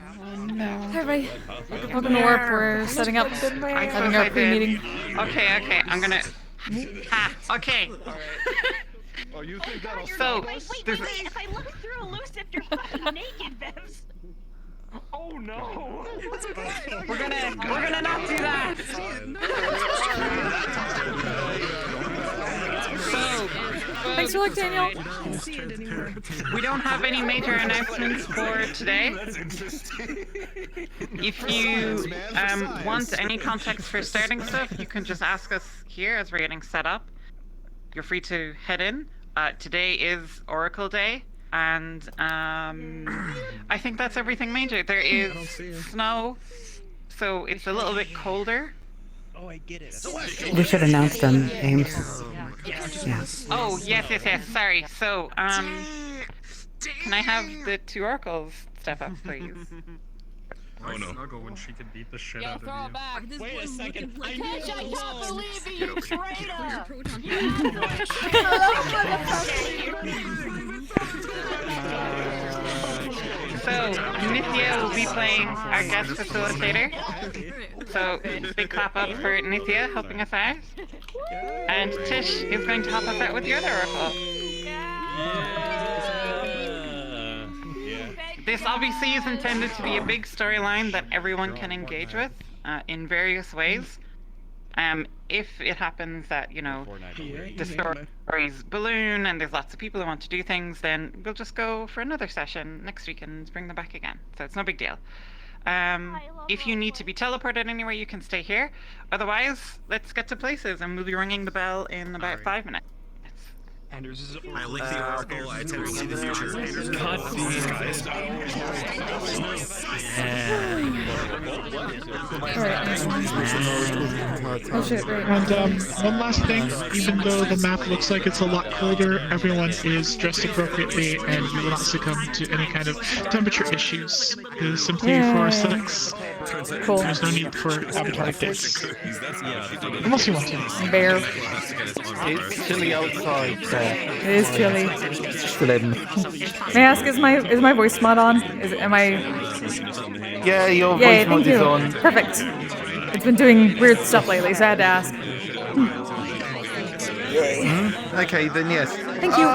Hi, everybody. Welcome to Warp. We're setting up, having our pre-meeting. Okay, I'm gonna... okay. Oh, you think that'll So, Wait, if I look through Elusive, you're fucking naked, Bevs! Oh no! we're gonna not do that! So, Thanks for luck, Daniel. we don't have any major announcements for today. If you want any context for starting stuff, you can just ask us here as we're getting set up. You're free to head in. Today is Oracle Day, and I think that's everything major. There is snow, so it's a little bit colder. Oh, I get it. We should announce them, Ames. Yeah. Oh, yes. Sorry. So, can I have the two oracles step up, please? Oh no. Snuggle when she could beat the shit out of Throw it you. back! This Wait a second. I Bitch, I knew can't believe it, Get you over here. traitor! So, Nithya will be playing our guest facilitator. So, big clap up for Nithya helping us out. And Tish is going to help us out with the other oracle. This obviously is intended to be a big storyline that everyone can engage with in various ways. If it happens that, you know, the stories balloon and there's lots of people who want to do things, then we'll just go for another session next week and bring them back again. So it's no big deal. If you need to be teleported anywhere, you can stay here. Otherwise, let's get to places, and we'll be ringing the bell in about 5 minutes. Anders is I like the oracle. I tend to see the future. Oh shit, right. And one last thing, even though the map looks like it's a lot colder, everyone is dressed appropriately and you will not succumb to any kind of temperature issues. It is simply for aesthetics. Cool. There's no need for avatar dates. Unless you want to. Bear. It's chilly outside, so It is chilly. still in. May I ask, is my voice mod on? Am I... Yeah, your Yay, voice mod thank you. is on. Perfect. It's been doing weird stuff lately, so I had to ask. Okay, then yes. Thank you.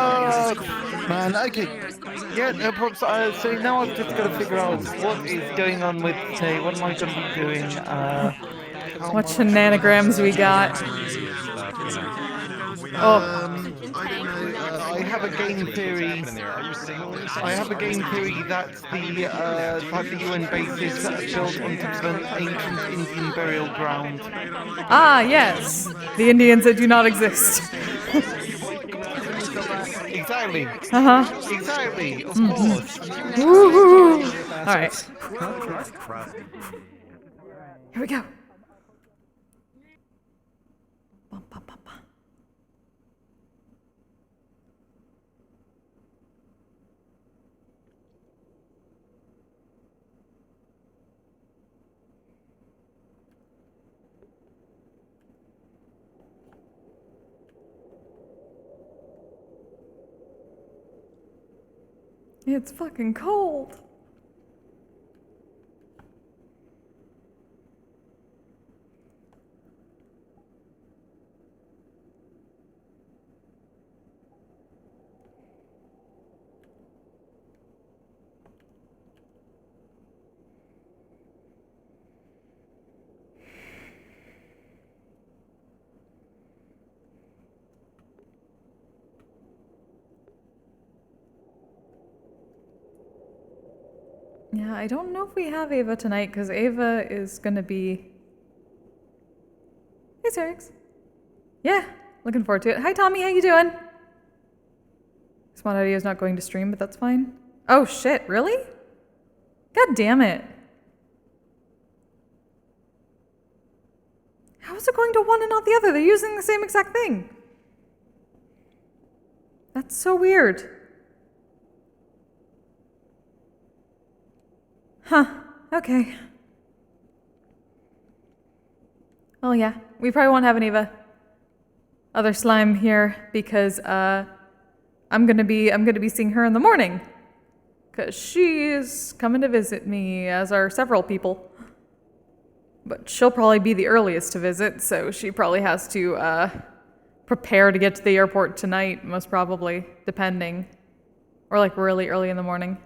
Man, okay. Yeah, no problems. So now I've just got to figure out what is going on with today. What am I going to be doing? What shenanigans we got? Oh. I don't know. I have a game theory. I have a game theory that the UN base is built on top of an ancient Indian burial ground. Ah, yes. The Indians that do not exist. Exactly. Uh-huh. Exactly. Of course. Woohoo! Alright. Here we go. Bum, bum, bum, bum. It's fucking cold. Yeah, I don't know if we have Ava tonight, because Ava is gonna be... Hey, Serix. Yeah, looking forward to it. Hi, Tommy, how you doing? Smart Audio's not going to stream, but that's fine. Oh, shit, really? God damn it. How is it going to one and not the other? They're using the same exact thing. That's so weird. Huh, okay. Oh yeah, we probably won't have any of other slime here because I'm gonna be seeing her in the morning. because she's coming to visit me, as are several people. But she'll probably be the earliest to visit, so she probably has to prepare to get to the airport tonight, most probably, depending. Or like really early in the morning.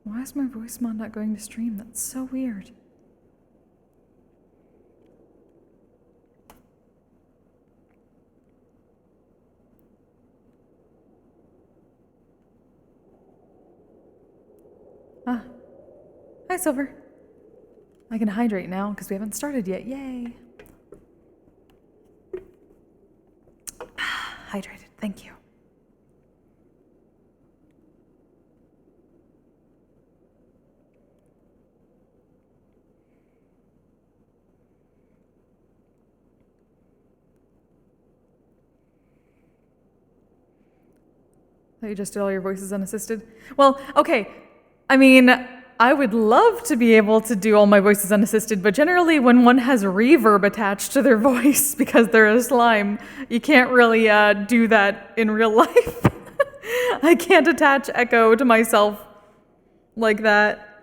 Why is my voice mod not going to stream? That's so weird. Ah. Hi, Silver. I can hydrate now because we haven't started yet. Yay. Hydrated. Thank you. That you just did all your voices unassisted? Well, okay. I mean, I would love to be able to do all my voices unassisted, but generally when one has reverb attached to their voice because they're a slime, you can't really do that in real life. I can't attach echo to myself like that.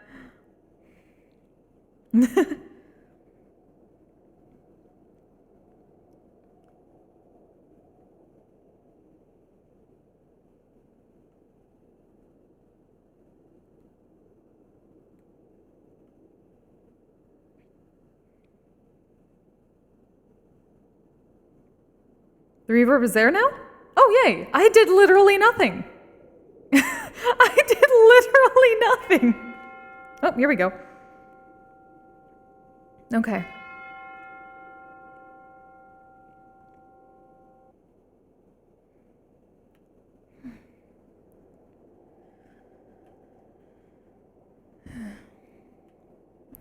The reverb is there now? Oh, yay. I did literally nothing. I did literally nothing. Oh, here we go. Okay.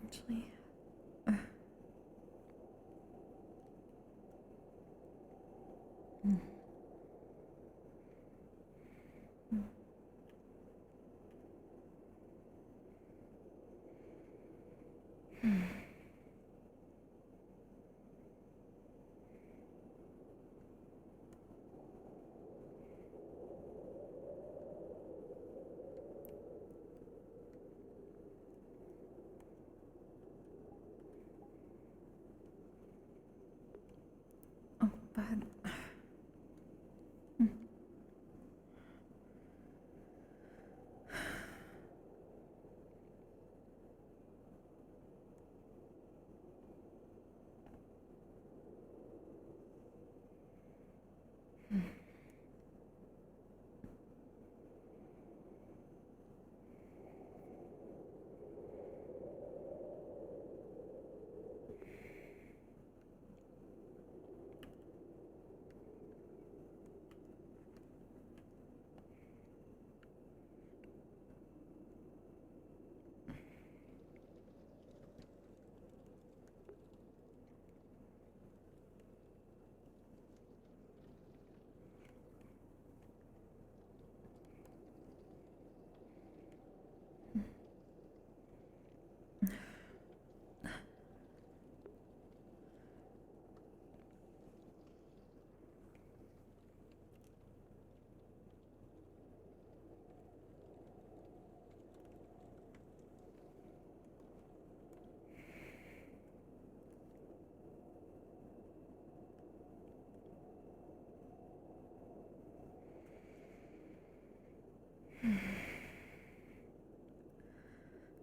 Actually... Oh, bad.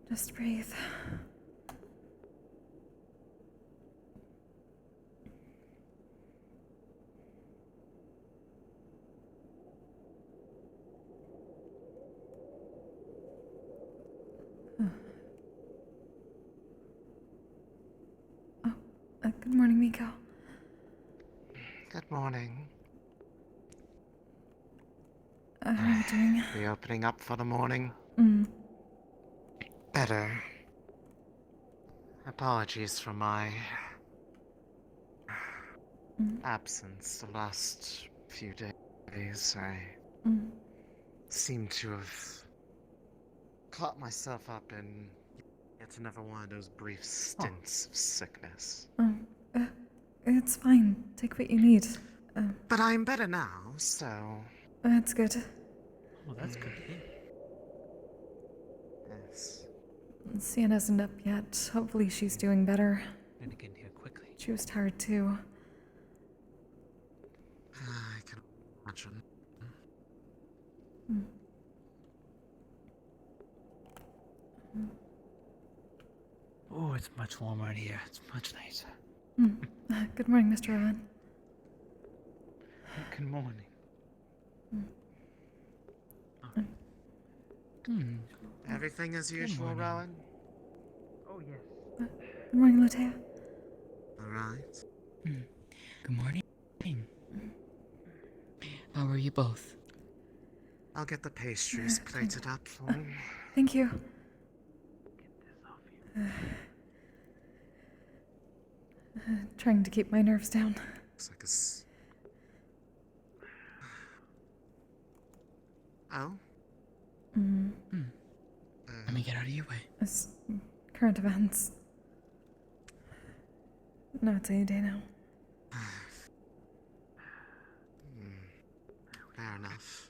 Just breathe. Good morning, Miko. Good morning. How are you doing? The opening up for the morning. Better. Apologies for my absence the last few days. I seem to have caught myself up in yet another one of those brief stints of sickness. It's fine. Take what you need. But I'm better now, so... That's good. Well, that's good to hear. Yes. Sienna isn't up yet. Hopefully she's doing better. Gonna get here quickly. She was tired too. I can imagine. Oh, it's much warmer in here. It's much nicer. Good morning, Mr. Owen. Good morning. Everything as usual, Rowan? Oh, yes. Good morning, Latea. Alright. Good morning. How are you both? I'll get the pastries plated up for you. Thank you. Get this off you. Trying to keep my nerves down. Looks like Oh? Let me get out of your way. It's current events. No, it's any day now. Fair enough.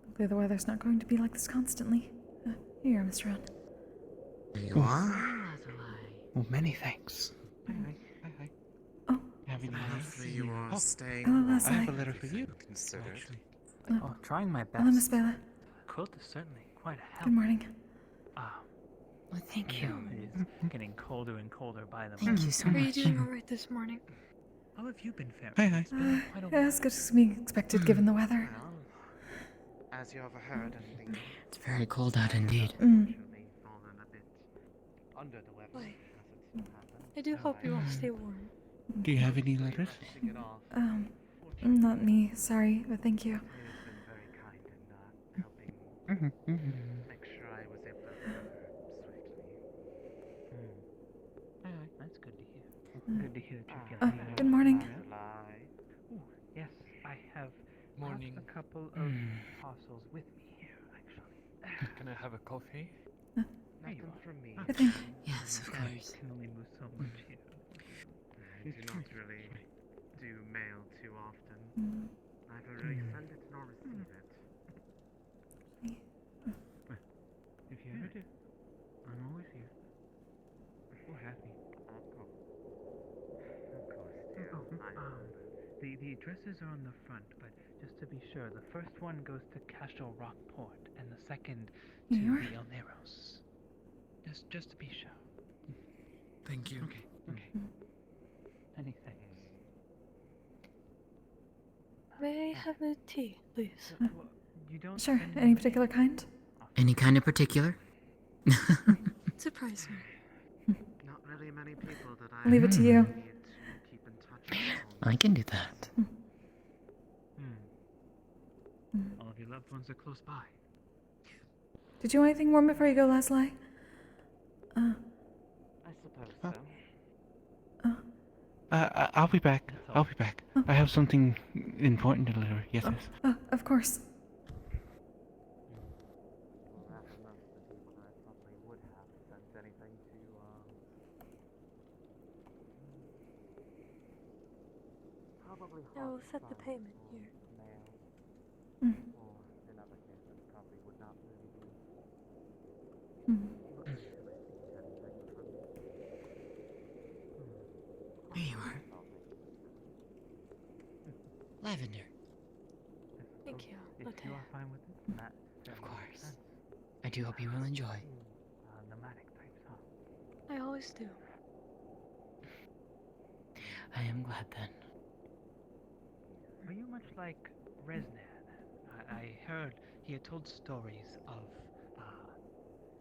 Hopefully the weather's not going to be like this constantly. Here you are, Mr. Owen. There you are. Well, many thanks. Hi. Oh. Have any Hopefully you are staying Hello, warm. Leslie. I have a letter for you. Considered. Actually. Oh. Trying my best. Hello, Miss Bella. Quilt is certainly quite a help. Good morning. Well, thank you. It's getting colder and colder by the Thank month. you so Are you much. doing alright this morning? How have you been faring? Hi. It's been quite a Yeah, while. as good as we expected given the weather. Well, as you overheard, and the It's very cold out indeed. actually fallen a bit under the weather. Why? As it happened. I do hope you all stay warm. Do you have any letters? Finishing it off. Not me. Sorry, but thank you. He has been very kind in helping make sure I was able to recover swiftly. That's good to hear. Good to hear that you're feeling better. Good morning. July. Ooh, yes, I have Morning. a couple of parcels with me here, actually. Can I have a coffee? Nothing from me. I think. Yes, of I course. can only move so much here. I do not really do mail too often. Neither really send it nor receive it. If you ever do, I'm always here. We're happy. Of course, dear. The addresses are on the front, but just to be sure, the first one goes to Castro Rockport, and the second to New York? the El Neros. Just to be sure. Thank you. Okay. Many thanks. May I have a tea, please? You don't Sure. send Any particular kind? Any kind of particular? Surprise me. Not really many people that I Leave it to you. need to keep in touch with. I can do that. All of your loved ones are close by. Did you want anything warm before you go, Leslie? I suppose so. I'll be back. I'll be back. I have something important to deliver. Yes. Of course. Well, that's most of the people that I probably would have sent will set the payment here. Mm. Mm. There you are. Lavender. Thank you. If Latte. you are fine with it, that Of course. I do hope you will enjoy. nomadic types, huh? I always do. I am glad then. Are you much like Resnan? I heard he had told stories of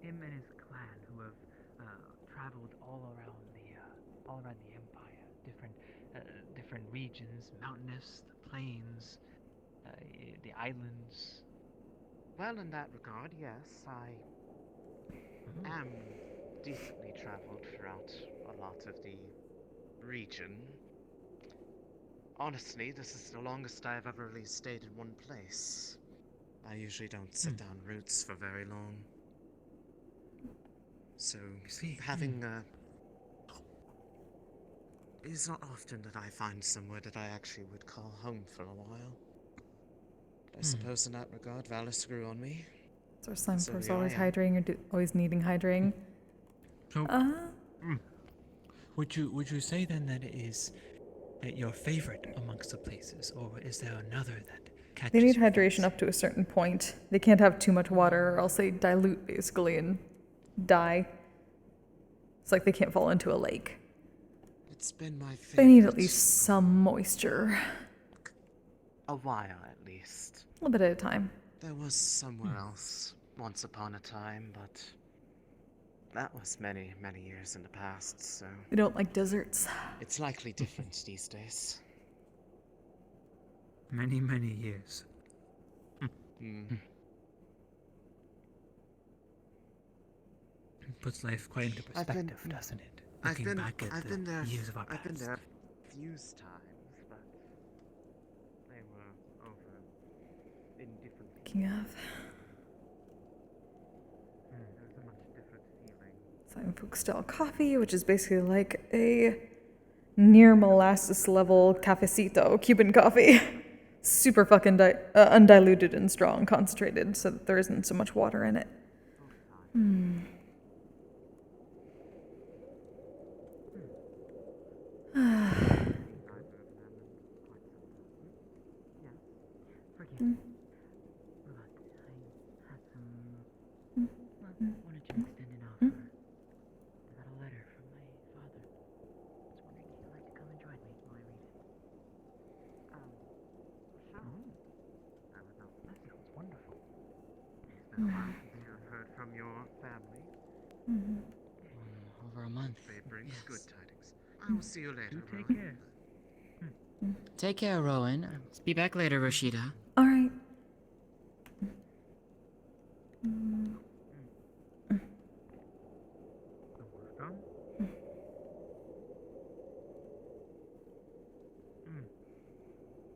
him and his clan who have traveled all around the empire, different regions, mountainous, the plains, the islands. Well, in that regard, yes, I am decently traveled throughout a lot of the region. Honestly, this is the longest I've ever really stayed in one place. I usually don't sit down roots for very long. So, having it is not often that I find somewhere that I actually would call home for a while. But I suppose in that regard, Valis grew on me. So Slime So Force here I always am. hydrating or always needing hydrating. So, would you say then that it is your favorite amongst the places, or is there another that catches They need your hydration fancy? up to a certain point. They can't have too much water or else they dilute basically and die. It's like they can't fall into a lake. It's been my favorite. They need at least some moisture. A while, at least. A little bit at a time. There was somewhere else once upon a time, but that was many, many years in the past, so They don't like deserts. it's likely different these days. Many, many years. Puts life quite into I've been- perspective, doesn't it? I've Looking been, back at I've the been there. years of our I've been past. there a few times, but they were over in different. Speaking of, There's a much different feeling. Simon Fuchs style coffee, which is basically like a near molasses level cafecito, Cuban coffee. Super fucking undiluted and strong, concentrated, so that there isn't so much water in it. Wanted to extend an offer. I got a letter from my father. I was wondering if you'd like to come and join me while I read it. Sure. I would not. That sounds wonderful. It's been a while since I've heard from your family. Over a month. They bring Yes. good tidings. I will see you later. Do take Rowan. care. Take care, Rowan. Be back later, Roscida. All right. Welcome.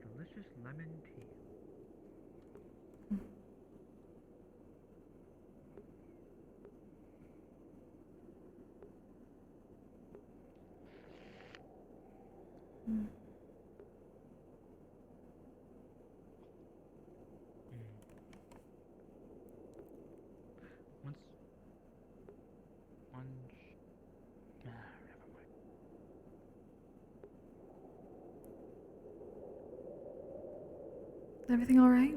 Delicious lemon tea. Never mind. Is everything all right?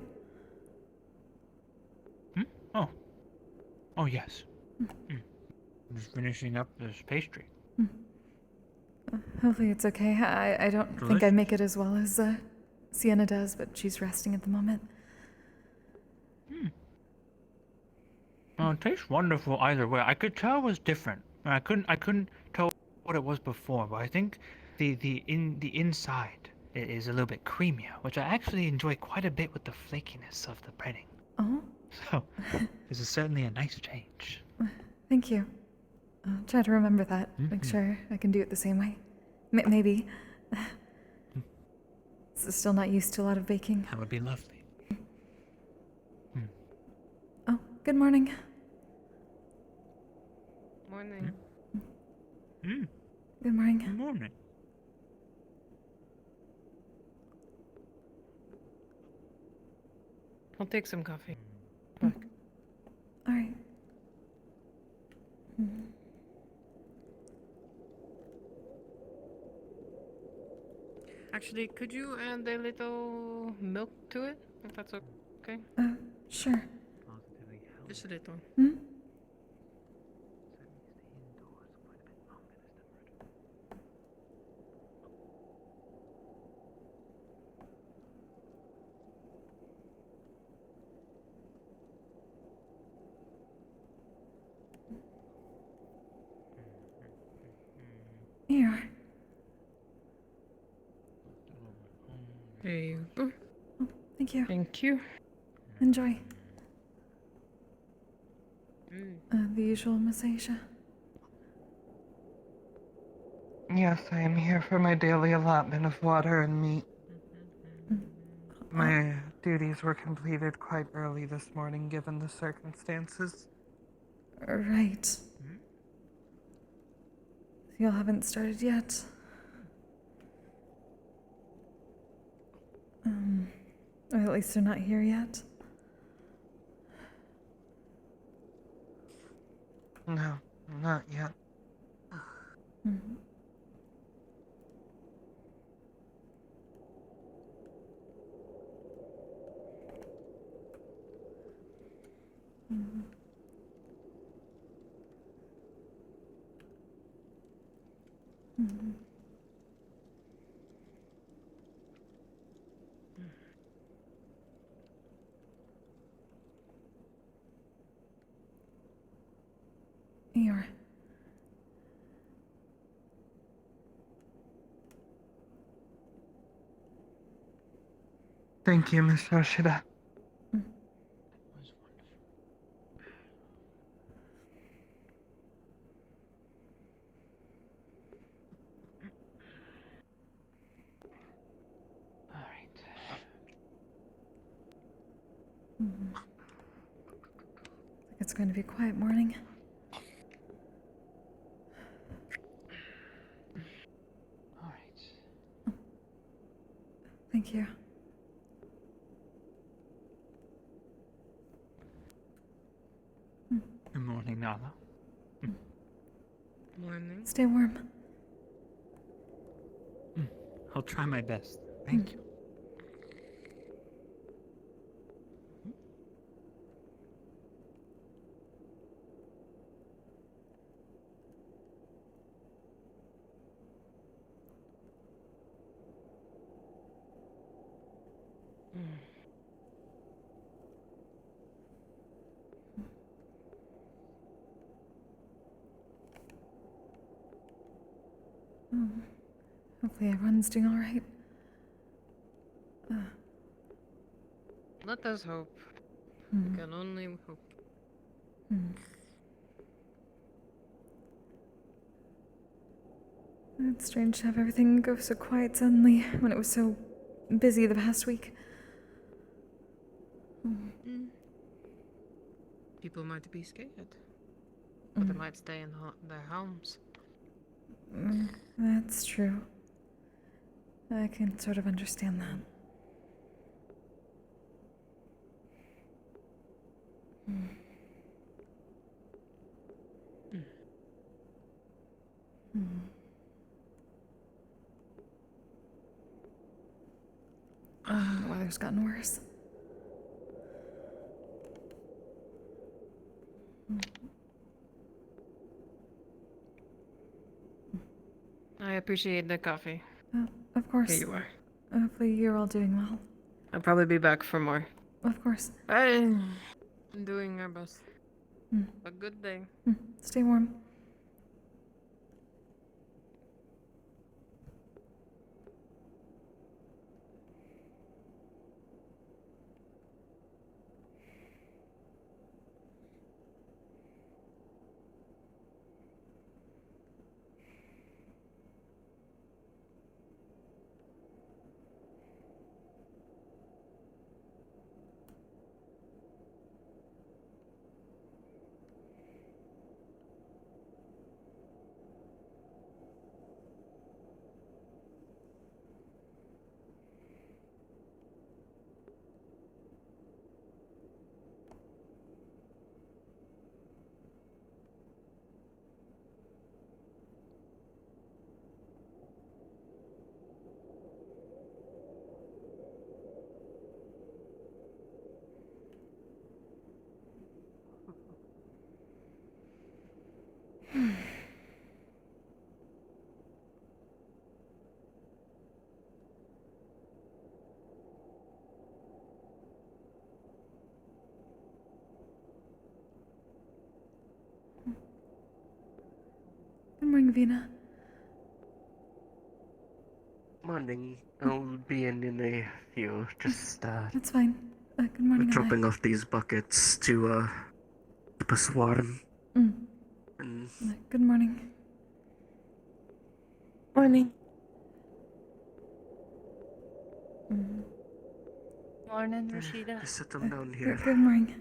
Oh yes. I'm just finishing up this pastry. Hopefully it's okay. I don't think I Delicious. make it as well as Sienna does, but she's resting at the moment. It tastes wonderful either way. I could tell it was different. I couldn't tell what it was before, but I think the inside is a little bit creamier, which I actually enjoy quite a bit with the flakiness of the breading. Oh, So this is certainly a nice change. thank you. I'll try to remember that. Make sure I can do it the same way. Maybe. Still not used to a lot of baking. That would be lovely. Oh, good morning. Morning. Good morning. Good morning. I'll take some coffee. All right. Actually, could you add a little milk to it, if that's okay? Sure. Just a little. Hmm? Here. There you go. Thank you. Thank you. Enjoy. The usual massager. Yes, I am here for my daily allotment of water and meat. My duties were completed quite early this morning, given the circumstances. Right. Y'all haven't started yet. Or at least they're not here yet. No, not yet. Here. Thank you, Miss Roscida. It's going to be a quiet morning. Thank you. Good morning, Nala. Morning. Stay warm. I'll try my best. Thank you. Hopefully everyone's doing all right. Let us hope. We can only hope. It's strange to have everything go so quiet suddenly when it was so busy the past week. People might be scared. But they might stay in their homes. That's true. I can sort of understand that. The weather's gotten worse. I appreciate the coffee. Of course. Here you are. Hopefully you're all doing well. I'll probably be back for more. Of course. I'm doing our best. A good day. Stay warm. Vina. Morning. I'll be in a few. Just That's fine. Good morning, dropping off these buckets to keep us warm. Mm. And Good morning. Morning. Mm. Morning, Roscida. just sit them down here. Good morning.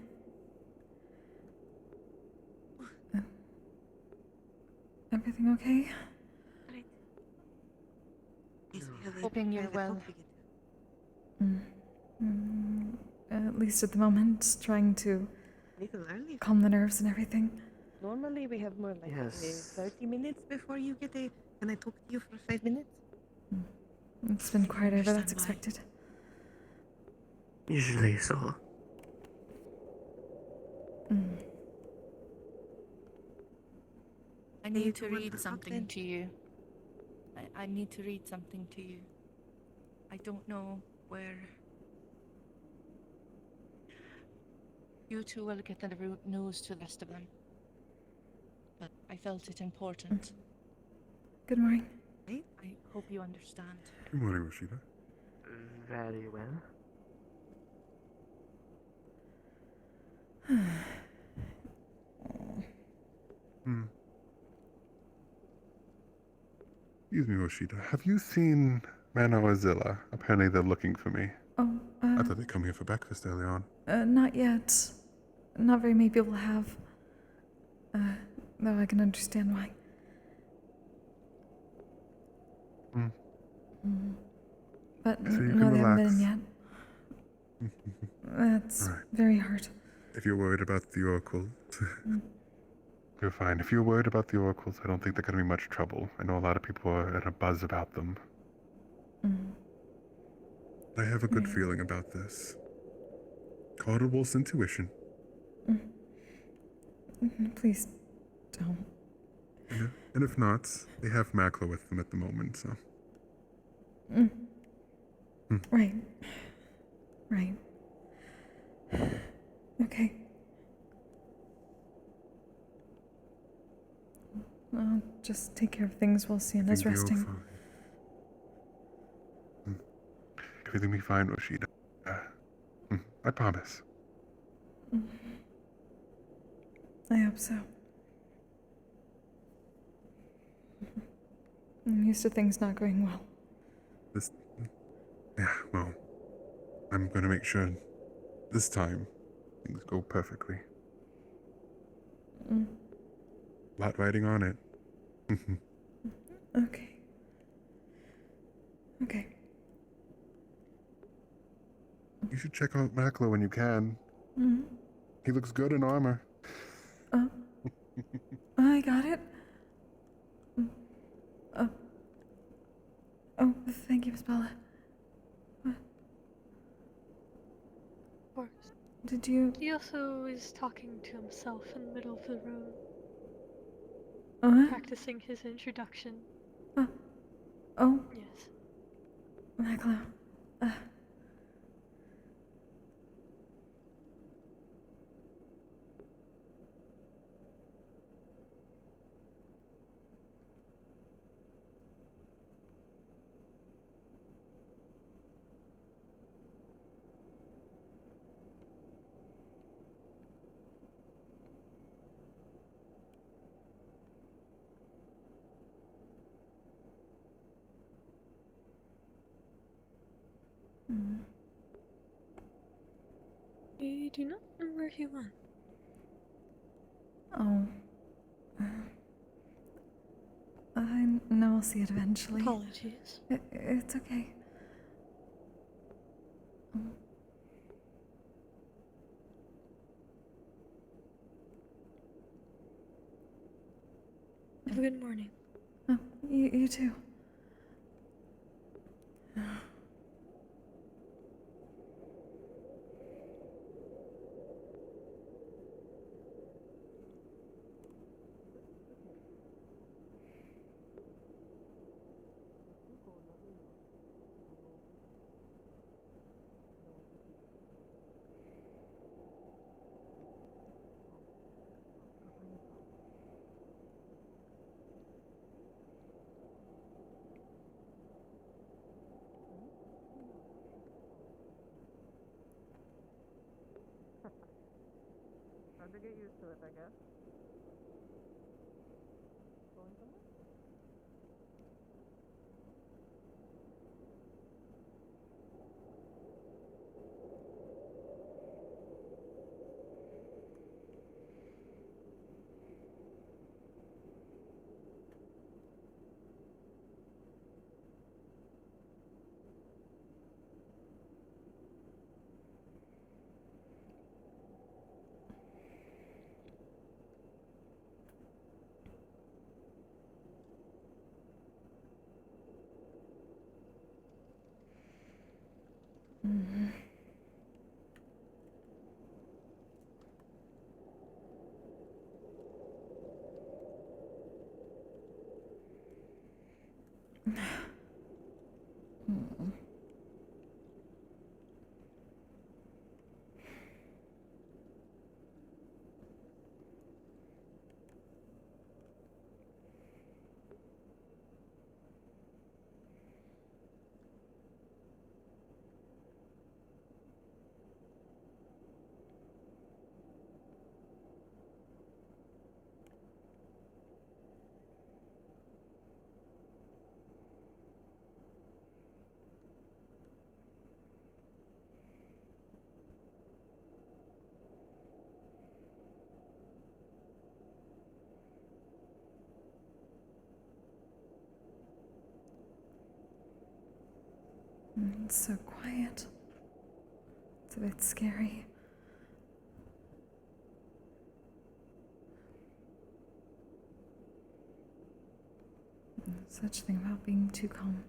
Everything okay? Hoping you're well. At least at the moment, trying to Little early. calm the nerves and everything. Normally we have more like Yes. 30 minutes before you get a. Can I talk to you for 5 minutes? It's been quieter, but that's understand why. expected. Usually so. I need to read something to you. I need to read something to you. I don't know where. You two will get the news to the rest of them. But I felt it important. Good morning. I hope you understand. Good morning, Roscida. Very well. Excuse me, Roscida. Have you seen Mana or Zilla? Apparently they're looking for me. Oh, I thought they'd come here for breakfast early on. not yet. Not very many people have. Though I can understand why. But So you no, can they haven't been in relax. yet. That's Right. very hard. If you're worried about the oracles, you're fine. If you're worried about the oracles, I don't think they're going to be much trouble. I know a lot of people are in a buzz about them. I have a good feeling about this. Call it a wolf's intuition. Please don't. And if not, they have Makla with them at the moment, so. Right. Right. Okay. I'll just take care of things while Sienna's Everything will be resting. fine. Everything will be fine, Roscida. I promise. I hope so. I'm used to things not going well. Yeah, well, I'm gonna make sure this time things go perfectly. A lot riding on it. Okay. Okay. You should check out Makla when you can. Mm. He looks good in armor. Oh. I got it. Oh, thank you, Miss Bella. What? Of course. Did you... He also is talking to himself in the middle of the room. What? Practicing his introduction. Oh, Yes. Makla. I do not know where he went. Oh. I know I'll see it eventually. Apologies. It's okay. Have a good morning. Oh, you too. Hard to get used to it, I guess. It's so quiet. It's a bit scary. Such thing about being too calm.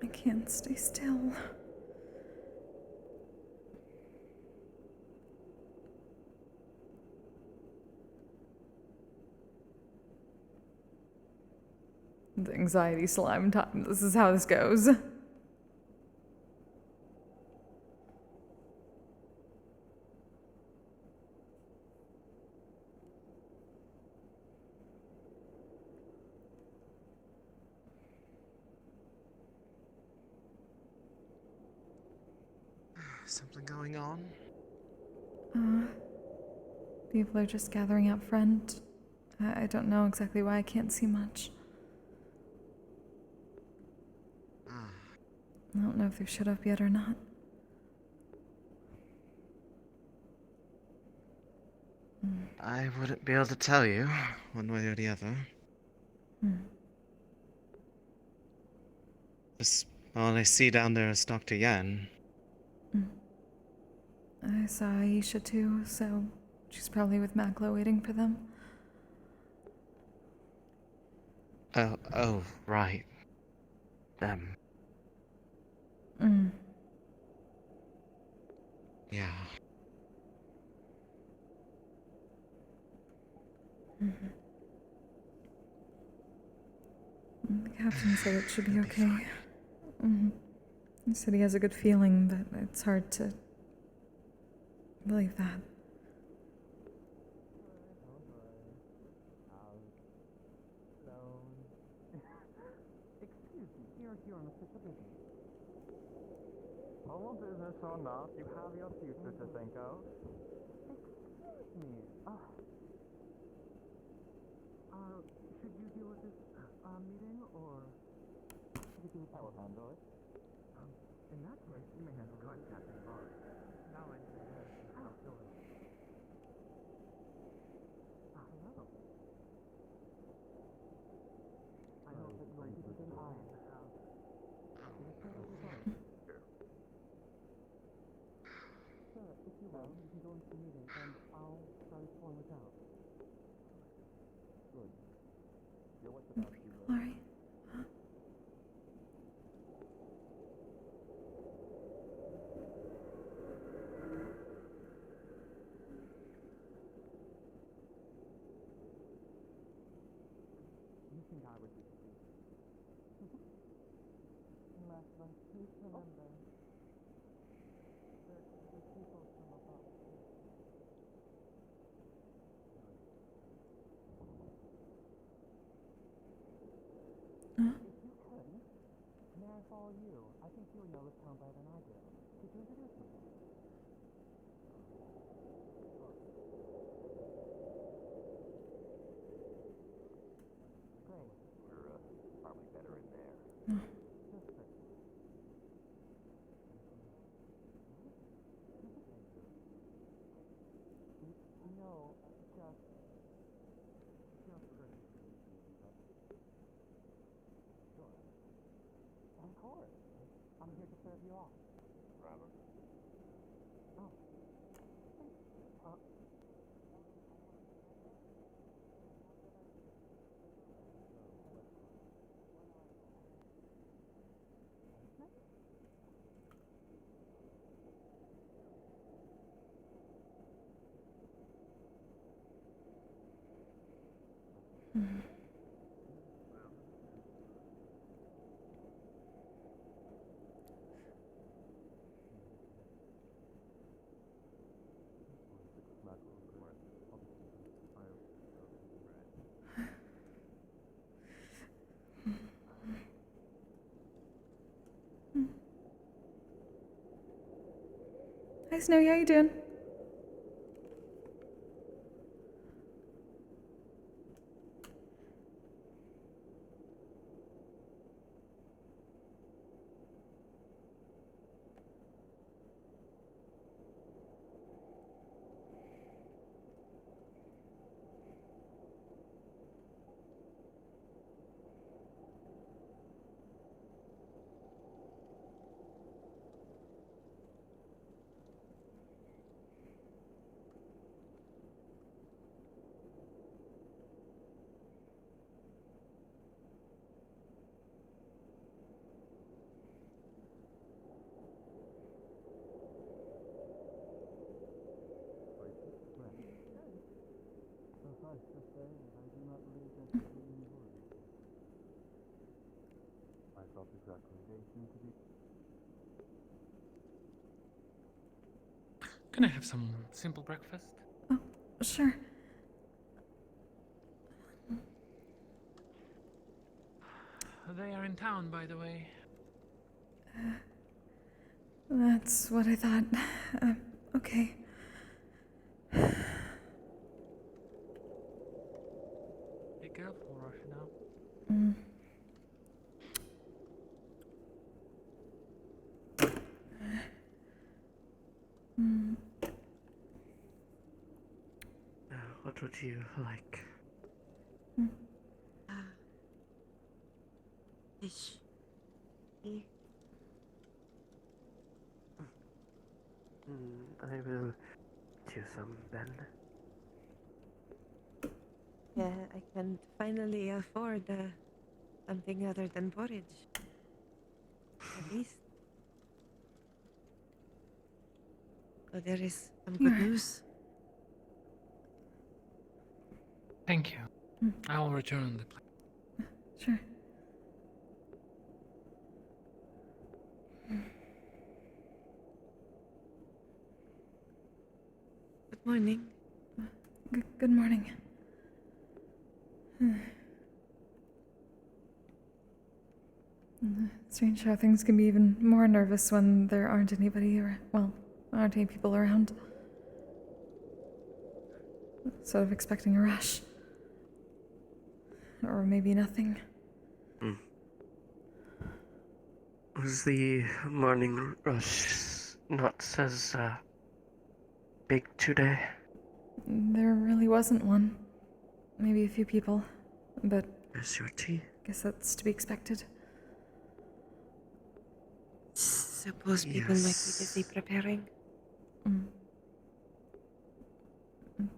I can't stay still. The anxiety slime time. This is how this goes. Something going on? People are just gathering out front. I don't know exactly why I can't see much. I don't know if they've shut up yet or not. I wouldn't be able to tell you, one way or the other. All I see down there is Dr. Yan. I saw Aisha too, so she's probably with Maklo waiting for them. Oh, right. Them. Yeah. The captain said it should be okay. He said he has a good feeling, but it's hard to believe that. Excuse me, you're here on official business. Normal business or not, you have your future to think of. Excuse me, should you deal with this meeting, or should you I will handle it? In that case, you may have to contact the bar. Now I need to hello. I hope that you are keeping an eye on the house. I think you would know this town better than I do. Could you introduce me? Great. You're probably better in there. Just a second. No, just for... Sure. Of course. I'm here to serve you all. Rather. Oh. Hi, Snowy, how you doing? Can I have some simple breakfast? Oh, sure. They are in town, by the way. That's what I thought. Okay. Be careful, Roscida. What would you like? Fish. I will do some then. Yeah, I can finally afford something other than porridge. At least. So there is some good news. Thank you. I will return the plate. Sure. Good morning. Good morning. Strange how things can be even more nervous when there aren't anybody aren't any people around. Sort of expecting a rush. Or maybe nothing. Was the morning rush not as big today? There really wasn't one. Maybe a few people, but There's your tea. guess that's to be expected. Suppose people might be busy preparing.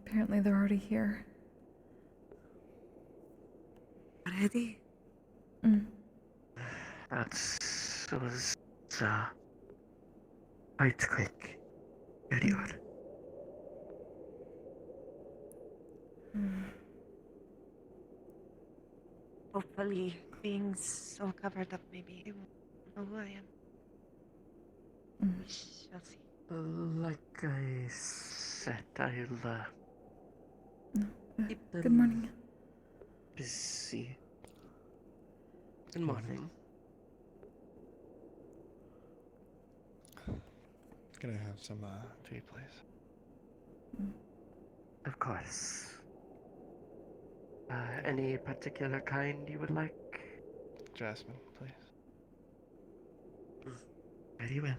Apparently they're already here. Already? That was quite quick. Very odd. Hopefully, being so covered up, maybe they won't know who I am. We shall see. Like I said, I'll keep them Good morning. busy. Good morning. Can I have some tea, please? Of course. Any particular kind you would like? Jasmine, please. Very well.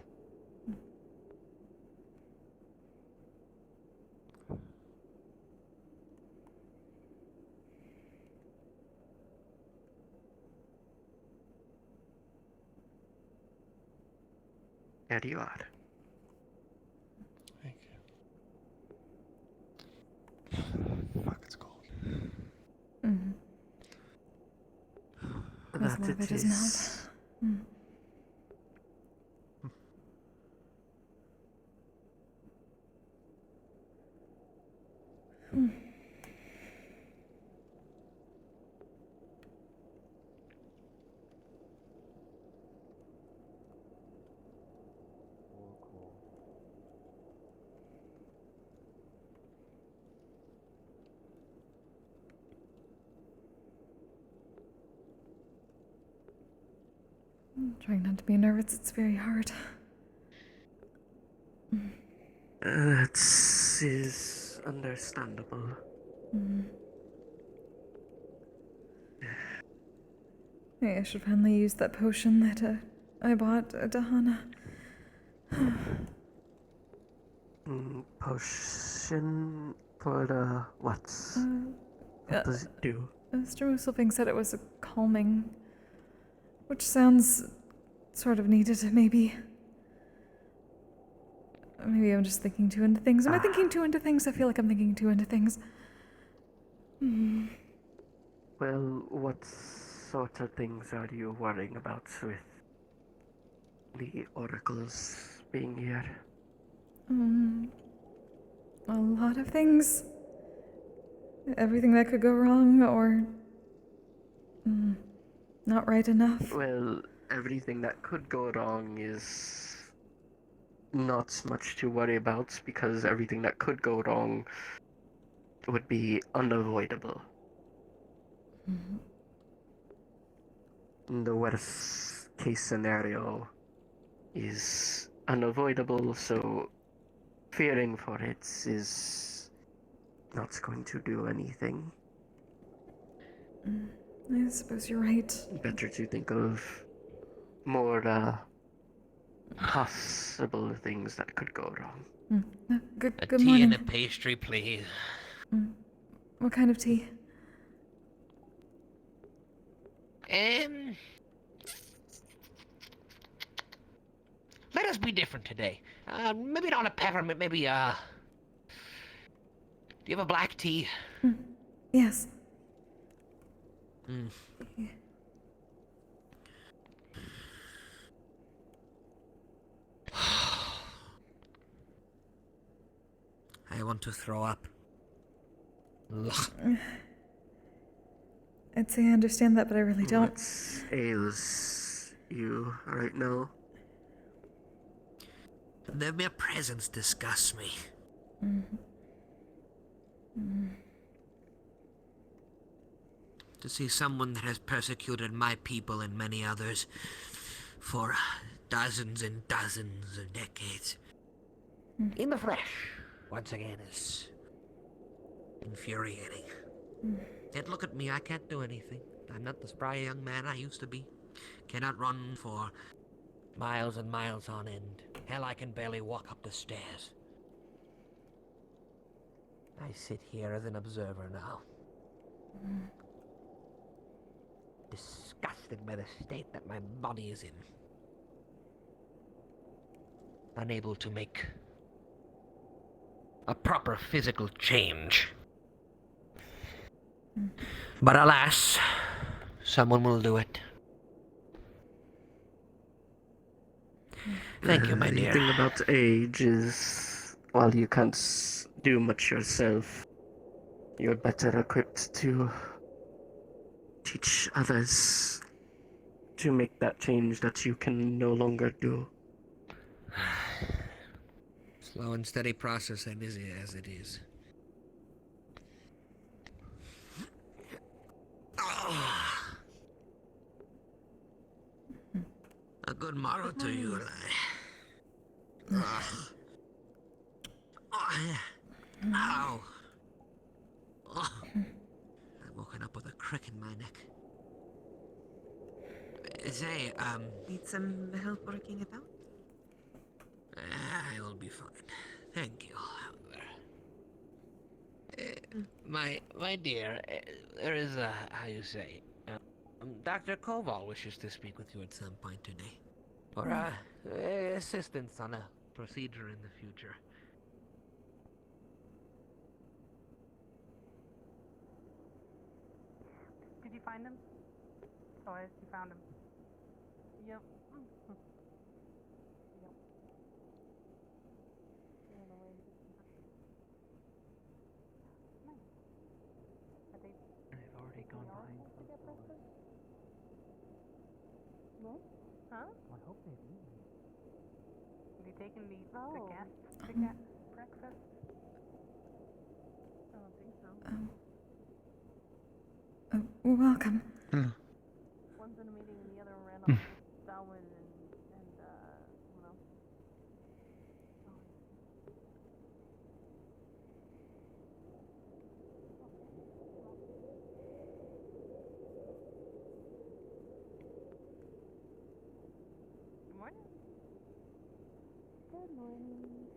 There you are. Thank you. Fuck, it's cold. Mm-hmm. That's a That lot of it it doesn't help. is. Mm. Mm. Trying not to be nervous, it's very hard. That is understandable. Hey, I should finally use that potion that I bought at Dahana. Potion for the what? What does it do? Mr. Muselfing said it was a calming, which sounds sort of needed, maybe. Maybe I'm just thinking too into things. Am I thinking too into things? I feel like I'm thinking too into things. Well, what sort of things are you worrying about with the oracles being here? A lot of things. Everything that could go wrong, or not right enough. Well, everything that could go wrong is not much to worry about, because everything that could go wrong would be unavoidable. The worst case scenario is unavoidable, so fearing for it is not going to do anything. I suppose you're right. Better to think of more possible things that could go wrong. Good tea morning. and a pastry, please. What kind of tea? Let us be different today. Maybe not a peppermint, maybe, do you have a black tea? Yes. I want to throw up. I'd say I understand that, but I really don't. What ails you right now? Their mere presence disgusts me. To see someone that has persecuted my people and many others for dozens and dozens of decades in the flesh once again is infuriating. Yet look at me, I can't do anything. I'm not the spry young man I used to be. Cannot run for miles and miles on end. Hell, I can barely walk up the stairs. I sit here as an observer now. Disgusted by the state that my body is in. Unable to make a proper physical change. But alas, someone will do it. Thank you, my dear. The thing about age is, while you can't do much yourself, you're better equipped to teach others to make that change that you can no longer do. Slow and steady process, and as it is. A good morrow to you, Ow. Oh. I've woken up with a crick in my neck. Say, Need some help working it out? I'll be fine. Thank you. My dear, there is a, how you say, Dr. Koval wishes to speak with you at some point today. For, assistance on a procedure in the future. Did you find him? Toys, you found him. Yep. I've already gone behind closed doors. What? Huh? I hope they've eaten. Have you taken the guests to get breakfast? I don't think so. Welcome. One's in a meeting and the other ran off with Darwin and someone else. Good morning. Good morning.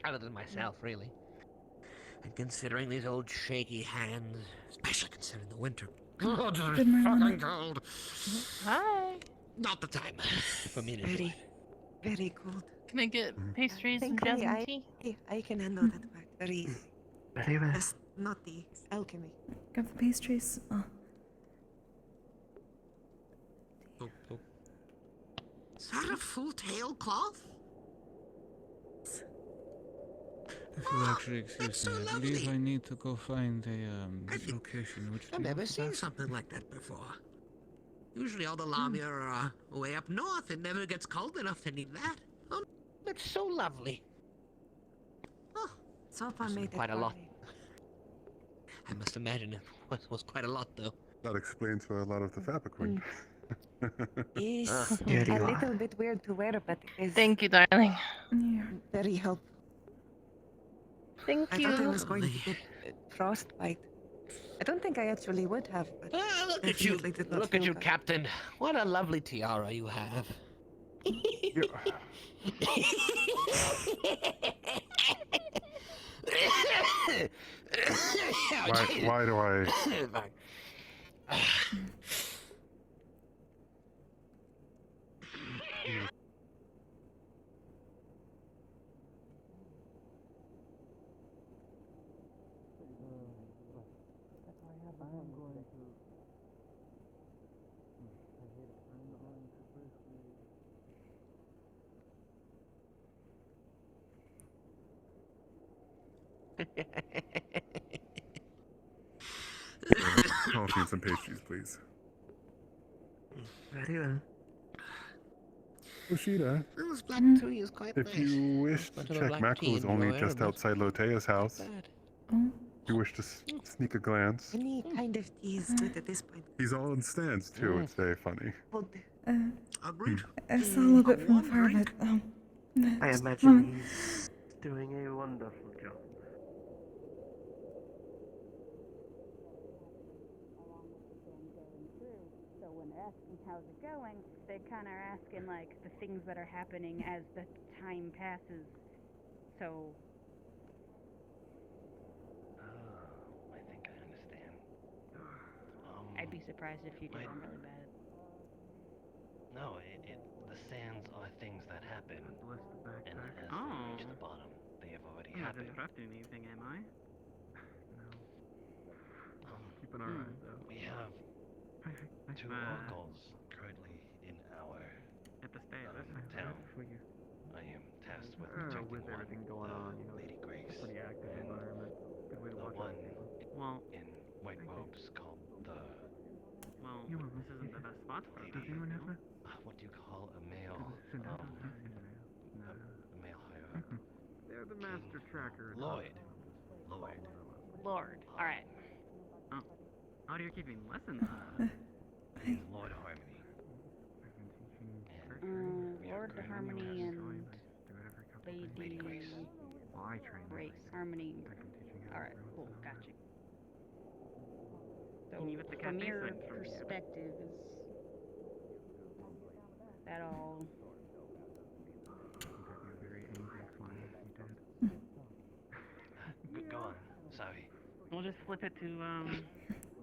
Other than myself, really. And considering these old shaky hands, especially considering the winter. God, Good it's morning. fucking cold. Hi. Not the time for me to do Very, it. very cold. Can I get pastries and Thankfully, jasmine tea? I can handle that part very easily. Very well. Just not the alchemy. Grab the pastries. Oh. Is that a full tailcloth? If you'll actually excuse me, I believe I need to go find a location. Which I've never seen something like that before. Usually all the Lamia are way up north. It never gets cold enough to need that. Oh, it's so lovely. Oh, So far must have made been it quite a lot. lovely. I must imagine it was quite a lot, though. That explains why a lot of the fabric went. Is Here a you are. little bit weird to wear, but it is Thank you, darling. very helpful. Thank I you. thought I was going to get frostbite. I don't think I actually would have, but Look at you, definitely did not look at feel you, good. Captain. What a lovely tiara you have. Why do I? Coffee and some pastries, please. Very well. Roscida, This black tea is quite if nice. you wish to Much of a check, black Mackel tea is only enjoyer, just but outside Lotea's house. not bad. If you wish to sneak a glance. Any kind of tea is good at this point. He's all in stands, too. It's very funny. Agreed. I saw a little bit from afar, but I imagine he's doing a wonderful job. So when they're asking how's it going, they kind of are asking like the things that are happening as the time passes. So. I think I understand. I'd be surprised if you did. I'm really bad. No, the sands are things that happen, and as they reach the bottom, they have already I'm not happened. disrupting anything, am I? No. Keeping our eyes out. We have two oracles currently in our town. I am tasked with protecting with everything going on, you know, Lady Grace, pretty active and environment. Good way to watch one well, in white robes called the. Well, this isn't the best spot for it. Does anyone have that? What do you call a male? A male hierarch. They're the master tracker. Lloyd. Lord. All right. Oh, you're keeping lessons. He's Lord of from your perspective, is that all? Go on. Sorry. We'll just flip it to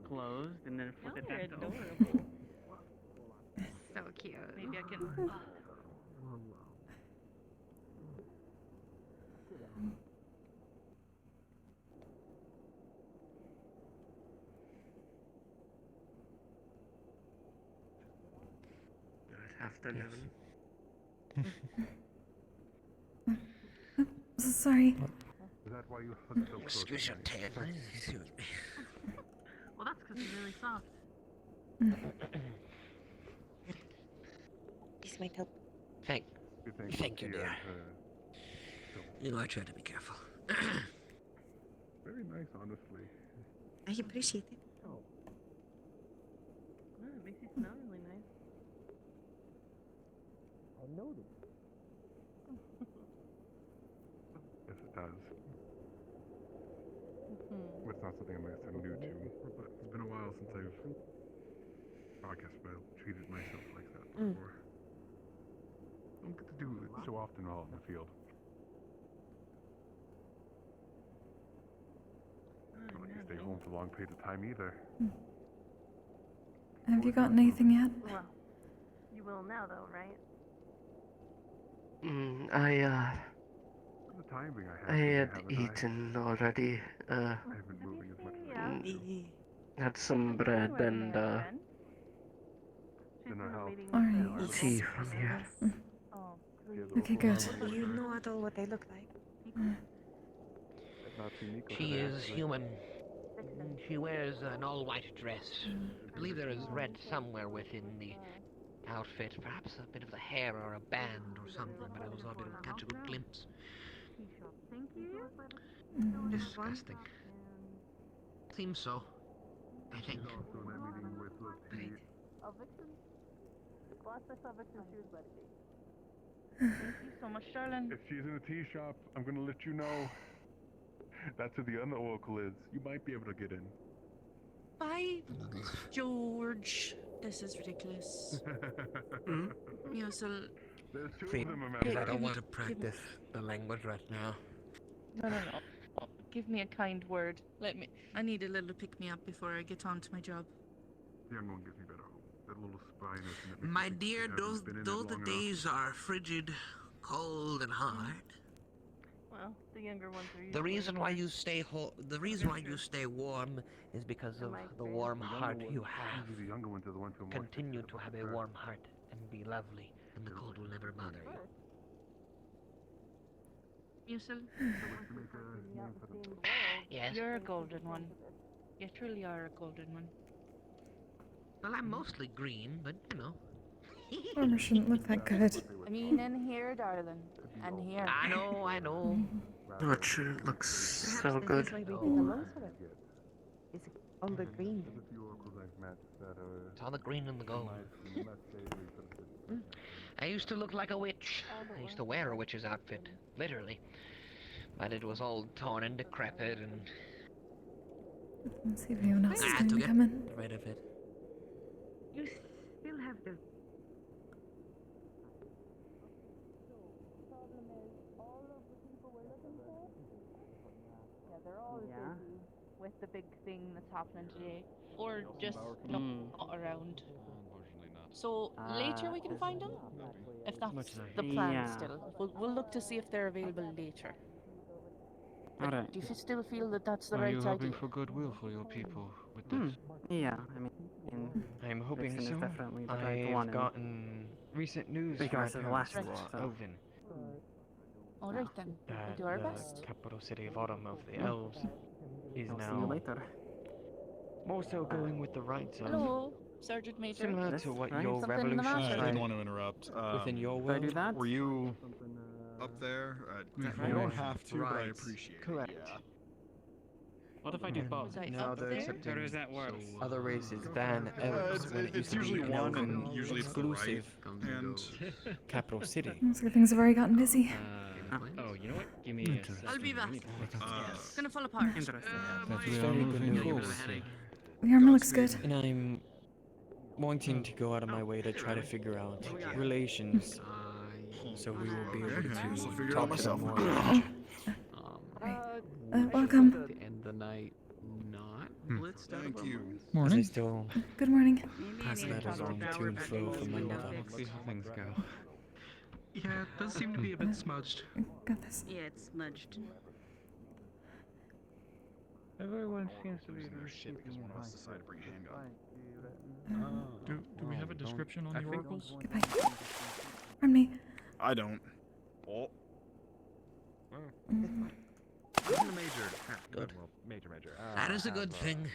closed and then flip it back to open. Adorable. So cute. Maybe I can. After 11. Sorry. Is that why you hugged so close? Excuse your tail. Excuse me. Well, that's because he's really soft. He's my help. Thank you, dear. You know, I try to be careful. Very nice, honestly. I appreciate it. Oh, it makes you smell really nice. I noticed. Yes, it does. It's not something I'm new to, but it's been a while since I've, treated myself like that before. I don't get to do it so often while out in the field. I don't like to stay home for long periods of time either. Have you gotten anything yet? Well, you will now, though, right? For the time being, I had eaten already. I've been moving as much as I can. Had some bread and Dinner help. Alright. tea from here. Okay, good. You know at all what they look like? She is human. She wears an all-white dress. I believe there is red somewhere within the outfit. Perhaps a bit of the hair or a band or something, but I was able to catch a good glimpse. Thank you. Disgusting. Seems so. I think. Also, in that meeting with Roscida, Oh, Vixen. Last I saw Vixen, she was by the gate. Thank you so much, darling. if she's in a tea shop, I'm gonna let you know. That's who the other oracle is. You might be able to get in. Bye, George. This is ridiculous. Musil. There's two Free. of them, remember? I don't want to practice the language right now. No. Give me a kind word. I need a little pick-me-up before I get on to my job. The young one gives me better hope. That little spyness and that My makes me think dear, she hasn't been in it though the long enough. days are frigid, cold, and hard, Well, the younger ones are usually the reason why you stay warm is because of the warm heart you have. The younger ones are the ones who are more Continue to sensitive have a like warm heart and be lovely, and the cold will never bother you. Musil. Yes. You're a golden one. You truly are a golden one. Well, I'm mostly green, but you know. Armor shouldn't look that good. I mean, in here, darling. And here. I know. Not sure it looks so good. Is it on the green? There's a few oracles I've met that are... It's on the green and the gold. I used to look like a witch. I used to wear a witch's outfit, literally. But it was all torn and decrepit and... Let's see if anyone else is I had going to to get come in. rid of it. You still have the... Yeah, they're all Yeah. busy with the big thing that's happening today. Or just not around. Unfortunately not. So later we can find them? If that's the plan still. We'll look to see if they're available later. Alright. Do you still feel that that's the Are right you hoping idea? for goodwill for your people with this? Yeah, I mean, I'm hoping Vixen is so. definitely the right one. I've gotten recent news Because from of the last Count one, so. Elvin Alright then. that We'll do our the best. capital city of Autumn of the Elves is I'll see you now later. more so going with the rights of Hello, Sergeant Major. similar This, to what right? your Something in the revolution matter? I tried didn't want to interrupt. within your Did I do world. that? Were you Up there? You Right. don't have to, but I Right. appreciate Correct. it. Yeah. What if I do both? Was I now up they're there? accepting How does that work? other races than elves when it It's used to be usually an one, and elven usually it's the right exclusive hand. capital city. Looks like things have already gotten busy. Oh, you know what? Give me I'll be back. Uh, It's gonna fall apart. Interesting. That we Very are good moving news. forward. Your armor looks good. And I'm wanting to go out of my way to try to figure out relations, so we will be able to talk to them more in the future. Welcome. To end the night not blitzed out of our minds? As I still Good morning. pass that along to and fro from my mother. See how things go. Yeah, it does seem to be a bit smudged. Got this. Yeah, it's smudged. Everyone seems to be shit because one of us decided to bring a handgun. Do we have a description on the oracles? Goodbye. Pardon me. I don't. Oh. Good. Major. That is a good thing.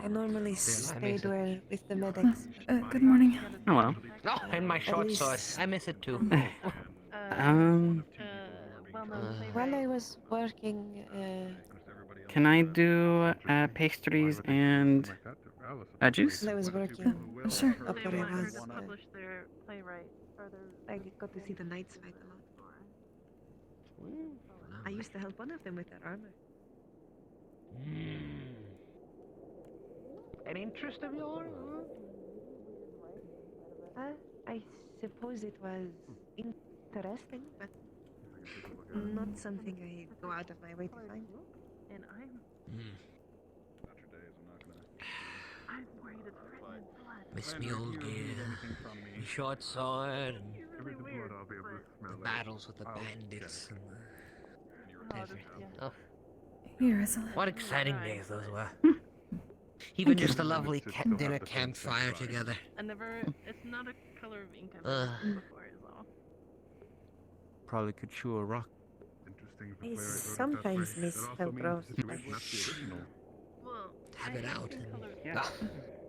I normally stayed with the medics. Good morning. Hello. Oh, and my At short least- sword. I miss it too. While I was working, Can I do pastries and juice? I was working Sure. up where I was. Publish their playwright or their. I got to see the knights fight a lot. I used to help one of them with their armor. An interest of yours? I suppose it was interesting, but not something I go out of my way to find. And I'm worried it's written in blood. Miss me old gear, my short sword, and the battles with the bandits and everything. Oh, Here is a what exciting days those were. Even just a lovely dinner campfire together. I never. It's not a color of ink I've ever seen before, is all. Probably could chew a rock. I sometimes miss Velcro. Well, Have it out.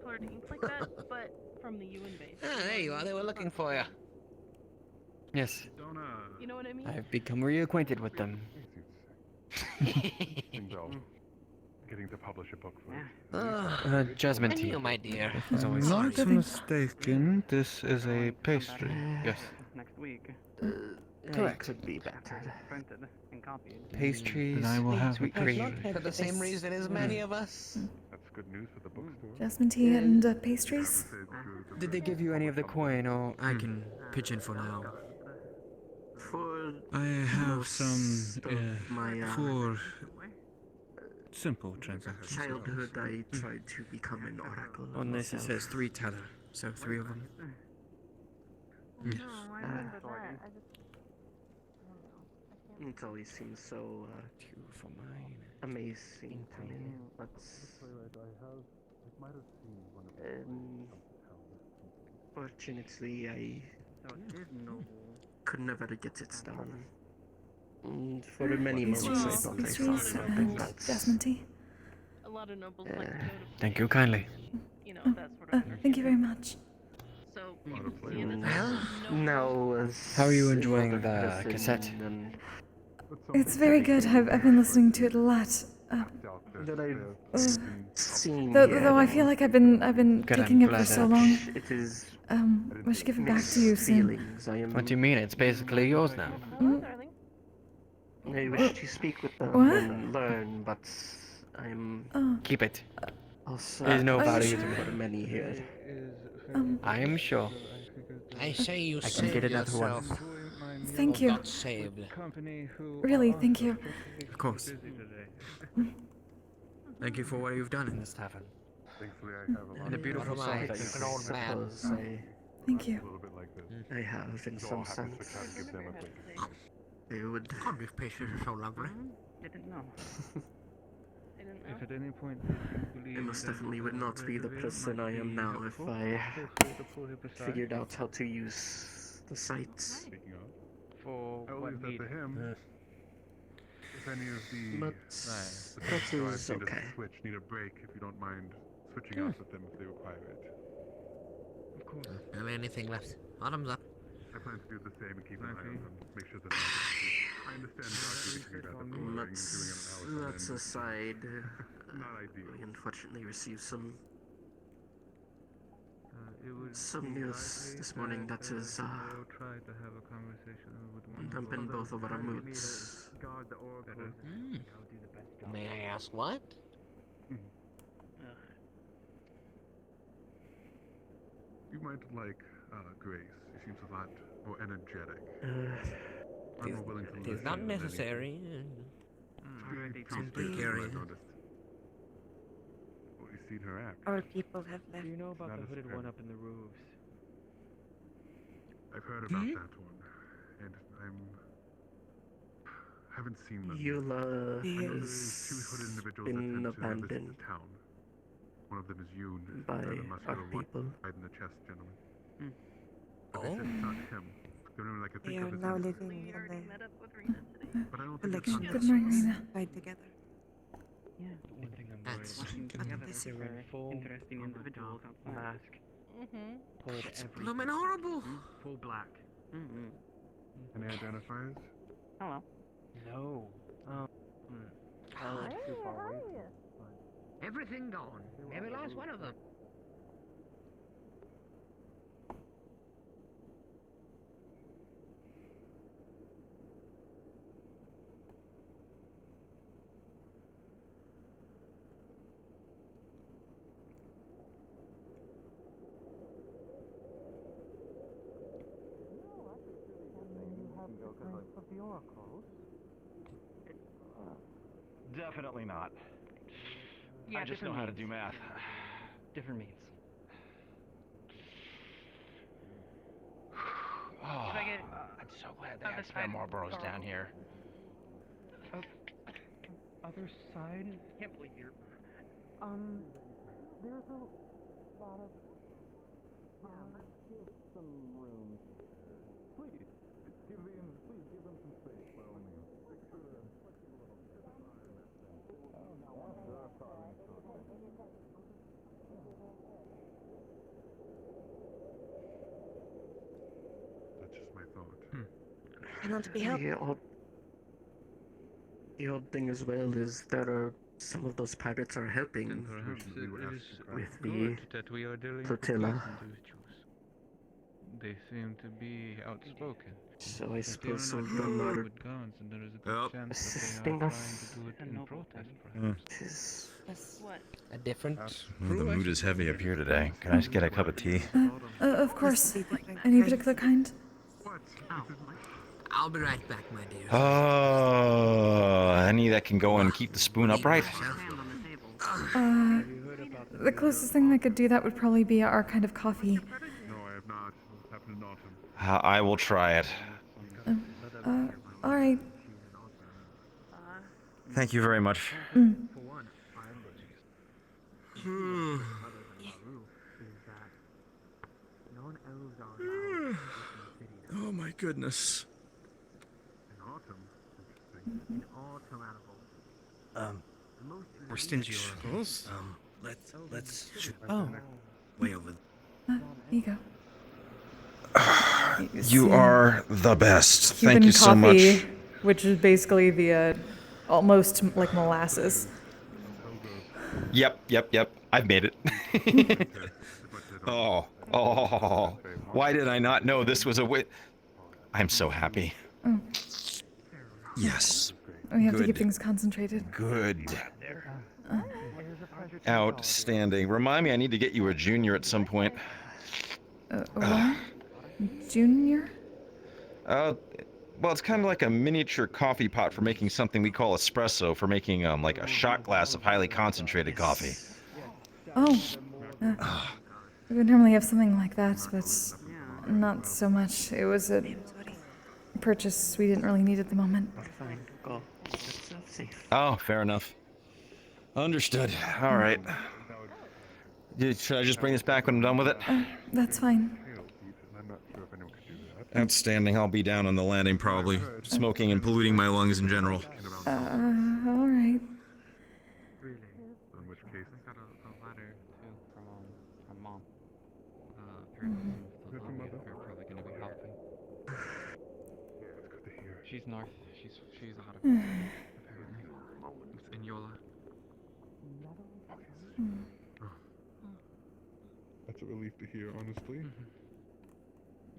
colored ink like that, but from the UN base. Ah, there you are. They were looking for you. Yes, You know what I mean? I've become reacquainted with them. Getting to publish a book for Jasmine And tea. you, my dear. Is always Not sorry. mistaken, this is a pastry. Yes. Next week. Correct. Could be better. Printed and copied. Pastries, Then I will have sweet pastry. cream. For the same reason as many of us. That's good news for the bookstore. jasmine tea and pastries. Did they give you any of the coin, or I can pitch in for now? For I have some my for simple transactions. childhood, I tried to become an oracle. On this it myself. says 3 tether, so 3 of them. Yes. No, I remember that. I just. It always seems so 2 for mine. amazing to me, but fortunately, I could never get it done. And for many months, I thought I Pastries found something and that's jasmine tea. A lot of nobles like to go to. Thank you kindly. You know, that sort of. Thank you very much. So people see it as now. How are you enjoying the cassette? It's very good. I've been listening to it a lot. That I've seen. Though I feel like I've been Good, I'm picking it for glad so that- long. It is. We should give it back to you soon. Feelings. I am. What do you mean? It's basically yours now. I wish to speak with them What? and learn, but I'm Keep it. also. There's no Are you value sure? to me. for many here. I am sure. I say you I can saved get another one. yourself. Thank you. Not saved. Really, thank you. Of course. Thank you for what you've done in this tavern. Thankfully, I have a lot And a of beautiful What am song I? that you Just an old man. Suppose Thank you. a little bit like this. I have in So some I'll have to sense. switch out and give them a quick. They would. Corned beef pastries are so lovely. Didn't know. If at any point I most definitely would not be the person I am now if I figured out how to use the sites. Speaking of, for I will what leave that need. to him. If any of the But the that people I've is seen to okay. switch need a break, if you don't mind switching out with them if they require it. Of course. Barely anything left. Bottoms up. I plan to do the same and keep an eye on them. Make sure that I understand about the boring and doing an That's aside. Not ideal. We unfortunately received some Some news this morning that is try to have a conversation with one dumping both of our moods. Guard the oracle. May I ask what? You might like Grace. She seems a lot more energetic. I'm more willing to listen. It's not than necessary. Simply carry it. Well, you've seen her act. Our people have left. Do you know about Not the as hooded thin. one up in the roofs? I've heard about that one, and haven't seen them. Eula I know there's has two hooded individuals that been tend to visit abandoned the town. One of them is Yoon, by the muscular our one, people. right in the chest, gentlemen. But Oh. they said it's not him. The only one I could They think are of is now him. living in the But I don't think it's collection not Good of morning, shoes Rena. tied together. Yeah. One thing I'm That's worried But about. this They were very full interesting individuals outside. mask. Pulled It's everything. bloomin' horrible. Full black. Any identifiers? Hello. No. Hey, Too far away. Everything gone. Maybe lost one of them. Of the oracles. Definitely not. Yeah, I just know different how to means. do math. Different means. Oh, If I get I'm so glad they other have spare side Marlboros or- down here. Other side? Can't believe you're. There's a lot of. Let's give some room. Please, give them some space, by all means. That's just my thought. Cannot be helped. The odd thing as well is there are some of those pirates are helping Then perhaps it is with the good that we are dealing with flotilla. these individuals. They seem to be outspoken. So I If suppose they are some not of them armed are with guns, and there is a good chance that assisting they are us. trying to do it in protest, perhaps. What? A different The mood is heavy up here today. Can I just get a cup of tea? Of course. Any particular kind? I'll be right back, my dear. Oh, any that can go and keep the spoon upright? The closest thing that could do that would probably be our kind of coffee. No, I have not. It's happened in autumn. I will try it. All right. Thank you very much. Oh my goodness. In autumn? We're stingy oracles. Let's shoot. Oh, way over. Here you go. You are the best. Cuban Thank you so coffee, much. which is basically the almost like molasses. Yep. I've made it. Oh. Why did I not know this was a I'm so happy. Oh. Yes. We have to Good. keep things concentrated. Good. Outstanding. Remind me, I need to get you a junior at some point. What? Junior? Well, it's kind of like a miniature coffee pot for making something we call espresso, for making like a shot glass of highly concentrated coffee. Oh. We would normally have something like that, but not so much. It was a purchase we didn't really need at the moment. Fine, go. It's safe. Oh, fair enough. Understood. All right. Should I just bring this back when I'm done with it? That's fine. I'm not sure if anyone could do that. Outstanding. I'll be down on the landing probably, smoking and polluting my lungs in general. All right. In which case, I got a letter too from mom. Apparently the lobby are probably gonna be helping. it's good to hear. She's north. She's out of apparently. It's in Yola. That's a relief to hear, honestly.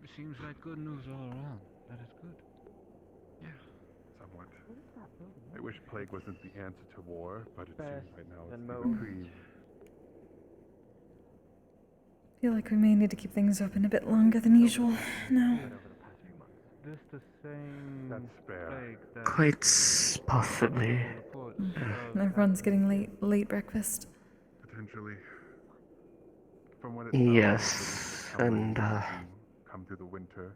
It seems like good news all around. That is good. Yeah. Somewhat. I wish plague wasn't the answer to war, but it seems right now it's than the most. reprieve. Feel like we may need to keep things open a bit longer than usual now. This the same plague that Quite possibly. reports of Everyone's getting late breakfast. Potentially. From what it Yes, and come through the winter.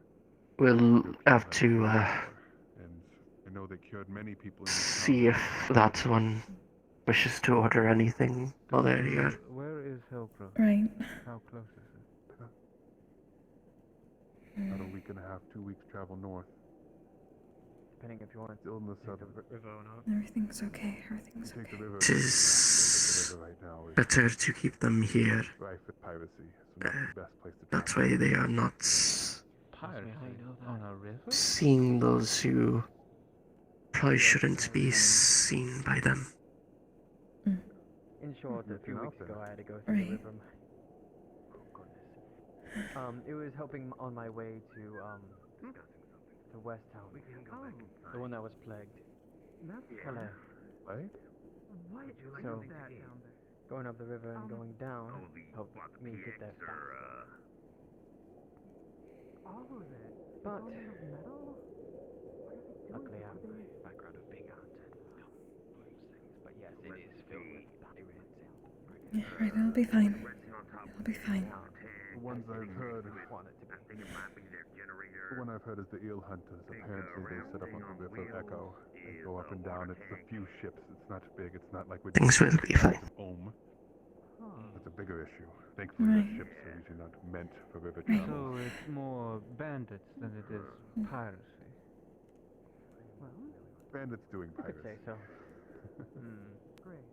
we'll have to And I know they cured many people in see if that one wishes to order anything while they're here. Where is Hillgrove? Right. How close is it? About a week and a half, 2 weeks travel north. Depending if you want Still in the southern river or not. Everything's okay. Everything's Take the okay. river. It is The river right now is better to keep them here. rife with piracy, so not the best place to That travel. way they are not Piracy on a river? seeing those who probably shouldn't be seen by them. In short, a few weeks ago I had to go through Right. the river. Oh goodness. It was helping on my way to West Town. The one that was plagued. Hello. Right? So, going up the river and going down helped me get there fast. But luckily I have my background of being hunted. But yes, it is filled with pirates. Yeah, right. It'll be fine. It'll be fine. The ones I've heard. The one I've heard is the eel hunters. Apparently they set up on the River Echo and go up and down. It's a few ships. It's not big. It's not like we Things will be fine. It's a bigger issue. Thankfully, Right. the ships are usually not meant for river travel. So it's more bandits than it is piracy. Bandits doing You could piracy. say so. Great.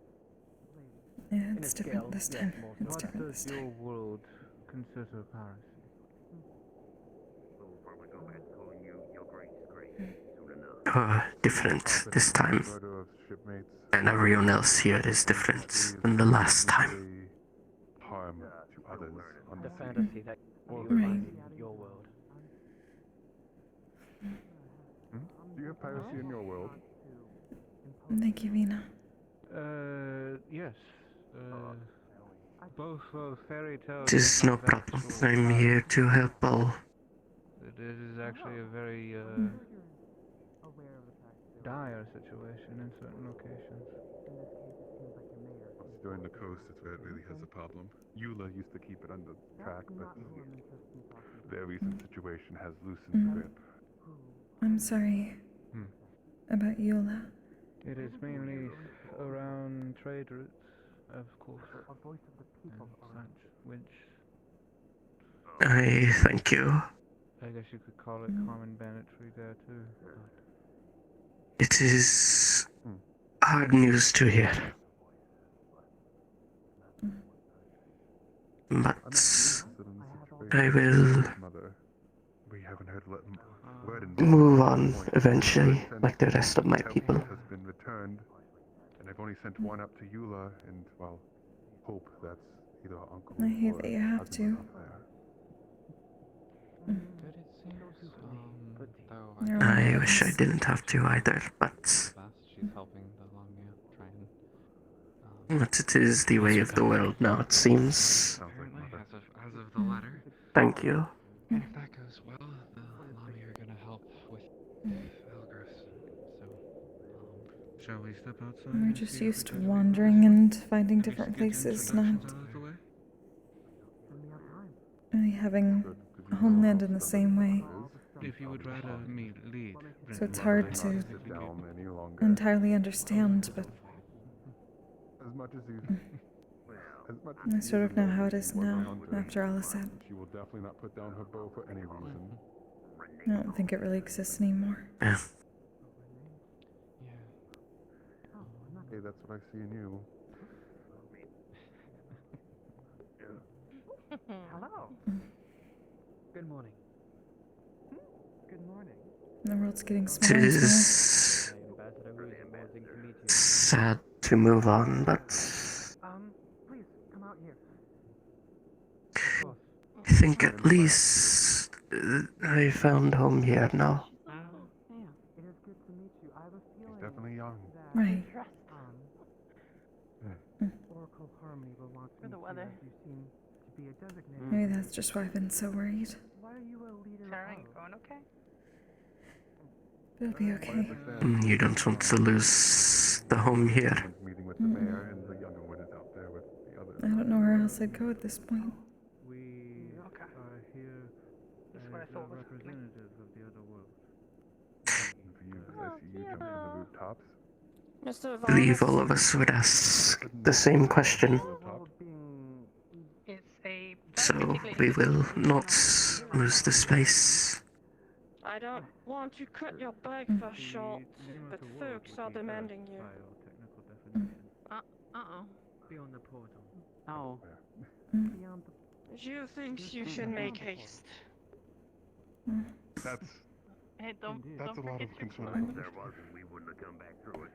Yeah, In it's a different scale, this yes, time. most It's What different this does your time. world consider piracy? Different this time. Murder of shipmates. And everyone else here is different than the last time. Harm to others. On The sea. fantasy that you Right. find in your world. Do you have piracy in your world? Thank you, Vina. Yes. Both fairy tales. It is and no problem. actual I'm here to help all. It is actually a very dire situation in certain locations. During the coast is where it really has a problem. Eula used to keep it under track, but their recent situation has loosened the grip. I'm sorry about Eula. It is mainly around trade routes, of course, and such, which I thank you. I guess you could call it common banditry there too. It is hard news to hear. But I will We haven't heard word in move on eventually, like the rest of my people. has been returned, and I've only sent one up to Eula, and well, hope that's either her uncle I hate or that you have husband to. up there. Good it seems. Though You're I right. wish I didn't have to either, but She's helping the Lamia try and it is the way of the world now, it seems. apparently, as of the letter. Thank you. And if that goes well, the Lamia are gonna help with Elgrus. So, shall we step outside? We're and just see if we used to can wandering and finding Maybe different get places, introductions not out of the way? really having a homeland in the same way. If you would rather me lead, So it's hard to Sit down any longer. entirely understand, but As much as you. I sort of know how it is now, after all is said. She will definitely not put down her bow for any reason. I don't think it really exists anymore. Yeah. Hey, that's what I see in you. Hello. Good morning. Good morning. The world's getting It smaller and smaller. is Ambassador Ruiz, amazing to meet you. sad to move on, but Please come out here. I think at least I found home here now. It is good to meet you. I have a feeling Definitely young. Right. Oracle Harmony will want to For the meet you weather. as you seem to be a designated. Maybe that's just why I've been so worried. Why are you a leader? Sharon, going okay? It'll be okay. You don't want to lose the home here. Meeting with the mayor and the younger one is out there with the others. I don't know where else I'd go at this point. We are here That's what I thought was happening. representatives of the other world. I see you jumping on the rooftops. Mr. I believe all of us would ask the same question. It's a So we will not lose the space. I don't want to cut your back for short, but folks are demanding you. Uh-oh. Beyond the portal. Oh. Beyond the. You think you should make haste. That's Hey, don't a lot forget of your concern. If there wasn't, we wouldn't have come back through it.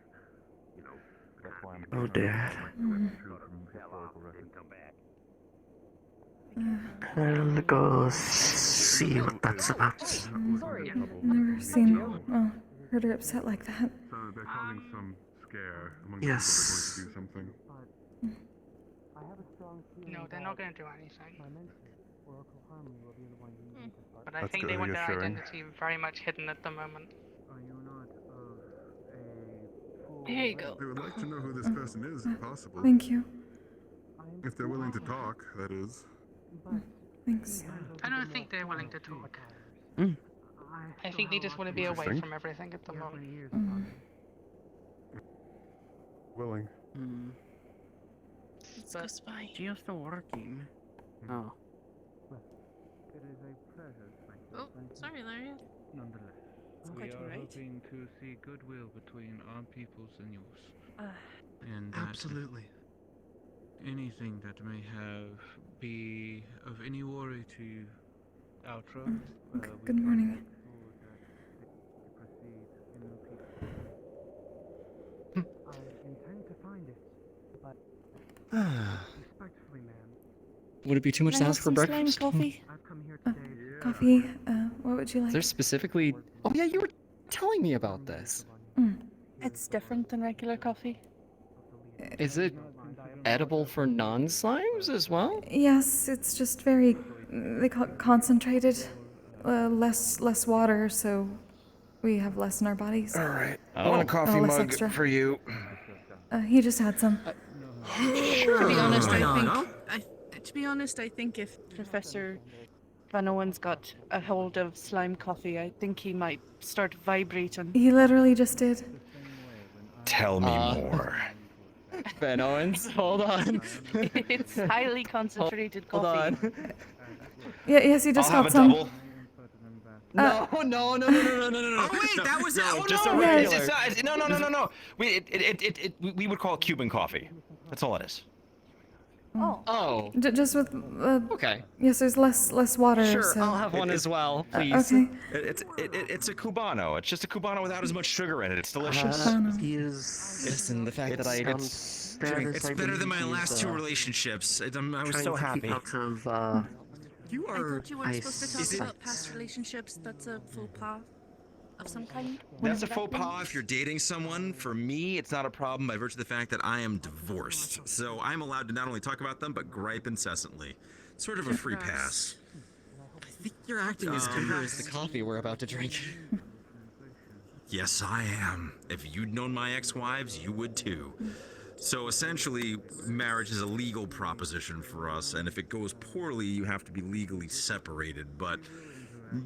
You know, That's why I'm Oh dear. didn't come back. I'll go see what that's about. Never seen, well, heard her upset like that. So they're causing some scare among Yes. people that are going to do something. I have a strong feeling. No, they're not going to do anything. My mentor, Oracle Harmony, will be the one you need to start. But I That's think good, they want their reassuring. identity very much hidden at the moment. Are you not of a full. Here you go. They would like to know who this person is, if possible. Thank you. If they're willing to talk, that is. Thanks. I don't think they're willing to talk. Mm. I think they just want to be away Interesting. from everything at the moment. Willing. But Gio's still working. Oh. It is a pleasure, thank you. Oh, sorry, Larry. Nonetheless, It's we quite are alright. hoping to see goodwill between our peoples and yours. And that Absolutely. anything that may be of any worry to our trust. Good morning. I intend to find it, but respectfully, ma'am, Would it be too much to ask for breakfast? coffee? I've come here today. Coffee, what would you like? There's specifically. Oh yeah, you were telling me about this. It's different than regular coffee. Is it edible for non-slimes as well? Yes, it's just very, they call it concentrated. Less water, so we have less in our bodies. All right. I want a coffee less mug extra. for you. He just had some. To be honest, I No, think. To be honest, I think if Professor Van Owen's got a hold of slime coffee, I think he might start vibrating. He literally just did. Tell me more. Ben Owens, hold on. It's highly concentrated Hold coffee. on. Yeah, yes, he just I'll got have a some. double. No. Oh wait, that was No, oh just no. a Yeah. regular. No. We would call it Cuban coffee. That's all it is. Oh. Just with. Okay. Yes, there's less water. Sure, so. I'll have one as well, please. Okay. It's a Cubano. It's just a Cubano without as much sugar in it. It's delicious. Listen, the fact that I get drink. It's better than my last two relationships. I was so happy. You I are. thought you weren't supposed to talk about past relationships. That's a faux pas of some kind. That's a faux pas if you're dating someone. For me, it's not a problem by virtue of the fact that I am divorced. So I'm allowed to not only talk about them, but gripe incessantly. Sort of a free pass. I think you're acting as eager as the coffee we're about to drink. Yes, I am. If you'd known my ex-wives, you would too. So essentially, marriage is a legal proposition for us, and if it goes poorly, you have to be legally separated. But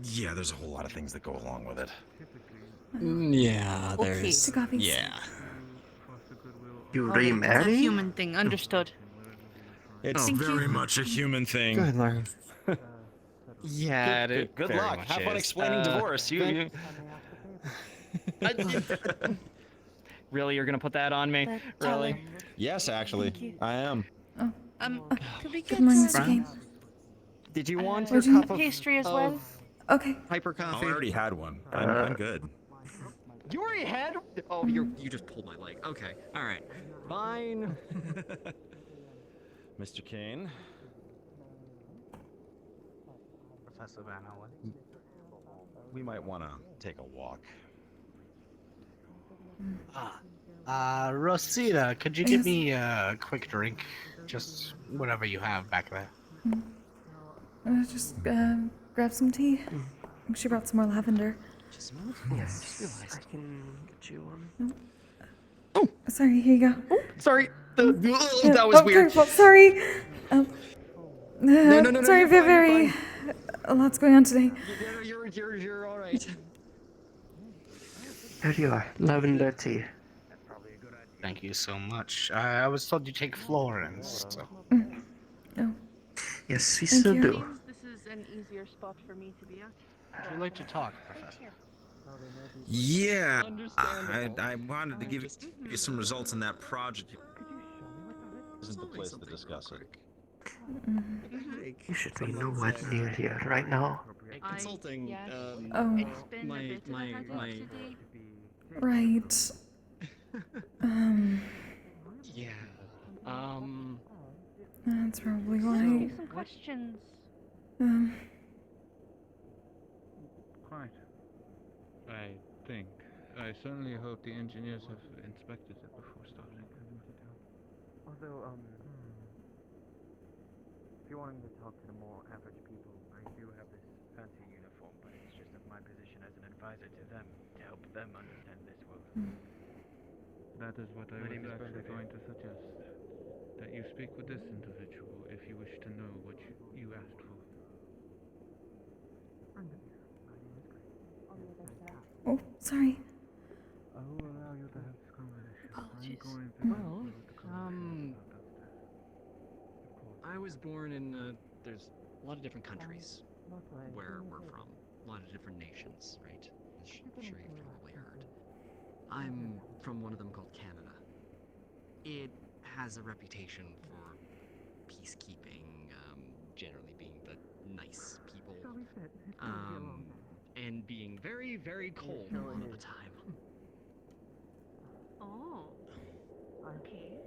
yeah, there's a whole lot of things that go along with it. Yeah, Okay. there's. Two coffees. Yeah. You It's a remarry? human thing. Understood. It's Thank very you. much a human thing. Good, Larry. Yeah, Good very luck. much Have fun is. explaining divorce. You. Really, you're gonna put that on me? Really? Yes, actually, I am. Could we Good get morning, some Mr. Kane. Did you want Would your you- cup of pastry as well? Okay. hyper Oh, coffee? I already had one. I'm good. You already had? Oh, you just pulled my leg. Okay, all right, fine. Mr. Kane. Professor Van Owen. We might want to take a walk. Roscida, could you give me a quick drink? Just whatever you have back there. Just grab some tea. I think she brought some more lavender. Yes, I can get you one. Sorry, here you go. Sorry. Yeah, That was weird. Careful, sorry. No, Sorry, you're fine, very. you're fine. A lot's going on today. You're all right. There you are, lavender tea. Thank you so much. I was told you take Florence. So. Oh. Yes, we Thank still you. do. Seems this is an easier spot for me to be at. Would you like to talk, Professor? Yeah, I wanted to give you some results in that project. Isn't the place to discuss it. You should be nowhere near here right now. Consulting. Yes. Oh. It's been a bit of a headache today. Right. Yeah. That's probably Ask why. you some questions. Quite. I think. I certainly hope the engineers have inspected it before starting. Although, if you're wanting to talk to the more average people, I do have this fancy uniform, but it's just of my position as an advisor to them to help them understand this world. That is what I My was name is actually Bernadette. going to suggest. That you speak with this individual if you wish to know what you asked for. Oh, sorry. I will allow you to have this conversation. Apologies. I'm going to Well, conclude the conversation about upstairs. I was born in, there's a lot of different countries where we're from. A lot of different nations, right? I'm sure you've probably heard. I'm from one of them called Canada. It has a reputation for peacekeeping, generally being the nice people, and being very, very cold a lot of the time. Oh. Okay.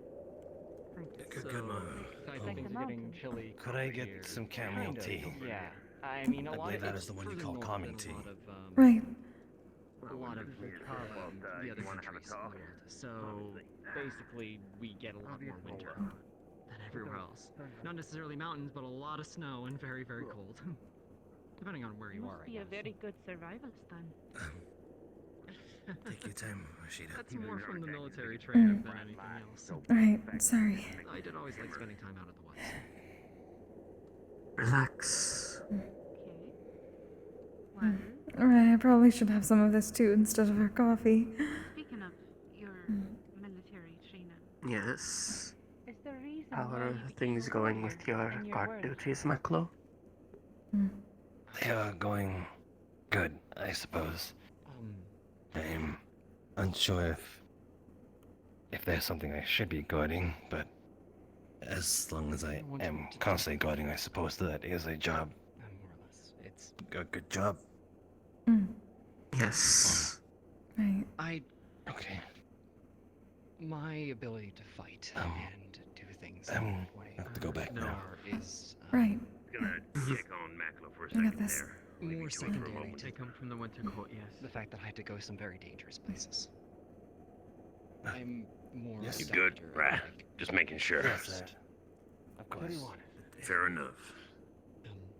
Good move. Things are getting chilly. Could I get here. some chamomile tea? Yeah. I mean, a I lot believe of that it's is the one you further call north calming than tea. Right. A lot of the other countries in the world. So basically, we get a lot more winter than everywhere else. Not necessarily mountains, but a lot of snow and very, very cold. Depending on where you are, Must be a very good survivalist then. Take your time, Roscida. That's more from the military training than anything else. Right, sorry. I did always like spending time out of the woods. Relax. Well, Right, I probably should have some of this too instead of our coffee. speaking of your military training, Yes. is the reason How why are you things became going a with your in guard work? duties, Maclo? They are going good, I suppose. I'm unsure if there's something I should be guarding, but as long as I am constantly guarding, I suppose that is a job. More or less. It's A good job. Yes. Right. Okay. My ability to fight and do things I in that way. have to go back now. Is Right. Gonna check on Maclo for I got this. more secondary to They come from the Winter Court, yes. the fact that I had to go some very dangerous places. I'm more. Yes. a You good, doctor, right? like, Just making sure. Yes, Of course. Fair enough.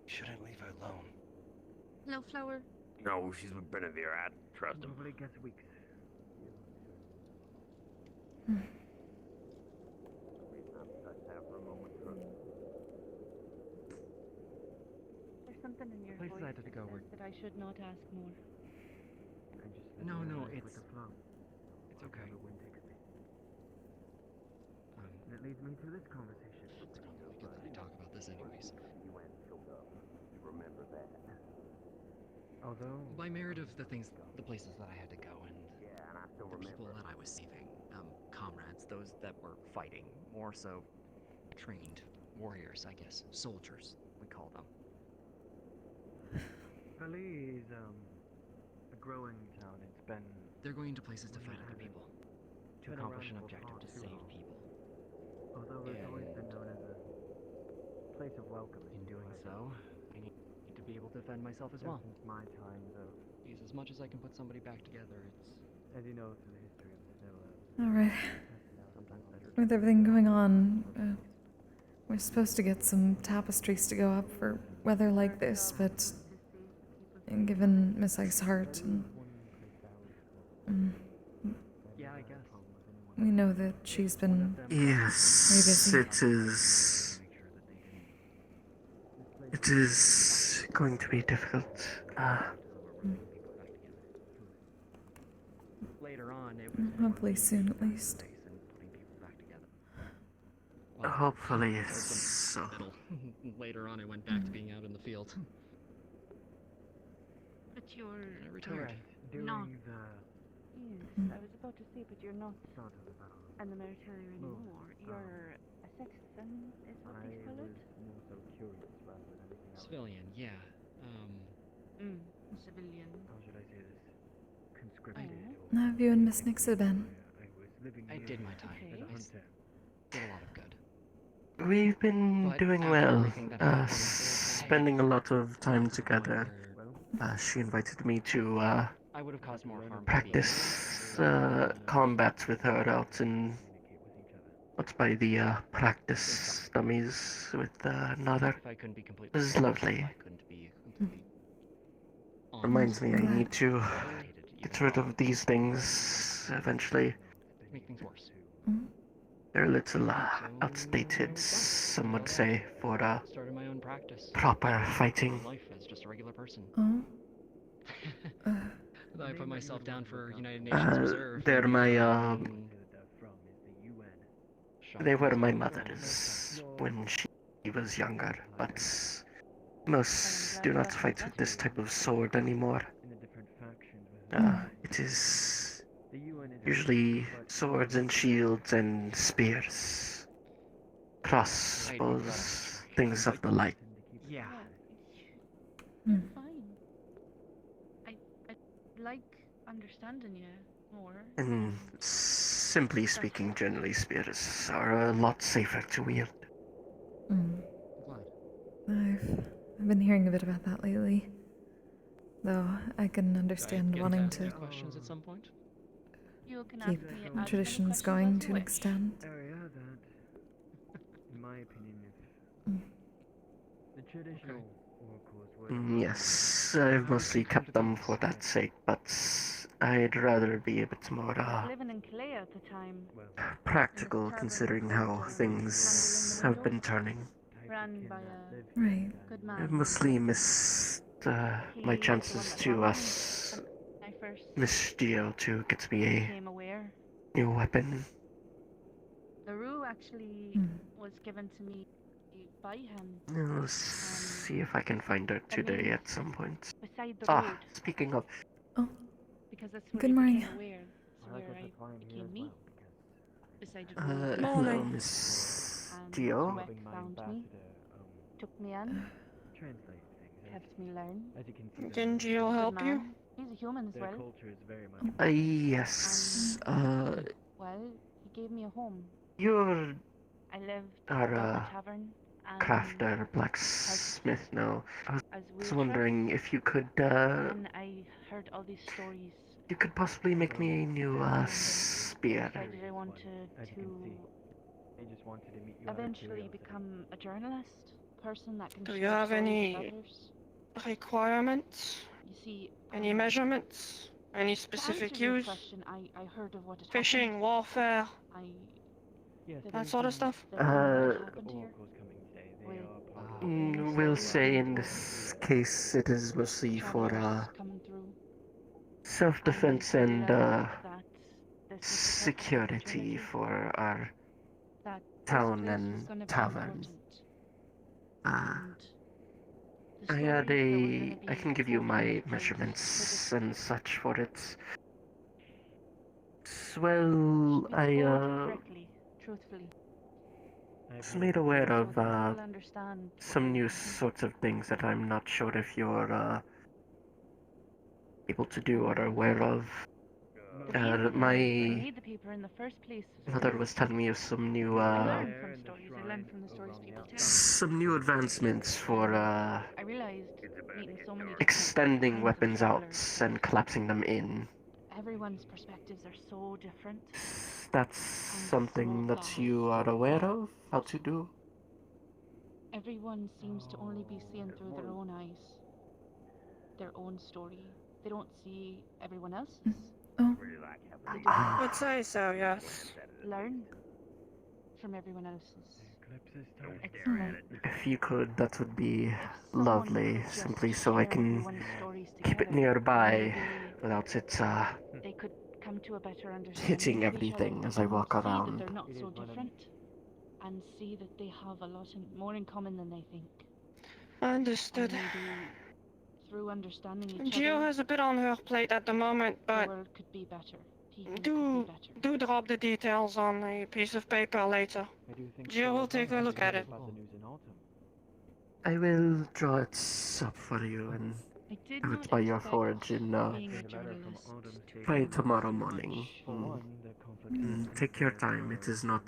Shouldn't leave her alone. Hello, Flower. No, she's with Benavir. I trust him. Nobody gets weak. There's something in your Places voice I had to go were- that I should not ask more. No, no, With it's the flow. it's okay. The wind takes me. And it leads me to this conversation. It's probably good that I talk about this anyways. Remember that. Although By merit of the places that I had to go, and the people that I was saving, comrades, those that were fighting, more so trained warriors, I guess, soldiers, we call them. Valley is a growing town. It's been They're going to places to fight other people, to been accomplish an around for objective, far to too save long. people. Although it's always been known as a place of welcome. In doing so, I need to be able to defend myself as well. Since my time, though, Because as much as I can put somebody back together, it's as you know through the history of the All right. sometimes better. With everything going on, We're supposed to get some tapestries to go up for weather like this, but given Miss Iceheart and Yeah, I guess. we know that she's been Yes, very busy. It is going to be difficult. Later on, it was Hopefully soon, at least. Well, Hopefully it was so. little. Later on, I went back to being out in the field. But you're I retired. not. During the Yes, I was about to say, but you're not in the military anymore. You're a citizen, is what they call it? more so curious rather than anything else. Civilian, yeah. Civilian. How should I say this? Conscripted. How have you and Miss Nixa been? I did my time. as a I hunter. did a lot of good. We've been But doing after well, everything that happened, spending a lot of time together. She invited me to I would have caused more harm. practice combat with her out in what's by the practice dummies with another. If I couldn't be It completely was honest, lovely. I couldn't be completely Reminds me I honest. need to get rid of these things eventually. Make things worse. They're a little outdated, some would say, for Started my own practice. proper fighting. Life as just a regular person. Oh? I put myself down for United Nations Reserve. They're my Shot they were my myself. mother's when she was younger, but most do not fight with this type of sword anymore. It is usually swords and shields and spears, crossbows, things of the like. Yeah. You're fine. I like understanding you more. And simply speaking, generally spears are a lot safer to wield. I've been hearing a bit about that lately. Though I can understand wanting to Questions at some point? You can keep ask me as many traditions questions going as to you an wish. extent. Area that, in my opinion, if the traditional oracles were Yes, I've mostly kept them for that sake, but I'd rather be a bit more Living in Calais at the time, practical considering how things have been turning. ran by a Right. good I've man. mostly missed my chances to Miss Geo to get me a Became aware. new weapon. The rue actually was given to me by him. I'll see if I can find her today at some point. Beside the road. Speaking of, Because that's where Good he morning. became aware. So where I became me. Beside the road. hello, Miss Geo. Weck found me. Took me in. Helped me learn. Can Gio help Good you? man. He's a human as well. Yes, Well, he gave me a home. you're I lived our above the tavern. And crafter, blacksmith now. I as was waitress, wondering if you could, and I heard all these stories. you could possibly make me a new spear. Decided I wanted to eventually become a journalist, person that can Do share you have stories with any others. requirements? You see, Any measurements? Any to specific answer your use? question, I heard of what had Fishing, happened. warfare, I that sort of stuff? happened here. We'll say in this case it is mostly for Coming through. self-defense I and learned that this was security for our that town this place was and gonna be tavern. important. The I had stories that were gonna I be can give you told in my this place measurements would and such for it. Well, be I told correctly, truthfully. was made aware of People understand some new sorts of things that I'm not sure if you're able to do or aware of. the reason I My made the paper in the first place mother was telling me of some new I learned from stories. I learned from the stories people tell me. some new advancements for I realized meeting so many different extending kinds of weapons out travelers, and collapsing them in. everyone's perspectives are so different. That's something that you are aware of how to do. everyone seems to only be seeing through their own eyes, their own story. They don't see everyone else's. Oh. Would say so, yes. Learn from everyone else's. If you could, that would be lovely, simply so I can keep it nearby without it They could come to a better understanding hitting of each other everything as I and walk see that around. they're not so different, and see that they have a lot more in common than they think. Understood. And maybe through understanding each Gio other, has a bit on her plate at the moment, the but world could be better. People could do be better. do drop the details on a piece of paper later. Gio will take a look at it. I will draw it up for you and have it by your forge in by tomorrow morning. Take your time, it is not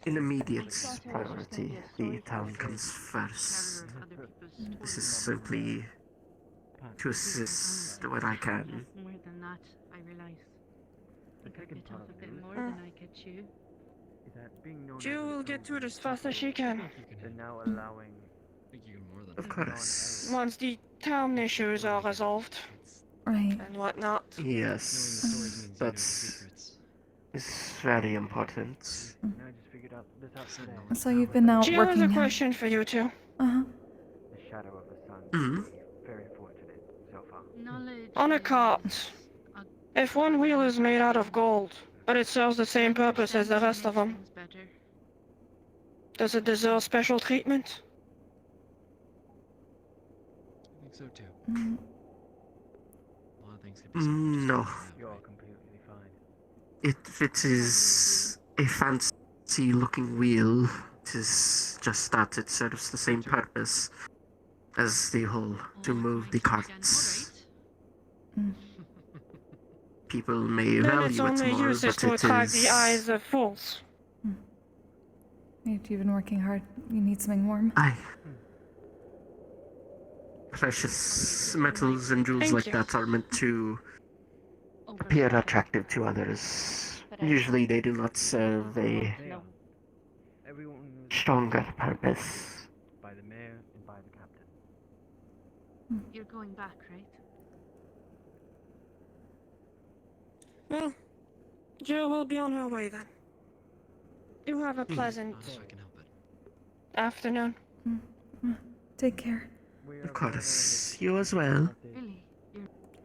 an immediate priority. The town comes first. This is simply to assist where I can. More than that, I realize. I could bit off a bit more than I could chew. Gio will get to it as fast as she can. Of course. Once the town issues are resolved. Right. And whatnot. Yes, that's very important. So you've been out Gio working. has a question for you two. Uh-huh. The shadow of the sun Mm-hmm. very fortunate so far. Knowledge. On a cart, if one wheel is made out of gold, but it serves the same purpose as the rest of them, does it deserve special treatment? I think so too. Mm. A lot of things can be solved. No. You're completely fine. If it is a fancy looking wheel, it is just that it serves the same purpose as the whole to move the carts. People may Then value its it only more, use is but to it attract the is eyes of fools. You've been working hard. You need something warm. Aye. Precious metals and jewels Thank like you. that are meant to appear attractive to others. Usually they do not serve a stronger purpose. By the mayor and by the captain. You're going back, right? Well, Jill will be on her way then. You have a pleasant afternoon. Take care. Of course, you as well. Really?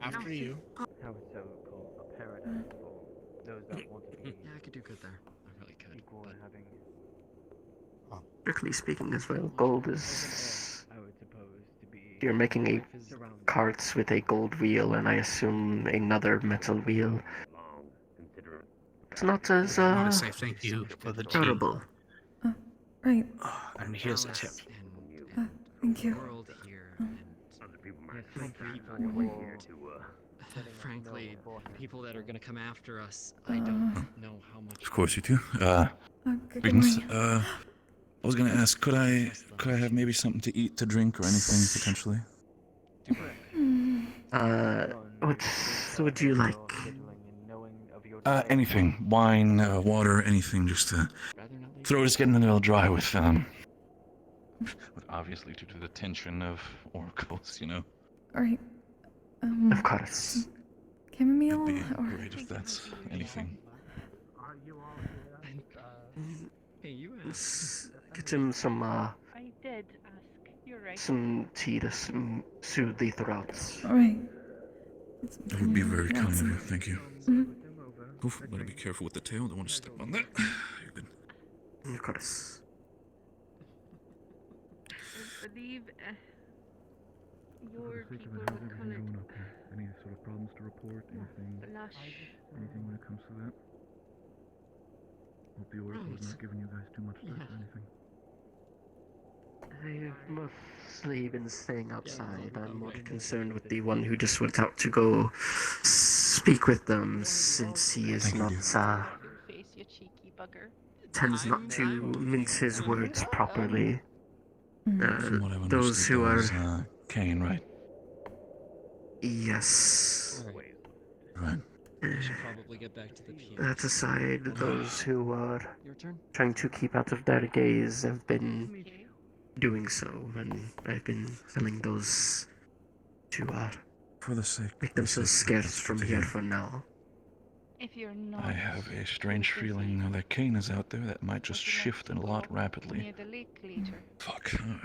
After you. How is so called a paradise for those that want to be Yeah, I could do good there. I really could. equal and having Strictly speaking as well, gold is... I would suppose to be You're making a carts with a gold wheel and I assume another metal wheel. It's not as, I want to say thank you for the tea. terrible. Right. And here's a tip. Thank you. World here frankly, people that are gonna come after us, I don't know how much. Of course you do. Good Greetings. morning. I was gonna ask, could I have maybe something to eat, to drink, or anything potentially? What would you like? Anything. Wine, water, anything, just to... Throat is getting a little dry with obviously due to the tension of oracles, you know? Alright. Of course. Chamomile? It'd be Or... great if that's anything. Hey, you Get him some, I did ask. You're right. some tea to soothe the throats. Alright. That would be very kind of you, thank you. Mhm. Oof, better be careful with the tail, don't want to step on that. You're good. Of course. I believe your people would call it Any sort of problems to report? blush. Anything when it comes to that? Hope the oracle's not giving you guys too much stress or anything. I've mostly been staying outside. I'm more concerned with the one who just went out to go speak with them, since he is not, Face, you cheeky bugger. tends not to mince his words properly. From what I've Those who understood, are... that was, Kane, right? Yes. Right. We should probably get back to the piano. That aside, those who are Your turn? trying to keep out of their gaze have been doing so, and I've been telling those to For the sake, make themselves scarce from here for now. If you're not I have a strange feeling that Kane is out there that might just shift a lot rapidly. near the lake later. Fuck. Alright.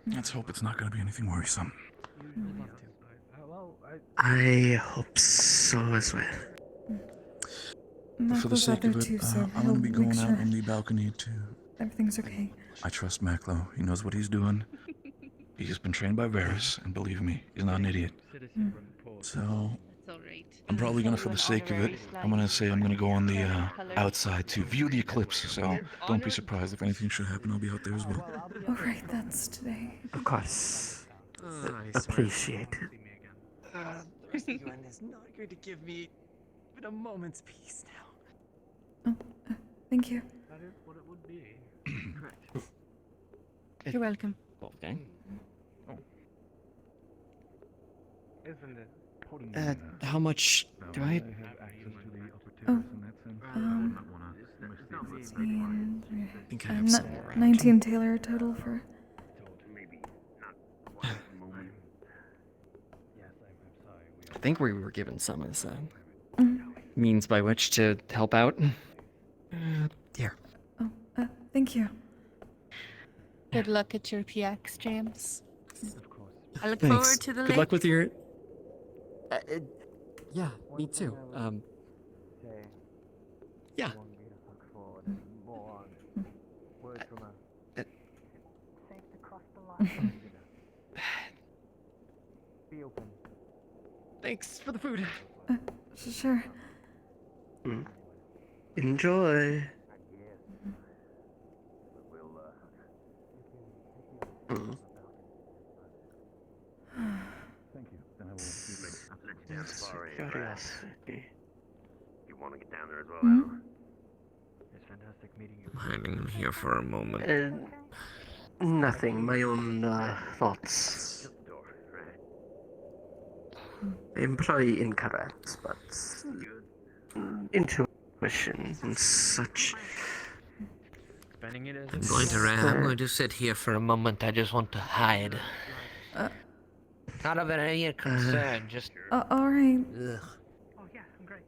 Let's hope it's not going to be anything worrisome. I hope so as well. But for the Macklo's out sake there of it, too, so I'm he'll going to be make going sure out on the balcony to... everything's okay. I trust Macklo. He knows what he's doing. He's been trained by Varys, and believe me, he's not an idiot. So, I'm probably gonna, for the sake of it, I'm gonna say I'm gonna go on the outside to view the eclipse. So, don't be surprised if anything should happen. I'll be out there as well. Oh, right, that's today. Of course. Appreciate it. Everyone is not going to give me even a moment's peace now. Thank you. That is what it would be. Correct. You're welcome. Okay. Isn't it? How much do I? Oh, I think I have I'm some not more. 19 Taylor total for. I think we were given some as means by which to help out. Here. Oh, thank you. Good luck at your PX, James. I look Thanks. forward to the Good luck with your. Yeah, me too. Yeah. Thanks for the food. Sure. Enjoy. Thank you. Then I will be Curiosity. You want to get down there as well, Al? It's fantastic meeting you. Hiding in here for a moment. Nothing. My own thoughts. Employee incorrect, but intuition and such. Spending it as I'm going to sit here for a moment. I just want to hide. Not of any concern, just... all right. Ugh. Oh yeah, I'm great.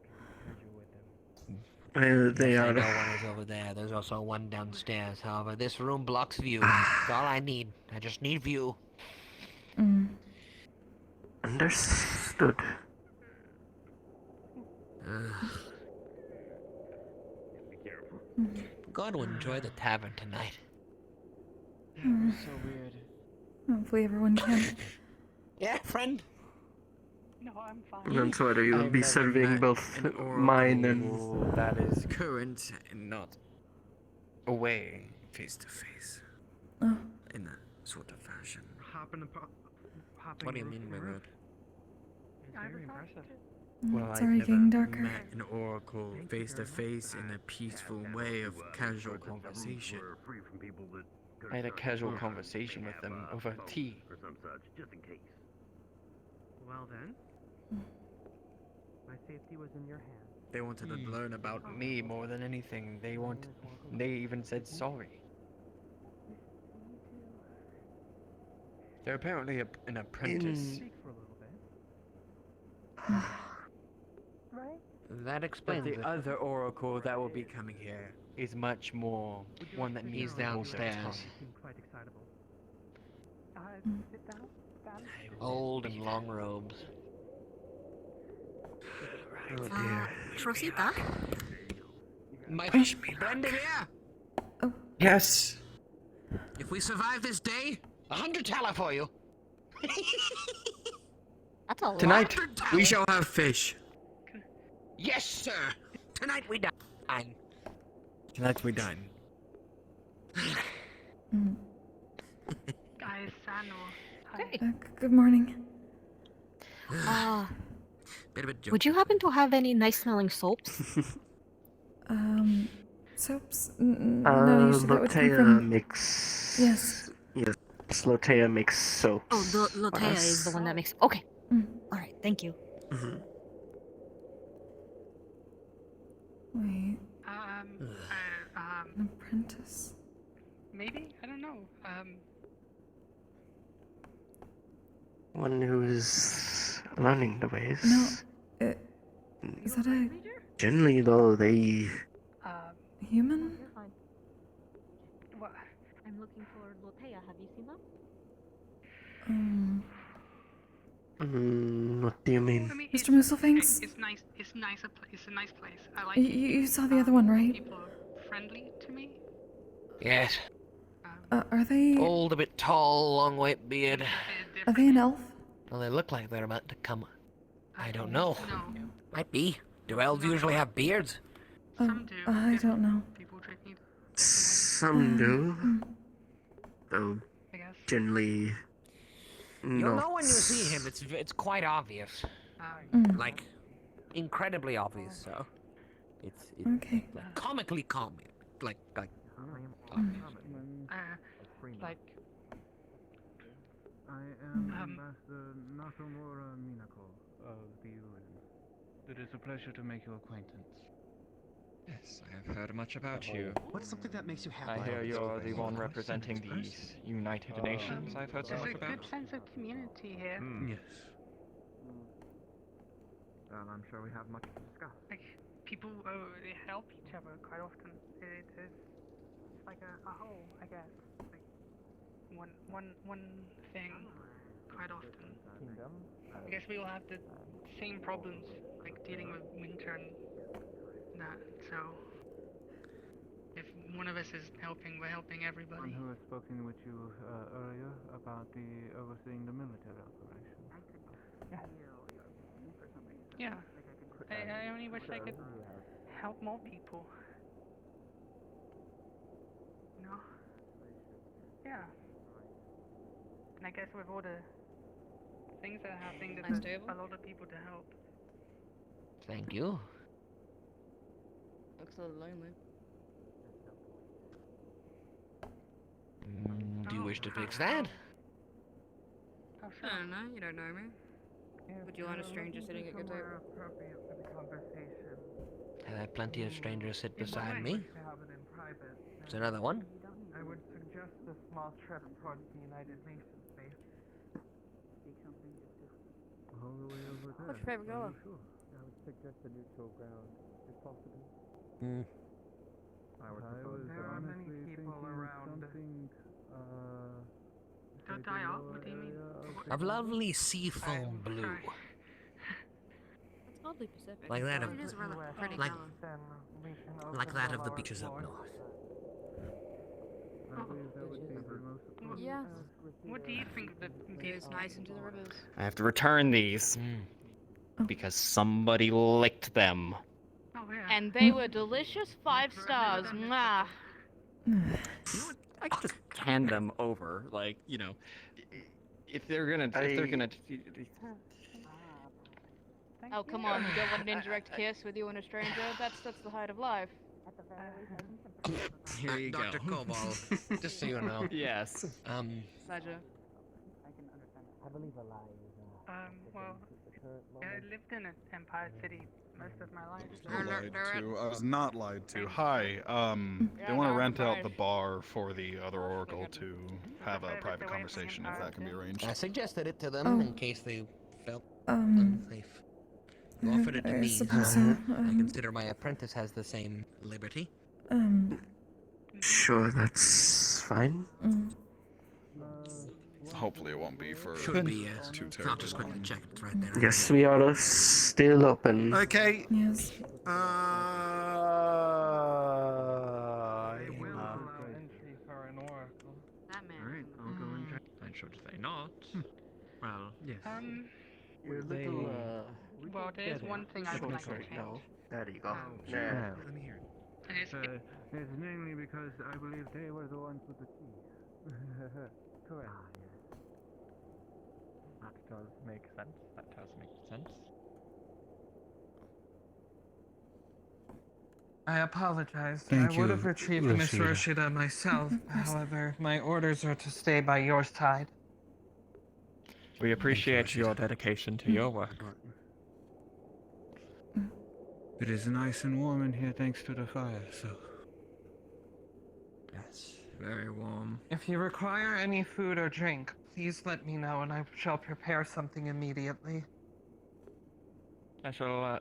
Well, they I are. know one is over there. There's also one downstairs. However, this room blocks view. That's all I need. I just need view. Understood. God will enjoy the tavern tonight. So weird. Hopefully everyone can. Yeah, friend. No, I'm fine. I'm sorry, you'll be serving both mine and. That is current and not away face to face. Oh. In a sort of fashion. What do you mean by that? It's very impressive. Well, It's I've already never getting darker. met an oracle face to face in a peaceful way of casual conversation. I had a casual conversation with them over tea. Or some such, just in case. Well then, my safety was in your hands. They wanted to learn about me more than anything. They even said sorry. They're apparently an apprentice. That explains But it. the other oracle that will be coming here is much more one that needs to hold their tongue. Seem quite excitable. Sit down. Old and long robes. Oh dear. Roscida? My friend here! Yes. If we survive this day, 100 thaler for you. That's a Tonight, lot. we shall have fish. Yes, sir. Tonight we dine. Tonight we dine. Guys, Sano. Hi. Good morning. Bit of a joke. Would you happen to have any nice smelling soaps? Soaps? No, usually that would come Lotea from... makes. Yes. Yes, Lotea makes soaps. Oh, the Lotea is the one that makes. Okay. All right. Thank you. Wait, Um, an apprentice. maybe? I don't know. One who is learning the ways. No. Is that a Generally, though, they. human? You're fine. What? I'm looking for Lotea. Have you seen them? What do you mean? Mr. Musselfangs? It's nice. It's a nice place. I like You saw the other one, right? people are friendly to me. Yes. Are they... Old, a bit tall, long white beard. Are they an elf? Well, they look like they're about to come. I don't know. Might be. Do elves usually have beards? Some do. I don't know. Some do. Though, generally. You'll know when you see him. It's quite obvious. Like, incredibly obvious. So, it's okay. Like, comically comic. Like. Like. I am Master Nakamura Minako of the UN. It is a pleasure to make your acquaintance. Yes, I have heard much about you. What's something that makes you happy? I hear you're the one representing the United Nations I've heard so much There's a about. good sense of community here. Yes. Well, I'm sure we have much to discuss. Like, people they help each other quite often. It's like a whole, I guess. Like one thing quite often. I guess we all have the same problems, like dealing with winter and that. So if one of us is helping, we're helping everybody. One who has spoken with you earlier about the overseeing the military operation. Yeah. I only wish I could help more people. You know? Yeah. And I guess with all the things that are happening, there's a lot of people to help. Thank you. Looks a little lonely. Do you wish to fix that? I don't know. You don't know me. Would you want a stranger sitting at your table? I have plenty of strangers sit beside me. Is there another one? I would suggest a small trip towards the United Nations base. All the way over there. What's your favorite color? Sure. I would suggest a neutral ground, if possible. I there are many people around. Don't die off? What do you mean? Of lovely seafoam blue. It's oddly Pacific. Like that of It is a really pretty like, color. like that of the beaches up north. Yes. What do you think of the It's nice into the rivers. I have to return these because somebody licked them. Oh, yeah. And they were delicious 5 stars. Mwah. You know what? I could just hand them over, like, you know, if they're gonna. Oh, come on, you don't want an indirect kiss with you and a stranger? That's the height of life. Here you Dr. go. Koval, just so you know. Yes. Pleasure. Well, I lived in Empire City most of my life. I was not lied to. Hi, they want to rent out the bar for the other Oracle to have a private conversation, if that can be arranged. I suggested it to them in case they felt unsafe. You offered it to I me. suppose so. I consider my apprentice has the same liberty. Sure, that's fine. Hopefully it won't be for Should be, too I'll terrible. just quickly check it right there. Yes, we are still open. Okay. Yes. That man. Alright, I'll go and check. And should they not? Well, yes. We're a little, well, there's one thing I'd like to change. No. There you go. Sure. Yeah. Let me hear it. It's mainly because I believe they were the ones with the key. Correct. That does make sense. That does make sense. I apologize. Thank I would you, have retrieved Miss Roscida. Roscida myself. However, my orders are to stay by your side. We appreciate your dedication to your work. It is nice and warm in here thanks to the fire, so. Yes. Very warm. If you require any food or drink, please let me know and I shall prepare something immediately. I shall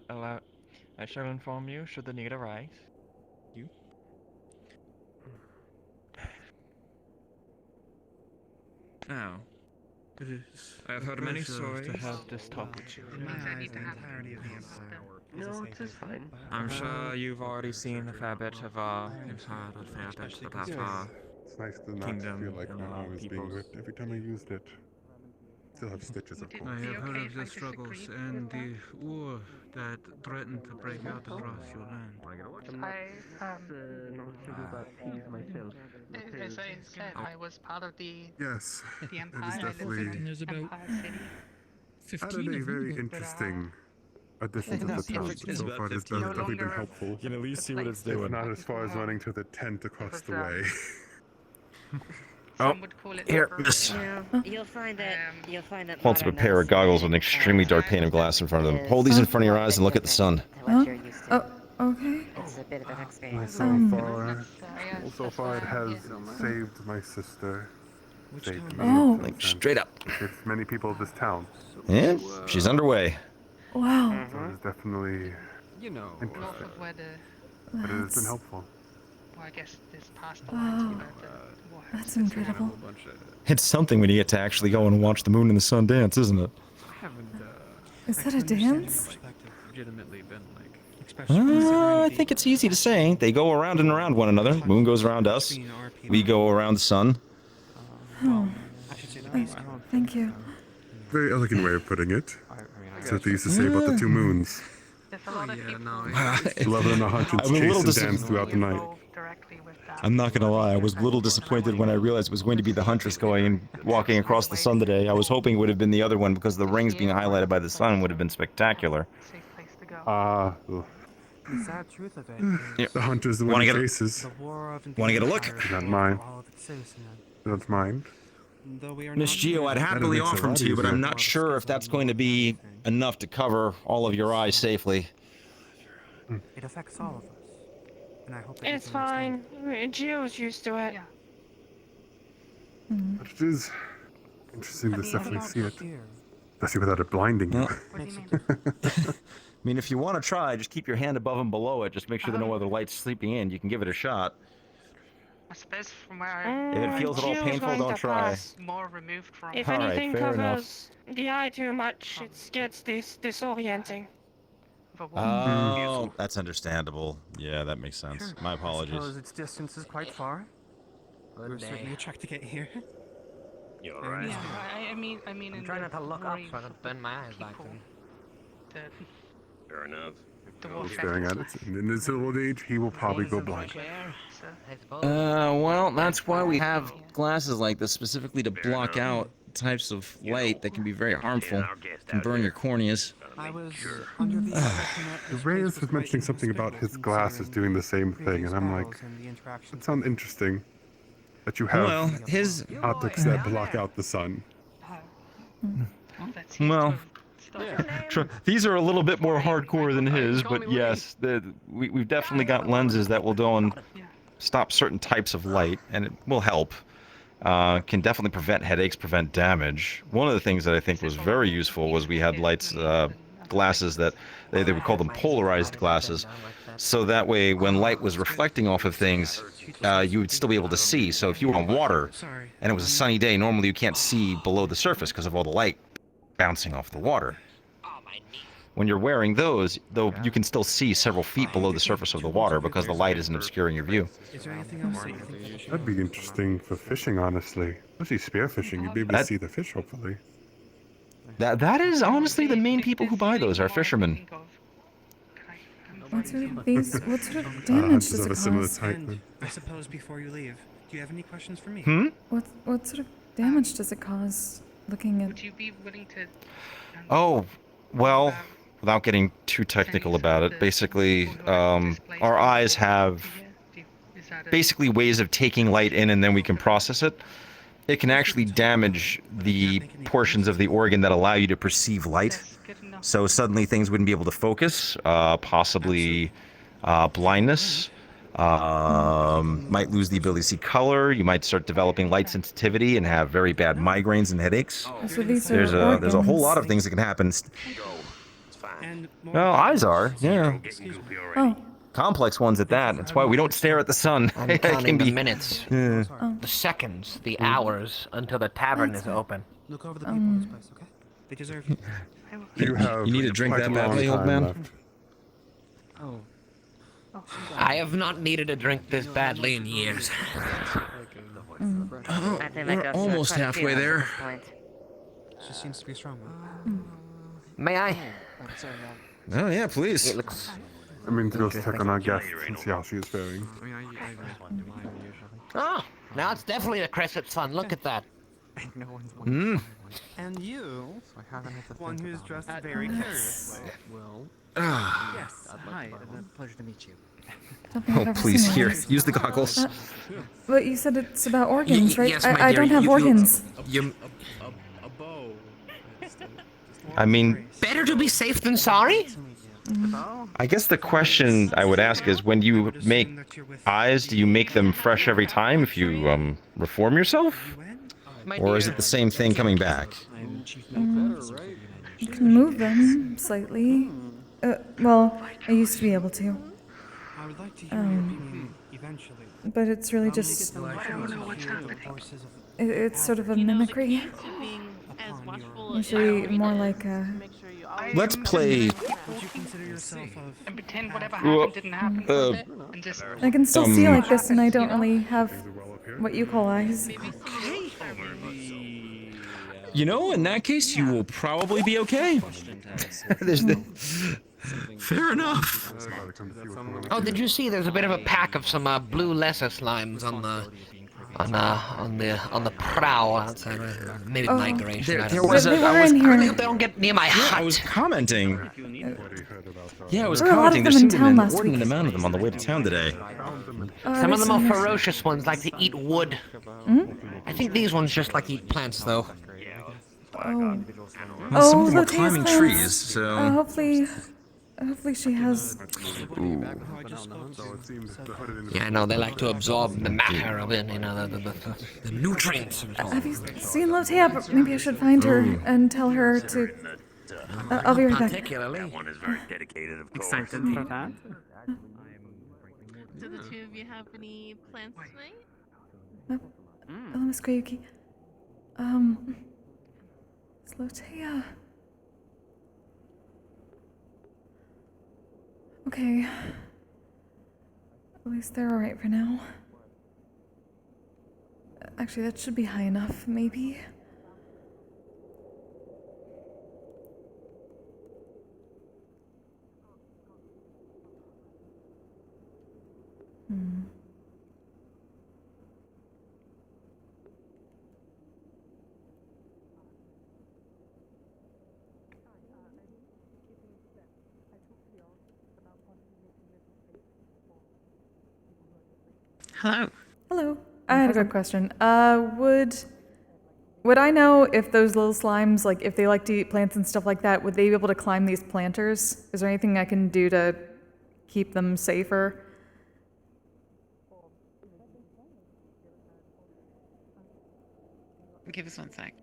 inform you should the need arise. You? Now, I have heard many stories to have this talk with you. In my eyes, the entirety of the Empire is a No, safe it is fine. I'm sure you've already seen a fair bit of you've heard a fair bit about Yes. It's nice to not kingdom feel like and my arm is being peoples. ripped every time I used it. Still have stitches, of course. I have heard of the struggles and the war that threatened to break out across your land. I'm not sure about these myself. As I said, I was part of the Yes, the it Empire. is I lived definitely in There's about Empire City. added a very interesting addition to the town. But so far, it has definitely been helpful. You can at least see what it's If doing. not as far as running to the tent across the way. Oh, Would call it here, rubber. miss. You'll find that Holds up a pair of goggles with an extremely dark pane of glass in front of them. Hold these in front of your eyes and look at the sun. Oh, okay. It's a bit of an So experience. far it has saved my sister. Saved me. Oh. Like, straight up. Saved many people of this town. And she's underway. Wow. So it is definitely North interesting. of where the But it has been helpful. well, I guess this past the lines, Wow. That's incredible. It's something when you get to actually go and watch the moon and the sun dance, isn't it? Is that a dance? Legitimately been like, I think it's easy to say. They go around and around one another. The moon goes around us. We go around the sun. Oh. Thank you. Very elegant way of putting it. That's what they used to say about the two moons. yeah, no. 11 and a hundred I'm a little chase and dance throughout the night. I'm not gonna lie, I was a little disappointed when I realized it was going to be the Huntress going and walking across the sun today. I was hoping it would have been the other one because the rings being highlighted by the sun would have been spectacular. Ah, The sad truth of it Yeah. is the hunter's the one Wanna who get a- faces. the war of Wanna get a look? invasion Not mine. for all of its citizenry. That's mine. Though we are Miss not Geo, I'd immune happily makes it a offer them lot to you, but I'm easier. not sure if that's going to be enough to cover all of your eyes safely. It affects all of us. And I hope that you It's can understand. fine. Gio's used to it. But it is interesting to definitely see it. Here, Especially without it blinding you. makes it I mean, if you want to try, just keep your hand above and below it. Just make sure there are no other lights sleeping in. You can give it a shot. I suppose from where I If it feels at all Gio's painful, going don't to try. pass. more removed from If All right, anything fair enough. covers the eye too much, it gets disorienting. the wall. Oh, that's understandable. Yeah, that makes sense. Sure. My I apologies. suppose its distance is quite far. We're certainly a trek to get here. You're Very right. Yeah, nice. I mean, in trying the not to look up brave so I don't burn my eyes back people then. that Fair enough. the While war staring at it. And in his old age, he will probably go blind. Well, that's why we have glasses like this specifically to block out types of light that can be very harmful, can burn your corneas. I was under the impression that this place Reyes was was quite mentioning something about his inhospitable glasses doing the same thing, and I'm like, battles and the interactions that sounds interesting. That you have Well, his optics that block out the sun. well, these are a little bit more hardcore than his, but yes, we've definitely got lenses that will go and stop certain types of light, and it will help. Can definitely prevent headaches, prevent damage. One of the things that I think was very useful was we had glasses that they would call them polarized glasses, so that way when light was reflecting off of things, you would still be able to see. So if you were on water and it was a sunny day, normally you can't see below the surface because of all the light bouncing off the water. When you're wearing those, though, you can still see several feet below the surface of the water because the light isn't obscuring your view. Is there anything else that you think? That'd be interesting for fishing, honestly. Especially spearfishing, you'd be able to see the fish, hopefully. That is honestly the main people who buy those are fishermen. What sort of damage Hunters does of it a similar cause? type. And I suppose before you leave, do you have any questions for me? What sort of damage does it cause? Looking at. Would you be willing to? Oh, well, without getting too technical about it, basically, our eyes have basically ways of taking light in and then we can process it. It can actually damage the portions of the organ that allow you to perceive light. So suddenly things wouldn't be able to focus, possibly blindness. Might lose the ability to see color. You might start developing light sensitivity and have very bad migraines and headaches. So these are There's a whole lot of organs. things that can happen. Well, eyes are, yeah. Oh. Complex ones at that. That's why we don't stare at the sun. I'm It counting can the be minutes, Oh. the seconds, the hours until the tavern is open. Look over the people in this place, okay? They deserve you. You need to drink quite that a badly, long old time man? left. Oh. I have not needed a drink this badly in years. We're almost halfway there. She seems to be a strong one. May I? Oh yeah, please. It looks. I mean, to go check on our guest and see how she is faring. Oh, now it's definitely the Crescent Sun. Look at that. No one's Mm. And you, one who's dressed very curiously. Well, Ah. yes. Hi, pleasure to meet you. Don't think I've Oh, ever please, seen here, one. use the goggles. But you said it's about organs, right? yes, my I dear, don't have organs. I mean, Better to be safe than sorry? I guess the question I would ask is, when you make eyes, do you make them fresh every time if you reform yourself? Or is it the same thing coming back? You can move them slightly. Well, I used to be able to. I would like to hear your opinion eventually. But it's really just... It's sort of a mimicry. Usually more like a... Let's play... And pretend whatever happened didn't happen. And just... I can still see like this, and I don't really have what you call eyes. You know, in that case, you will probably be okay. Fair enough. Oh, did you see? There's a bit of a pack of some blue lesser slimes on the prow outside. Maybe Oh. migration. I There don't was know. a... They were in here. They don't get near my hut. I was commenting. Yeah, I was There were a lot of commenting. There them in seemed to be town an last inordinate week. amount of them on the way to town today. Some of the more I've seen this. ferocious ones like to eat wood. I think these ones just like to eat plants, though. Oh. Well, some of them were Lotea's climbing plants. trees, so... Hopefully she has... Yeah, no, they like to absorb the matter of it, you know, the nutrients. Have you seen Lotea? Maybe I should find her and tell her to... I'll be right back. Particularly. One is very dedicated, of course. Excited for that. Do the two of you have any plans tonight? Hello, Miss Koyuki. It's Lotea. Okay. At least they're alright for now. Actually, that should be high enough, maybe. Hello. Hello. I had a good question. Would I know if those little slimes, like, if they like to eat plants and stuff like that, would they be able to climb these planters? Is there anything I can do to keep them safer? Give us 1 sec.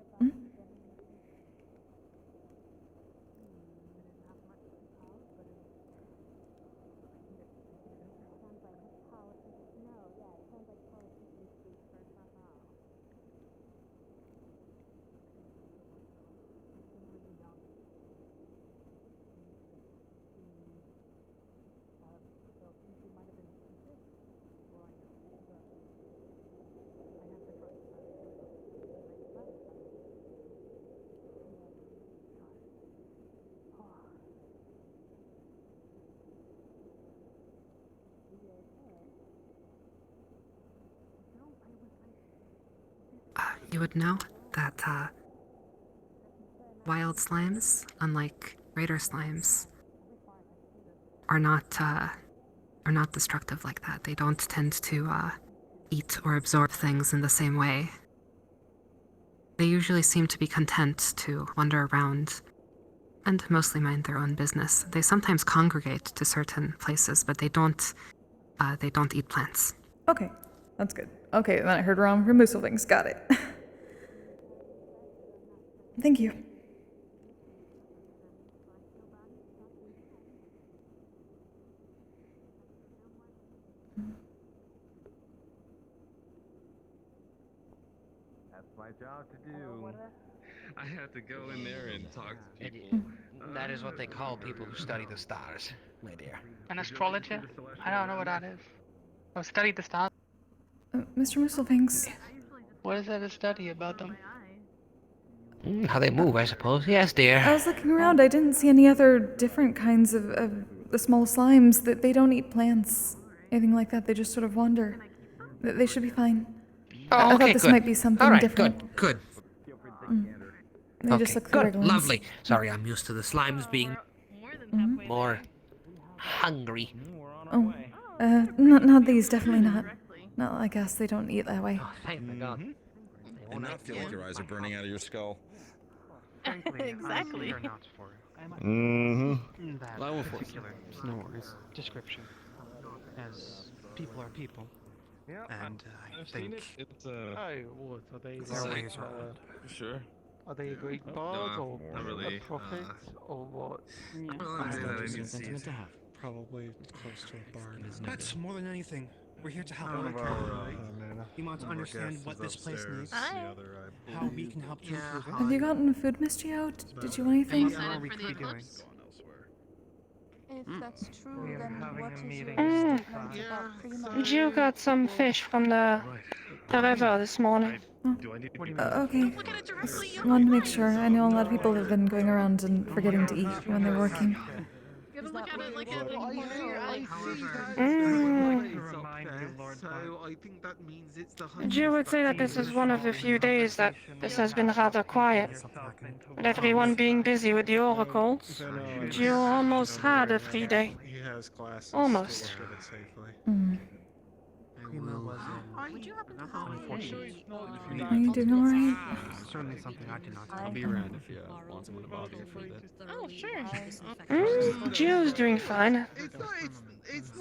You would know that wild slimes, unlike raider slimes, are not destructive like that. They don't tend to eat or absorb things in the same way. They usually seem to be content to wander around and mostly mind their own business. They sometimes congregate to certain places, but they don't they don't eat plants. Okay, that's good. Okay, then I heard wrong. Removal things. Got it. Thank you. That's my job to do. I have to go in there and talk to people. That is what they call people who study the stars, my dear. An astrologer? I don't know what that is. I've studied the stars. Mr. Musselfings. What is there to study about them? How they move, I suppose. Yes, dear. I was looking around. I didn't see any other different kinds of the small slimes. That they don't eat plants, anything like that. They just sort of wander. They should be fine. Oh, I okay, thought this good. might be something All right, different. good. They just look good, regular. lovely. Sorry, I'm used to the slimes being more hungry. Oh, not these. Definitely not. No, I guess they don't eat that way. Thank God. And not feel like your eyes are burning out of your skull. Exactly. Mm-hmm. That Level four. particular description, as people are people. Yeah, And I I've think seen it. It's Oh, what are they? their Like, ways are sure. are they a Greek No, bard or not really. a prophet or what? That's not a good sentiment to have. Probably close to a bard. But more than anything, we're here to help. One of our, You want to understand what this place needs, how we can help to improve it. Have you gotten food mystery out? Did you want anything? What more we could be doing. If that's true, We are then having what a is meeting. your statement about Prima? Jill got some fish from the river this morning. Okay. Just wanted to make sure. I know a lot of people have been going around and forgetting to eat when they're working. You gotta look at it like So I think that means it's the Jill would say that this is one of the few days that this has been rather quiet. With everyone being busy with the oracles, Jill almost had a free day. He has classes. Almost. To look at it safely. Prima was unfortunate. Are you doing alright? Certainly something I did not. I'll be around if you want someone to bother you for a bit. Oh, sure. Jill's doing fine.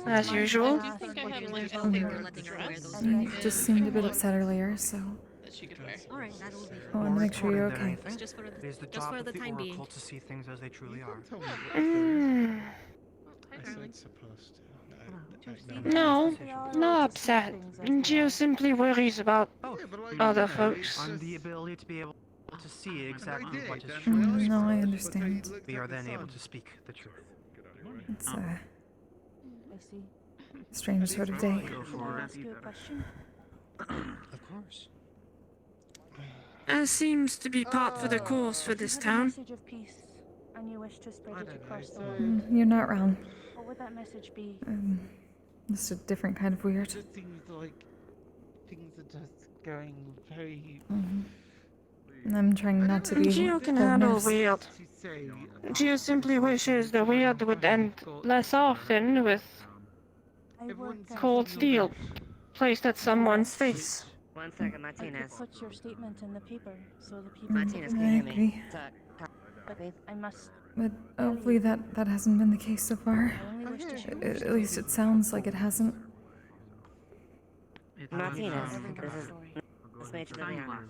As usual. I think I have like a favor letting her wear those. You just seemed a bit upset earlier, so That she could wear. Alright, that'll be I wanted to make sure you're okay. Just for It is the just job for of the time being. Oracle to see things as they truly are. I said supposed to. No, not upset. Jill simply worries about other folks. On the ability to be able to see exactly what is No, I understand. we are then able to speak the truth. It's I see. a strange sort of day. Can I ask you a question? Of course. As seems to be part for the course for this You have a town. message of peace, and you wish to spread it across the world. You're not wrong. What would that message be? Just a different kind of weird. It seems like things are just going very. I'm trying not to be. Jill can full of handle nerves. weird. Jill simply wishes the weird would end less often with I work at cold steel placed at someone's face. 1 second, I could Martinez. put your statement in the paper, so the people Martinez, can can you hear me? agree. But I must. But hopefully that hasn't been the case so far. I only wish to share. At least it sounds like it hasn't. Martinez, Everyone this is story. this made to Sunglasses,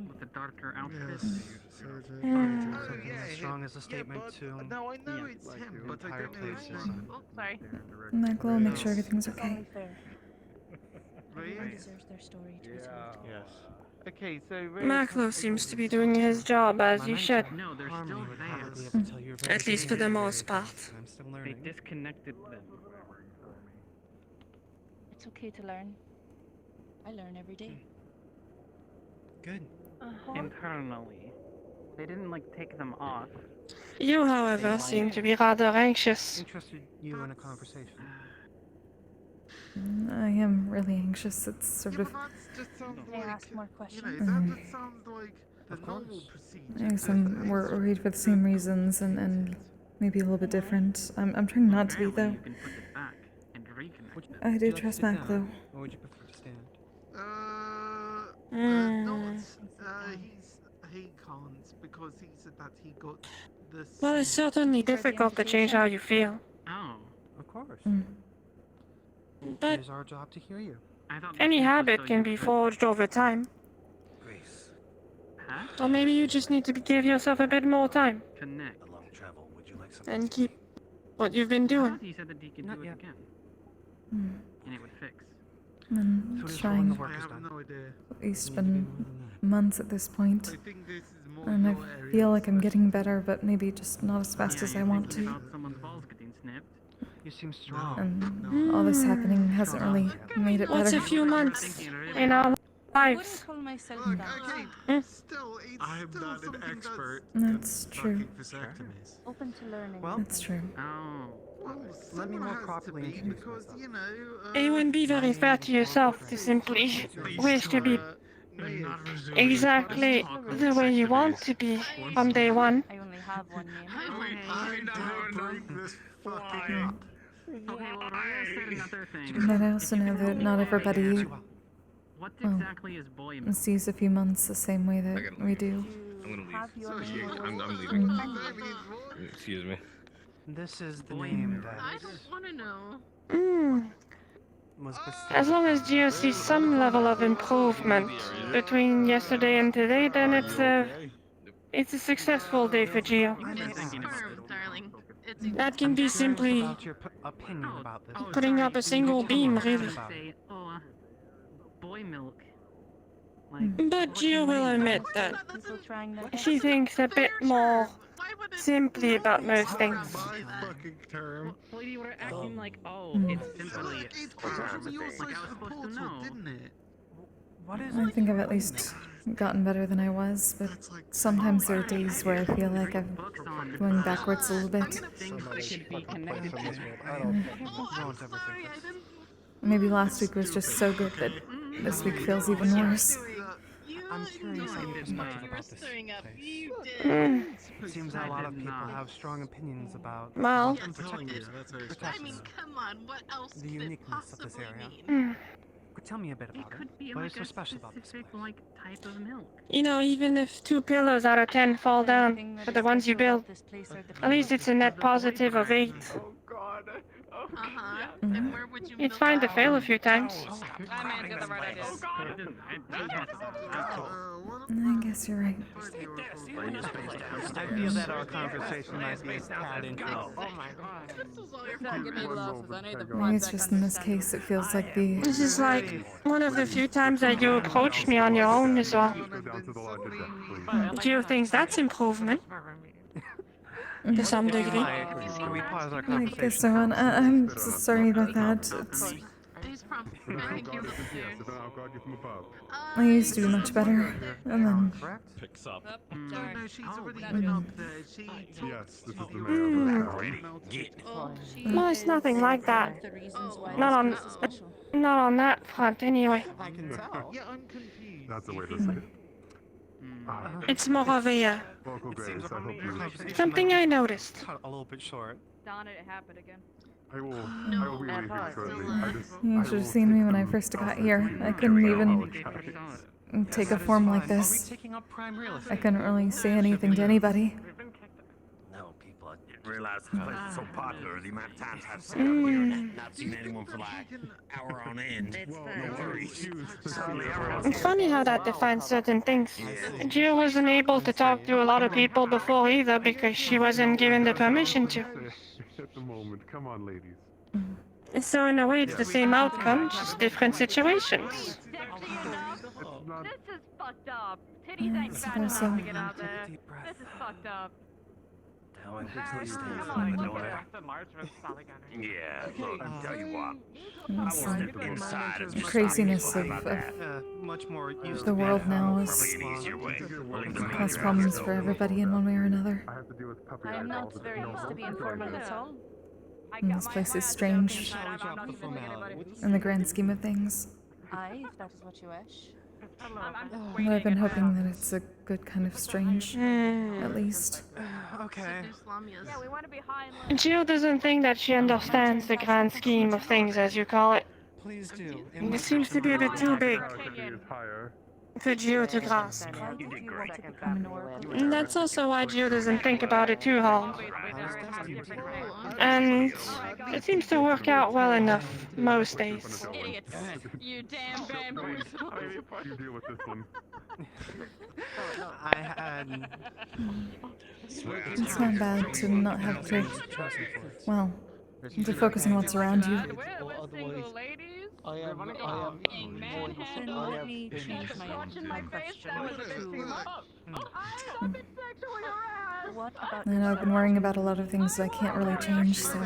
with the darker outfit. Something as strong as a statement to No, I know it's him, but I entire don't know his places. name. Oh, sorry. Maglo, make sure everything's It's okay. only fair. Everyone deserves their story to be told. Yes. Okay, so. Maklo seems to be doing his job as he should. No, they're still there. At least for the most part. I'm still They learning. disconnected them. It's okay to learn. I learn every day. Good. Internally. They didn't like take them off. You, however, seem to be rather anxious. Interested you in a conversation. I am really anxious. It's sort of. May I ask more questions? That sounds like the normal procedure. I guess I'm worried for the same reasons and maybe a little bit different. I'm trying not to be though. You can put it back and reconnect it. I do trust Maglo. Or would you prefer to stand? He can't because he said that he got the. Well, it's certainly difficult to change how you feel. Oh. Of course. But It is our job to hear you. any habit can be forged over time. Grace, Or maybe you just need to give yourself a bit more time Connect. a long travel. Would you like something? and keep what you've been I doing. thought he said that he could do it again. And it would fix. I'm trying. It's been months at this point, and I feel like I'm getting better, but maybe just not as fast as I want to. About someone's balls getting snipped. You seem strong. And all this happening hasn't really made it What's better. a few months in our lives? Call myself Hmm. that. Still, it's I'm still not an something expert. That's true. Vasectomies. Open to learning. Well, That's true. Oh. let me more someone has to properly be, introduce because, myself. you know, It wouldn't be very fair to yourself to simply wish to be exactly the way you want to be from day one. I only have one name. I never bring this fucking up. Okay, well, Raya said another thing. But I also know that not everybody What exactly is boy milk? sees a few months the same way that we do. I'm gonna leave. I'm leaving. Excuse me. This is the name that I don't want to know. was bestowed. As long as Gio sees some level of improvement between yesterday and today, then it's a successful day for Gio. Darling. It's That can be simply About your opinion about this. putting up a single beam, really. Say, boy milk. But Gio will admit that People trying their best. she thinks a bit more simply about most things. My fucking term. Well, you were acting like, it's simply sperm. Like I was supposed to know. didn't it? What is I think I've at least gotten better than I was, but sometimes there are days where I feel like I'm going backwards a little bit. Things that could be connected. Maybe last week was just so good that this week feels even worse. I'm curious how you perspective about this stirring up. place. You Mm. It seems that a lot of people have strong opinions about Well, I mean, come on. What else the could it uniqueness of this possibly area. mean? Tell me a bit about Could be it. What like is so a special about this specific place? type of milk. you know, even if 2 pillars out of 10 fall down for the ones you build, at least it's a net positive of 8. Uh-huh. And where would you It's fine to fail a few times. I may have got the right idea. I guess you're right. I feel that our conversation might be a tad interesting. Oh my god. This is all your Don't give me losses. I need the Maybe it's just in this case it feels like the... This is like one of the few times that you approached me on your own as well. Gio thinks that's improvement. To some degree. Can we pause our I conversation? guess so, and I'm so sorry about that. It's, He's probably very good upstairs. I used to be much better, and then... Picks up. No, she's already been up there. She Yes, this is the mayor of town. Well, it's nothing like that. Oh, Not on that front, anyway. I can tell. Yeah, I'm confused. That's the way to say it. It's more of a, Vocal Grace, I hope you... something I noticed. Cut a little bit short. Darn it, it happened again. I will be leaving shortly. You should have seen me when I first got here. I couldn't even take a form like this. Taking up prime real estate. I couldn't really say anything to anybody. No, people, I didn't realize this place is so popular. The amount of times I've sat out here and not seen anyone for like an hour on end. No worries. Suddenly everyone's It's funny how that defines certain things. Gio wasn't able to talk to a lot of people before either because she wasn't given the permission to. At the moment, come on, ladies. So in a way, it's the same outcome, just different situations. This is fucked up. Titties ain't fat suppose so. enough to get out there. This is fucked up. How please stay Come from on, the look door. at Yeah, look, I'll tell you what. I It's will step inside as the much craziness time of, as possible. Much more used the to world being now out. is Probably an easier way. We'll leave the main cause door problems open. for everybody in one way or another. I have to deal with puppy I am eyeballs not very used to being formal at all. This place is strange in the grand scheme of things. Aye, if that is what you wish. But I've been hoping that it's a good kind of strange, at least. Okay. Yeah, we want to be high and Gio doesn't think that she understands the grand scheme of things, as you call it. Please do. It seems to be a bit too big for Gio to grasp. You did great. And that's also why Gio doesn't think about it too hard. And it seems to work out well enough most days. Idiots. You damn bamboozles. You deal with this one. I had. It's not bad to not have to, well, to focus on what's around you. Single ladies. I am Being manhandled. Let me change my Watching my face, that was a bit too much. I've been sexually harassed. What about I know I've been worrying about a lot of things that I can't really change, so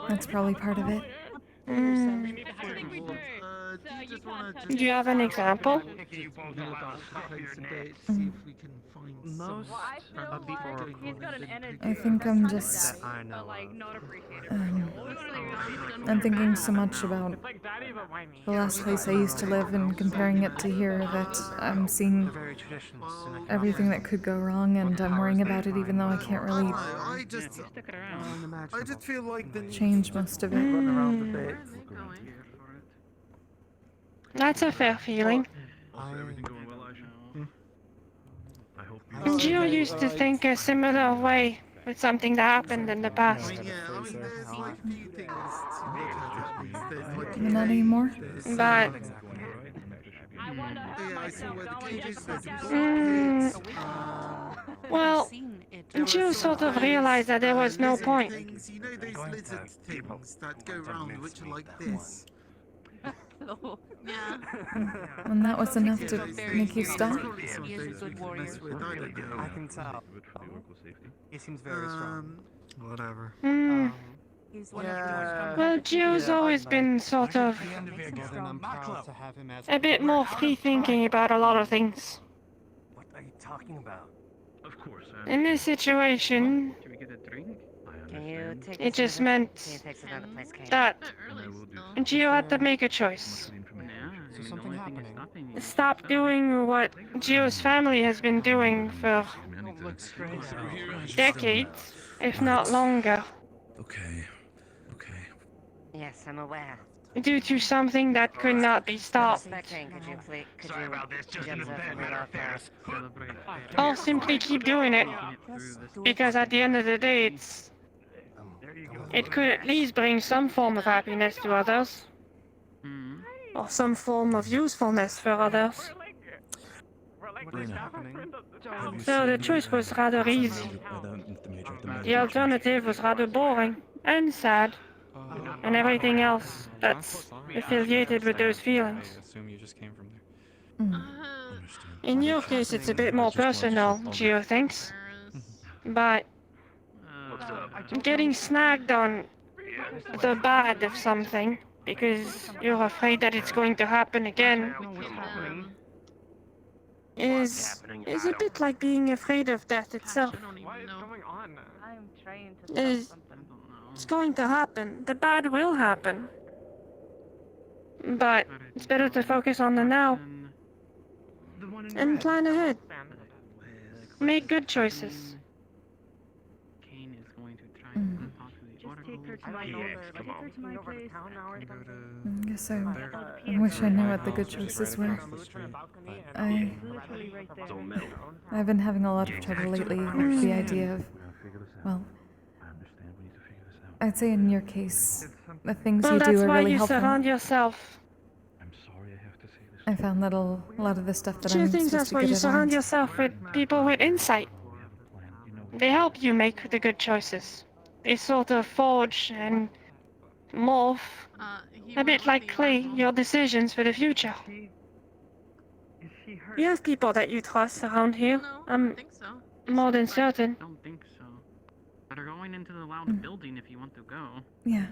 that's probably part of it. Do you have an example? Most I think I'm just, I'm thinking so much about the last place I used to live and comparing it to here that I'm seeing everything that could go wrong, and I'm worrying about it even though I can't really I just feel like the change most of it. That's a fair feeling. Gio used to think a similar way with something that happened in the past. Not anymore? But well, Gio sort of realized that there was no point. You know those lizard things that go round which are like this? Yeah. And that was enough to make you stop? He is a good warrior. I can tell. He seems very strong. Whatever. Well, Gio's always been sort of a bit more free-thinking about a lot of things. What are you talking about? Of course. In this situation, Should we get a drink? it just meant that Gio had to make a choice. Stop doing what Gio's family has been doing for decades, if not longer, Okay. Yes, I'm aware. due to something that could not be stopped. Sorry about this, just an event, matter of affairs. Or simply keep doing it, because at the end of the day, it could at least bring some form of happiness to others, or some form of usefulness for others. So the choice was rather easy. The alternative was rather boring and sad, and everything else that's affiliated with those feelings. I assume you just came from there. In your case, it's a bit more personal, Gio thinks. But getting snagged on the bad of something because you're afraid that it's going to happen again is a bit like being afraid of death itself. I'm trying to It's going to happen. The bad will happen. But it's better to focus on the now and plan ahead. Make good choices. Just take her to my place. I guess I wish I knew what the good choices were. I've been having a lot of trouble lately with the idea of, well, I'd say in your case, the things Well, you that's do are why really you helpful. surround yourself. I found that a lot of the stuff that She I'm thinks supposed that's to why be you good at surround aren't. yourself with people with insight. They help you make the good choices. They sort of forge and morph, a bit like clay, your decisions for the future. You have people that you trust around here. I'm more than certain. I don't think so. But are going into the loud building if you want to go. Yeah.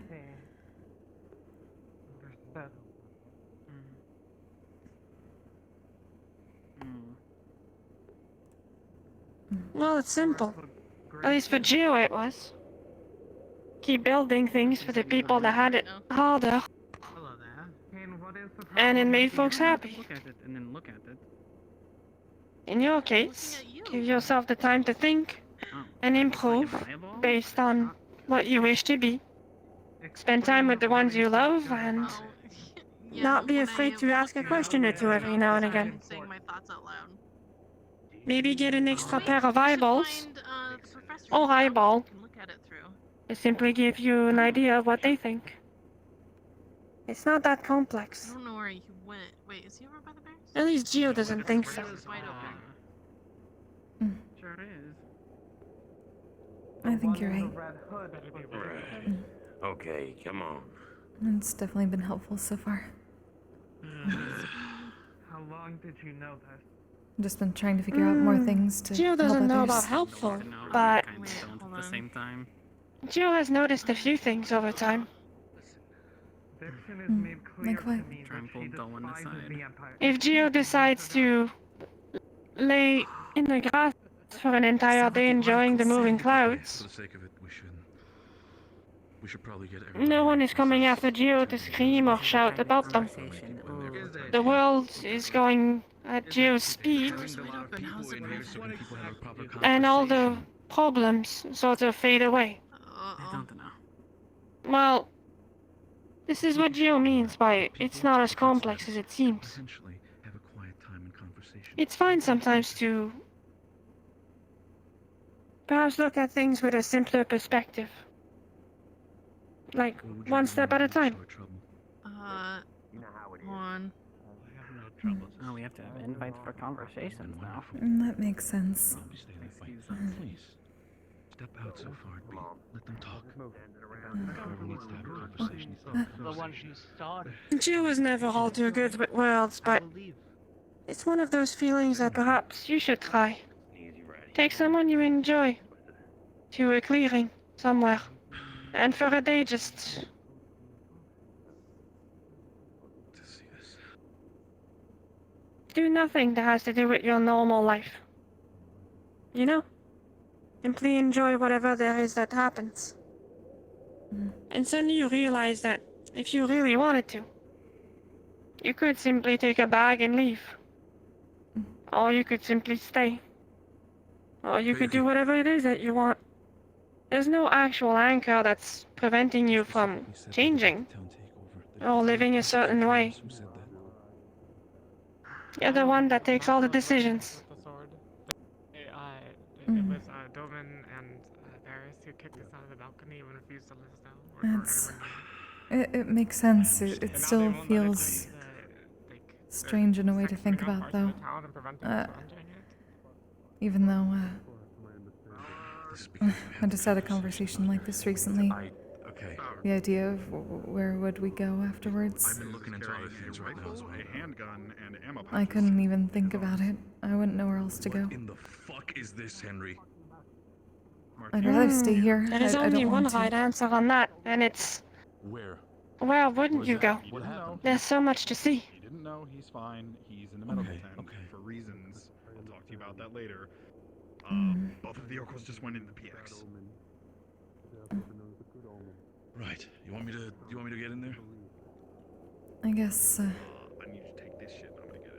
Well, it's simple. At least for Gio it was. Keep building things for the people that had it harder. And it made folks happy. Look at it and then look at it. In your case, give yourself the time to think and improve based on what you wish to be. Spend time with the ones you love and not be afraid to ask a question or two every now and again. Saying my thoughts out loud. Maybe get an extra pair of eyeballs, Find the professor's or laptop eyeball, you can look at it through. to simply give you an idea of what they think. It's not that complex. I don't know where he went. Wait, is he over by the bears? At least Gio doesn't think so. It's wide open. Sure is. I think you're right. Okay, come on. It's definitely been helpful so far. How long did you know this? I've just been trying to figure out more things to Gio help doesn't know others. about helpful, but At the same time. Gio has noticed a few things over time. Vixen is made clear Like what? to me that she despises the Empire. If Gio decides to lay in the grass for an entire day enjoying the moving clouds, For the sake of it, we should probably get no one is coming after Gio to scream or shout about them. The world is going at Gio's speed, and all the problems sort of fade away. I don't know. Well, this is what Gio means by it's not as complex as it seems. It's fine sometimes to perhaps look at things with a simpler perspective. Like, one step at a time. One. Oh, we have to have invites for conversations now. That makes sense. Please. Step out so far. Let them talk. Whoever needs to have a conversation. The one who started. Gio was never all too good with words, but it's one of those feelings that perhaps you should try. Take someone you enjoy to a clearing somewhere, and for a day just do nothing that has to do with your normal life. You know? Simply enjoy whatever there is that happens. And suddenly you realize that if you really wanted to, you could simply take a bag and leave. Or you could simply stay. Or you could do whatever it is that you want. There's no actual anchor that's preventing you from changing or living a certain way. You're the one that takes all the decisions. It was Doman and Paris who kicked us out of the balcony and refused to let us down. It makes sense. It still feels strange in a way to think about, though. Even though I just had a conversation like this recently. The idea of where would we go afterwards. I've been looking into other things right now as well. A handgun and ammo pouches. I couldn't even think about it. I wouldn't know where else to go. What in the fuck is this, Henry? I'd rather stay here. There is I only don't one want to. right answer on that, and it's Where? where wouldn't you go? What happened? There's so much to see. He didn't know. He's fine. He's in the medical tent for reasons. I'll talk to you about that later. Both of the oracles just went into the PX. Right. You want me to get in there? I guess. I need to take this shit. I'm gonna get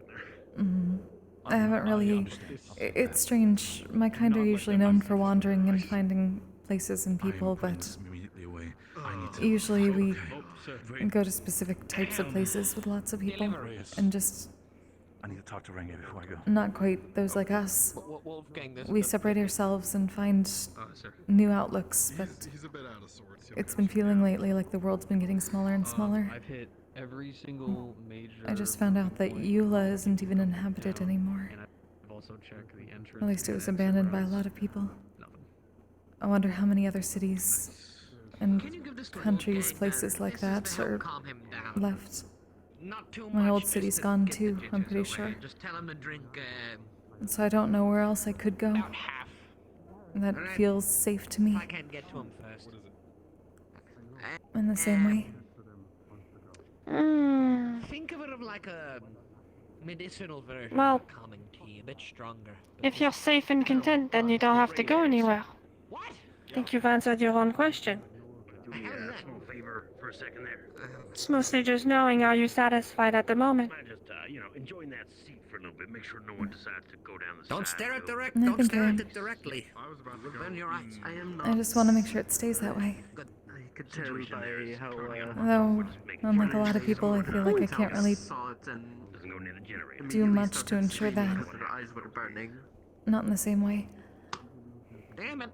in there. I haven't really. It's strange. My kind are usually known for wandering and finding places and people, but usually we go to specific types of places with lots of people, and just I need to talk to Renge before I go. not quite those like us. Wolfgang, this We separate ourselves and find new outlooks, but He's a bit out of sorts. it's been feeling lately like the world's been getting smaller and smaller. I've hit every single major. I just found out that Eula isn't even inhabited anymore. And I've also checked the entrance. At least it was abandoned by a lot of people. I wonder how many other cities and countries, places like that are left. My old city's gone too, I'm pretty sure. Just tell him to drink. And so I don't know where else I could go. That feels safe to me I can't get to him first. in the same way. Think of it like a medicinal version Well, of calming tea, a bit stronger. if you're safe and content, then you don't have to go anywhere. I think you've answered your own question. Small favor for a second there. It's mostly just knowing, are you satisfied at the moment? I just, enjoying that seat for a little bit. Make sure no one decides to go down the Don't side. stare at I don't think stare I- at it directly. Open your eyes. I am not. I just want to make sure it stays that way. I could tell by how Though, unlike a lot of people, I feel like I can't really saw it and do much to ensure that. because their eyes were burning. Not in the same way. Damn it.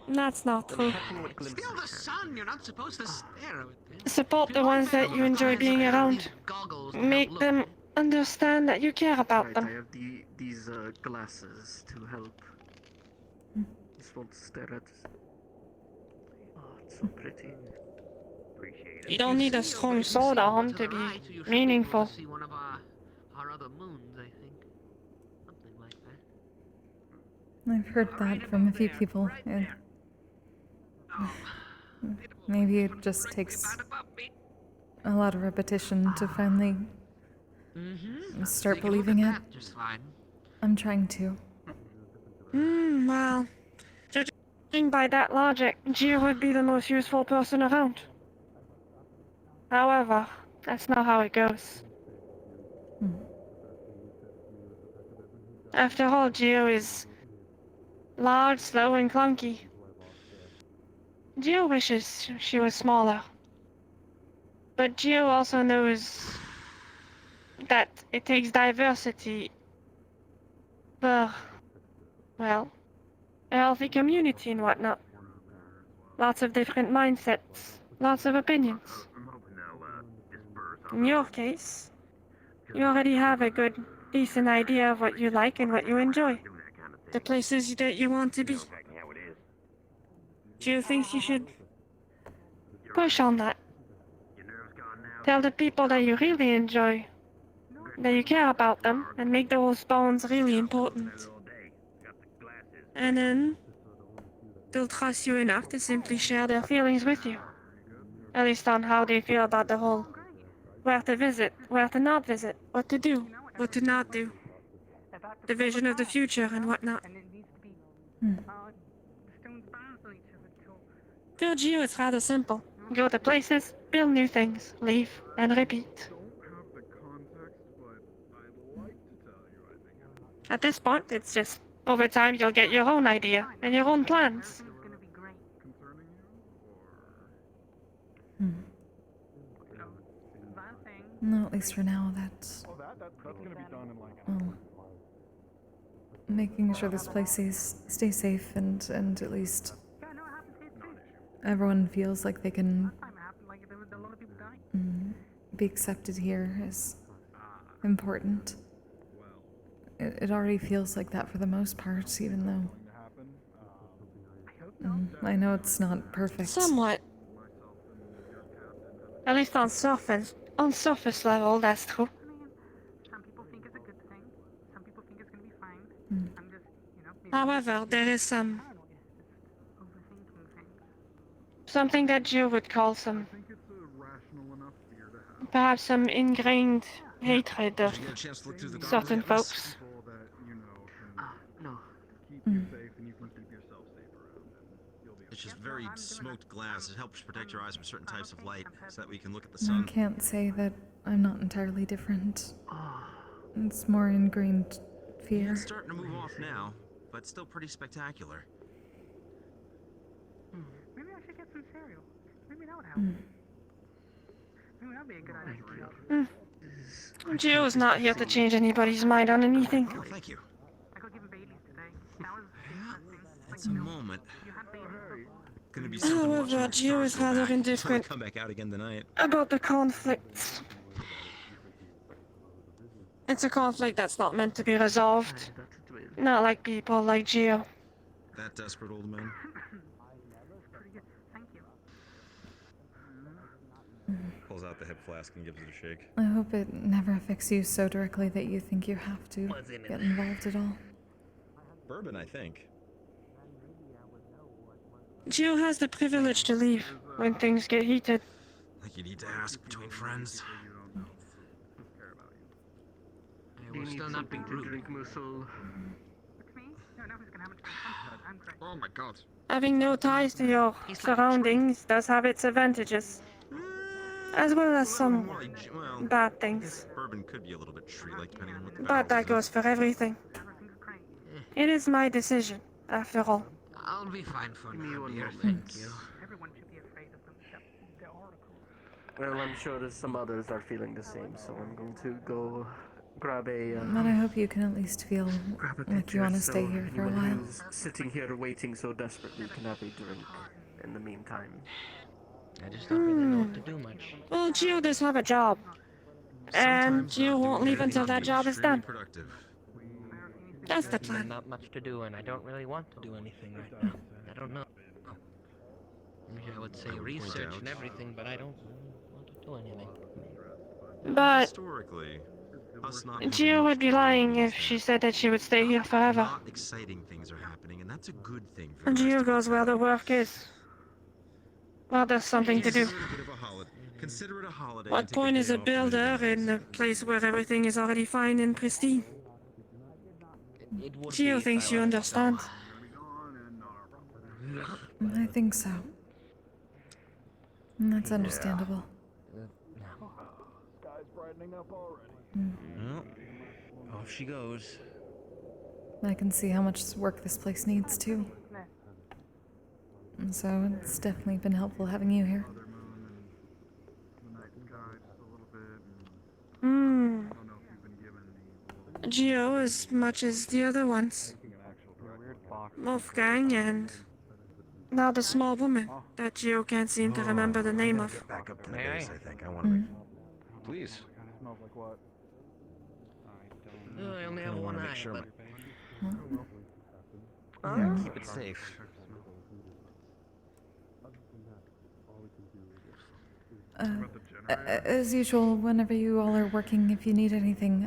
That's not true. Still the sun. You're not supposed to stare at it. Support the ones that you enjoy being around. Make them understand that you care about I them. have these glasses to help. Just want to stare at. Oh, it's so pretty. You don't need a strong sword arm to be meaningful. See one of our other moons, I think. Something like that. I've heard that from a few people. Maybe it just takes a lot of repetition to finally start believing it. Just fine. I'm trying to. Well, judging by that logic, Gio would be the most useful person around. However, that's not how it goes. After all, Gio is large, slow, and clunky. Gio wishes she was smaller. But Gio also knows that it takes diversity for, well, a healthy community and whatnot. Lots of different mindsets, lots of opinions. In your case, you already have a good, decent idea of what you like and what you enjoy. The places that you want to be. Gio thinks you should push on that. Tell the people that you really enjoy, that you care about them, and make those bonds really important. And then, they'll trust you enough to simply share their feelings with you. At least on how they feel about the whole where to visit, where to not visit, what to do, what to not do. The vision of the future and whatnot. For Gio, it's rather simple. Go to places, build new things, leave, and repeat. At this point, it's just, over time you'll get your own idea, and your own plans. No, at least for now, that's... Well, making sure this place stays safe and at least everyone feels like they can be accepted here is important. It already feels like that for the most part, even though I know it's not perfect. Somewhat. At least on surface level, that's true. However, there is something that Gio would call perhaps some ingrained hatred of certain folks. No. It's just very smoked glass. It helps protect your eyes from certain types of light so that we can look at the I sun. can't say that I'm not entirely different. It's more ingrained fear. It's starting to move off now, but still pretty spectacular. Maybe I should get some cereal. Maybe that would help. Maybe that'd be a good idea. Gio's not here to change anybody's mind on anything. Oh, thank you. I could give him Baileys today. That was It's a moment. Gonna be However, Gio is rather indifferent come back out again tonight. about the conflicts. It's a conflict that's not meant to be resolved. Not like people like Gio. That desperate old man. Pulls out the hip flask and gives it a shake. I hope it never affects you so directly that you think you have to get involved at all. Bourbon, I think. Gio has the privilege to leave when things get heated. Like you need to ask between friends. I will still not be rude. Oh my god. Having no ties to your surroundings does have its advantages. As well as some bad things. Bourbon could be a little bit tree-like depending on what the But that goes for everything. It is my decision, after all. I'll be fine for now, dear. Thank you. Well, I'm sure that some others are feeling the same, so I'm going to go grab a. But I hope you can at least feel Grab a like you picture want to so stay here for a anyone while. who's sitting here waiting so desperately can have a drink in the meantime. I just don't really know what to do much. Well, Gio does have a job. And Sometimes Gio not won't doing leave until anything that can be job is extremely done. productive. That's the There's plan. not much to do, and I don't really want to do anything right now. I don't know. Maybe I would say research and everything, but I don't want to do anything. But Historically, us not moving Gio much would be forward lying means if she that said that she would stay here forever. not exciting things are happening, and that's a good thing for the rest Gio of goes where the work is. Well, there's something to do. Consider it a bit of a holiday. Consider it a holiday. What and take point a is day a off from builder anything in else. a place where everything is already fine and pristine? It would Gio be thinks if you I understand. I think so. And that's understandable. Sky's brightening up already. Well, off she goes. I can see how much work this place needs too. And so it's definitely been helpful having you here. Hmm. Gio as much as the other ones. Wolfgang and now the small woman that Gio can't seem to remember the name of. Get back up to the May base, I? I think. I want to. Please. I only I have one want to make eye, sure. but Yeah, keep it safe. As usual, whenever you all are working, if you need anything,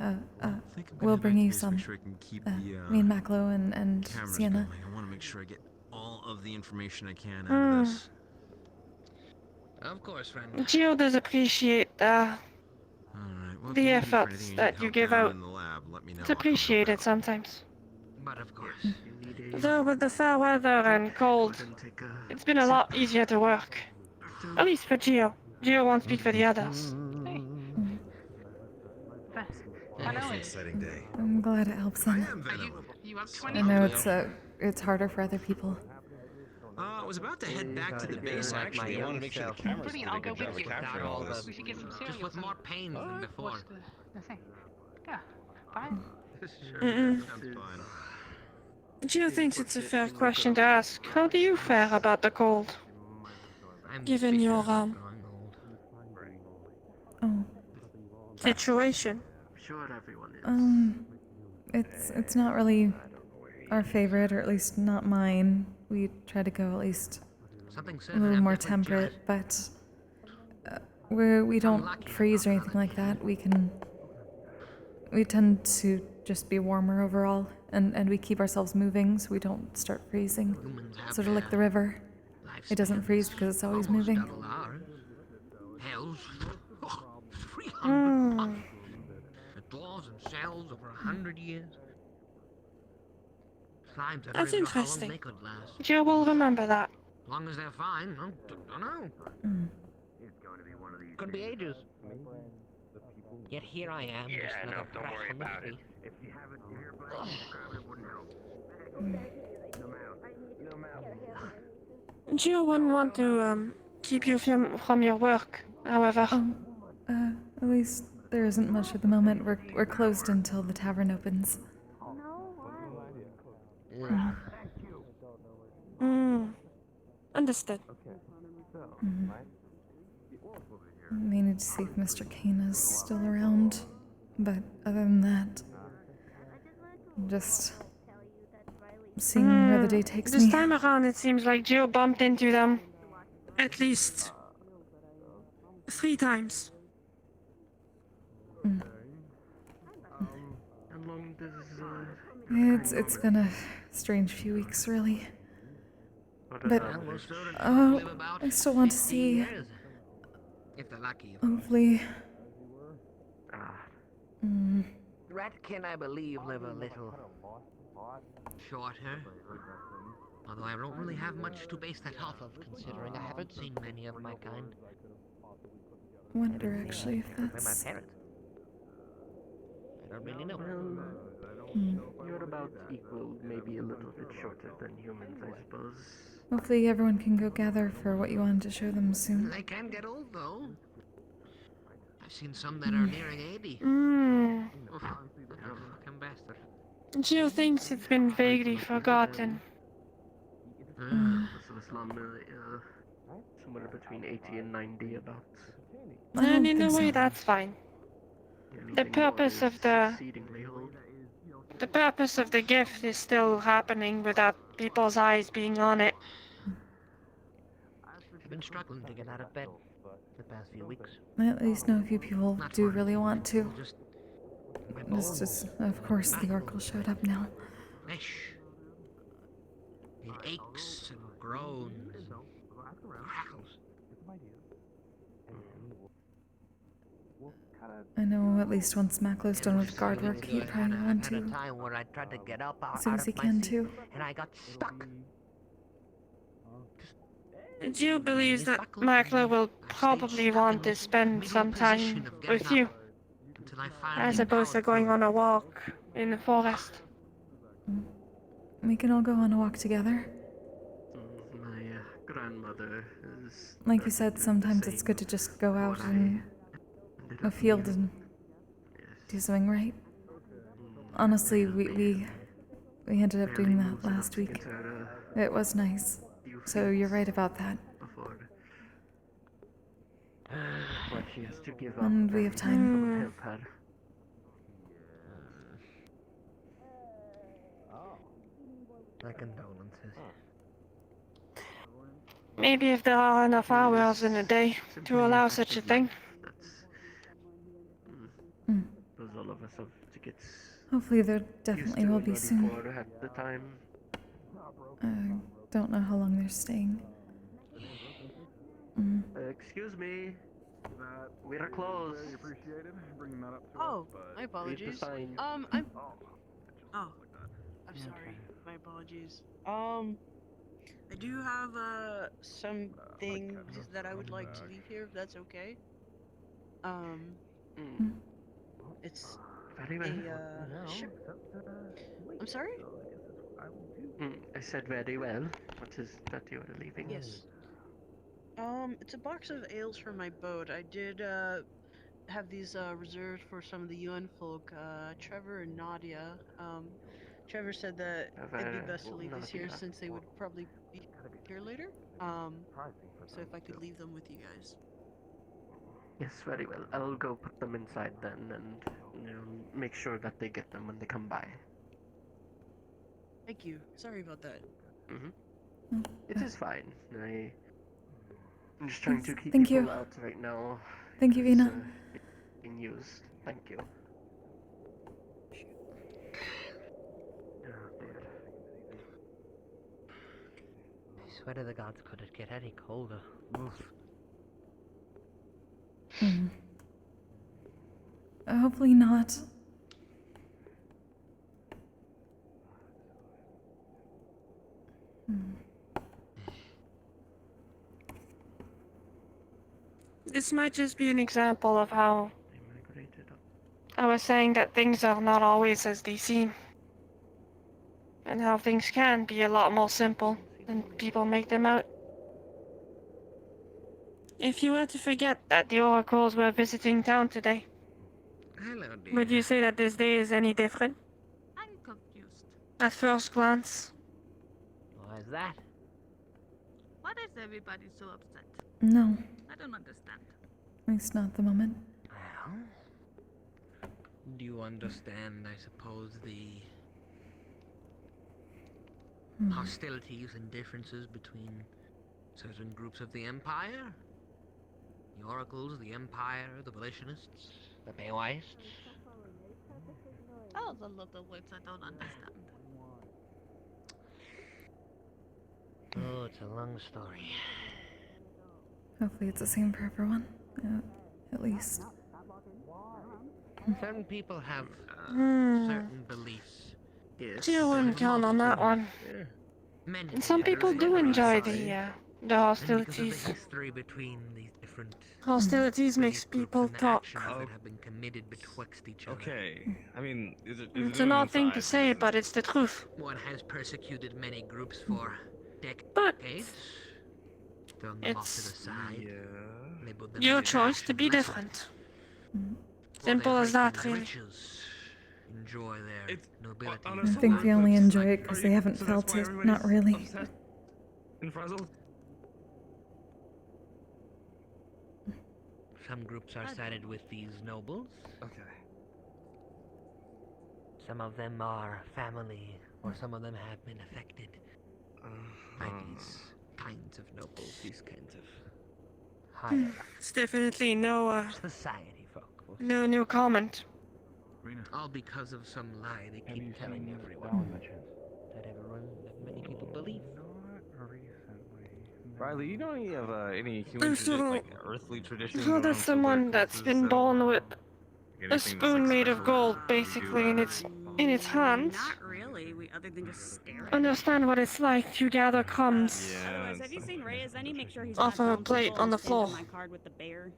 we'll bring you some. Make sure I can keep the Me and Maclo and cameras Sienna. going. I want to make sure I get all of the information I can out of this. of course, friend. Gio does appreciate All right. Well, if the you need me for efforts anything you that need you help give down out. in the lab, let me know. It's I'll come help appreciated out. sometimes. But of course. Though with the fair weather and cold, it's been a lot easier to work. At least for Gio. Gio won't speak for the others. It's an exciting day. I'm glad it helps them. You up to I anything? know it's harder for other people. I was about to head back to the base, actually. I want to make sure the cameras Brilliant, I'll go with you. capturing all this. We should get some cereal. Just with more pain than before. What's the thing? Yeah, fine. Mm-mm. Sounds fine. Gio thinks it's a fair question to ask. How do you fare about the cold? Given your Oh. situation. Sure, everyone is. It's not really our favorite, or at least not mine. We try to go at least a little more temperate, but we don't freeze or anything like that. We tend to just be warmer overall, and we keep ourselves moving so we don't start freezing. Sort of like the river. It doesn't freeze because it's always moving. Hells. 300 months. The dwarves and cells over 100 years. Slimes, I don't That's even know how long interesting. they could last. Gio will remember that. As long as they're fine, I don't know. Could be ages. Yet here I am, just another crack in the tree. If you have it nearby, grab it wouldn't help. Gio wouldn't want to keep you from your work, however. At least there isn't much at the moment. We're closed until the tavern opens. Understood. We need to see if Mr. Kane is still around. But other than that, just seeing where the day takes This me. time around, it seems like Gio bumped into them at least 3 times. How long does It's been a strange few weeks, really. But I still want to see. If they're lucky. Hopefully. Ratkin, I believe, live a little shorter. Although I don't really have much to base that off of, considering I haven't seen many of my kind. Wonder actually if My that's. parents. I don't really know. You're about equal, maybe a little bit shorter than humans, I suppose. Hopefully everyone can go gather for what you wanted to show them soon. They can get old, though. I've seen some that are nearing 80. Hmm. Oof, fucking bastard. Jill thinks it's been vaguely forgotten. Most of us long somewhere between 80 and 90 about. And in a way, that's fine. The purpose of the Exceedingly old. the purpose of the gift is still happening without people's eyes being on it. I've been struggling to get out of bed the past few weeks. I at least know a few people That's do fine. really want to. Just my It's bones. just, of course, the Oracle showed up now. Flesh. It aches and groans and crackles. I know at least once Maklow's done with guard work, he'd probably want I've had a to. time where I tried to get up As soon out as he of my can, seat, too. and I got stuck. Jill believes that Makla will probably want to spend some time with you, Until I finally as opposed to powered going through. on a walk in the forest. We can all go on a walk together. My grandmother is. Like you said, sometimes it's good to just go out in a field and do something right. Honestly, we ended up doing that last week. It was nice. So you're right about that. But she has to give up. And we have time. Someone help her. My condolences. Maybe if there are enough hours in a day to allow such a thing. Those all of us have tickets. Hopefully there definitely will be soon. At the time. I don't know how long they're staying. Excuse me. We're closed. Bringing that up to Oh, us, but my apologies. sign. I'm. Oh, I'm sorry. My apologies. I do have some things that I would like to leave here, if that's okay. It's Very well. a ship. I'm sorry? I said very well. What is that you are leaving? Yes. It's a box of ales from my boat. I did have these reserved for some of the UN folk, Trevor and Nadia. Trevor said that it'd be best to leave these here since they would probably be here later. So if I could leave them with you guys. Yes, very well. I'll go put them inside then and make sure that they get them when they come by. Thank you. Sorry about that. It is fine. I'm just trying to keep Thank people you. out right now. Thank you, Vina. It's being used. Thank you. I swear to the gods, could it get any colder? Oof. Hopefully not. This might just be an example of how I was saying that things are not always as they seem. And how things can be a lot more simple than people make them out. If you were to forget that the oracles were visiting town today, Hello, dear. would you say that this day is any different? I'm confused. At first glance? Why is that? Why is everybody so upset? No, I don't understand. at least not at the moment. Well, do you understand, I suppose, the hostilities and differences between certain groups of the Empire? The Oracles, the Empire, the Abolitionists, the Baywaists? Oh, the little words I don't understand. Oh, it's a long story. Hopefully it's the same for everyone. At least. Certain people have certain beliefs. Jill wouldn't count on that one. Many And some people do enjoy the hostilities. The history between these different Hostilities makes people talk. that have been committed betwixt each other. Okay, I mean, is it It's an odd thing to say, but it's the truth. One has persecuted many groups for decades. But thrown them off to the side. Labeled them your as choice to be faction different. Simple as that, really. Enjoy their nobility. I think they only enjoy it because they haven't felt it. Not really. And frazzled? Some groups are sided with these nobles. Okay. Some of them are family, or some of them have been affected by these kinds of nobles, these kinds of higher It's definitely no, society folk. no new comment. All because of some lie they keep telling everyone. That many people believe. Riley, you know any of any human There's like earthly traditions? Well, around that's someone that's been born with a anything spoon that's, like, made of special gold, that you basically, do, in its hands. Not really. Other than just staring. Understand what it's like to gather crumbs Otherwise, have you seen Reyes? Any? Make sure he's off not of a telling plate people on the and stamping floor. my card with the bear.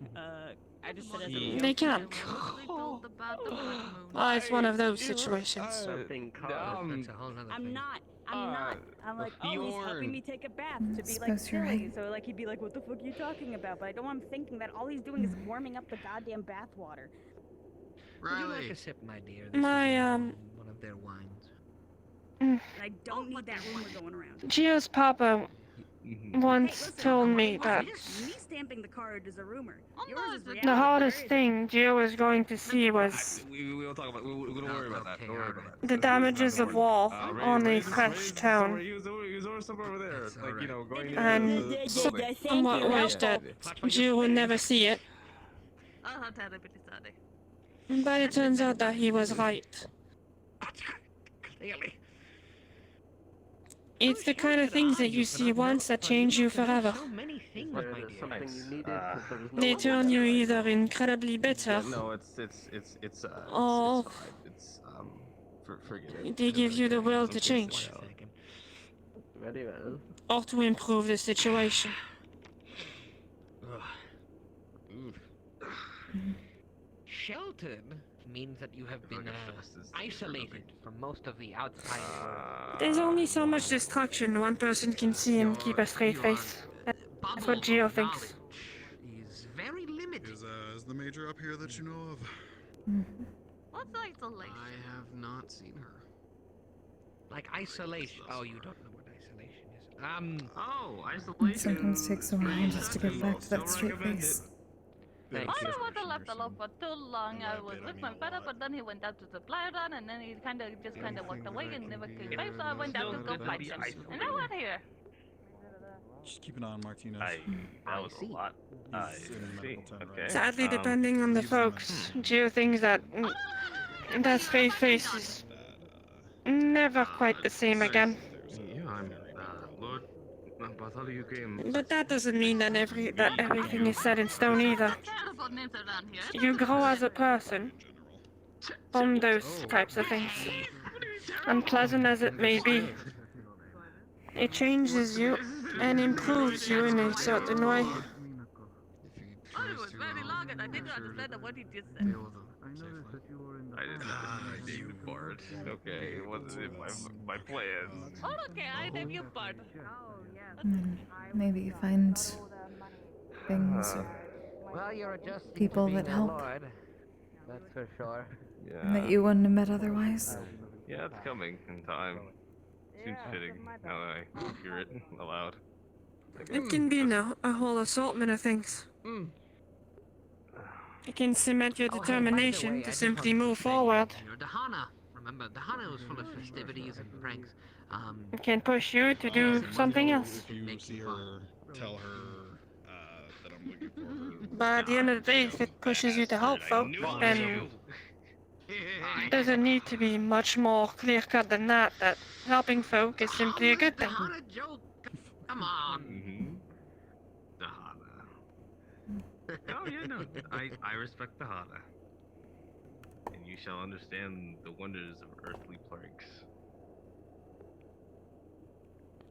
I just said as a They joke. can't. It's one of those situations. I'm not. I'm like, oh, he's helping me take a bath to be like Suppose you're silly. right. So like he'd be like, what the fuck are you talking about? But I don't want him thinking that all he's doing is warming up the goddamn bath water. Would you like a sip, my dear? My, One of their wines. I don't need that rumor going around. Gio's papa once Hey, listen, told me listen, that me stamping the card is a rumor. Yours is reality. the hardest thing Gio was going to see was We will talk about. We don't worry about that. Don't worry about that. the damages of war on a fresh town. He was over somewhere over there, like you know, going And into the building. somewhat wish that Gio would never see it. But it turns out that he was right. Clearly. It's the kind of things that you see once that change you forever. So many things, my dear. Something you needed, but there was no They one turn else. you either incredibly bitter, No, it's or fine. It's forget it. they give you the will to change, Very well. or to improve the situation. Sheltered means that you have been isolated from most of the outside world. There's only so much destruction one person can see and keep a straight face. That's what Gio thinks. Is very limited. Is the major up here that you know of? What's isolation? I have not seen her. Like isolation. Oh, you don't know what isolation is. Oh, It isolation. sometimes takes a while just to get back to that straight face. I don't want to left alone for too long. I was with my brother, but then he went out to the supply run, and then he kind of walked away and never came back. So I went out to go find him, and now we're here. Just keep an eye on Martinez. That was a lot. I see. Okay. Sadly, depending on the folks, Gio thinks that that straight face is never quite the same again. Yeah, I'm Lord Bartholomew came. But that doesn't mean that everything is set in stone either. You grow as a person from those types of things. Unpleasant as it may be, it changes you and improves you in a certain way. Oh, it was very long, and I didn't understand what he just said. I didn't you Bart. Okay, it wasn't in my plans. Oh, okay, I name you Bart. Maybe find things or Well, you're adjusting people to being that a help lord. That's for sure. that you wouldn't have met otherwise. Yeah, it's coming in time. Seems fitting now that I hear it aloud. It can be a whole assortment of things. It can cement your determination to simply move forward. Your Dahana. Remember, Dahana was full of festivities and pranks. It can push you to do something else. If you see her, tell her that I'm looking for her. But at the end of the day, if it pushes you to help folk, then it doesn't need to be much more clear-cut than that, that helping folk is simply a good thing. Dahana joke. Come on. Oh yeah, no, I respect the Hana. And you shall understand the wonders of earthly plagues.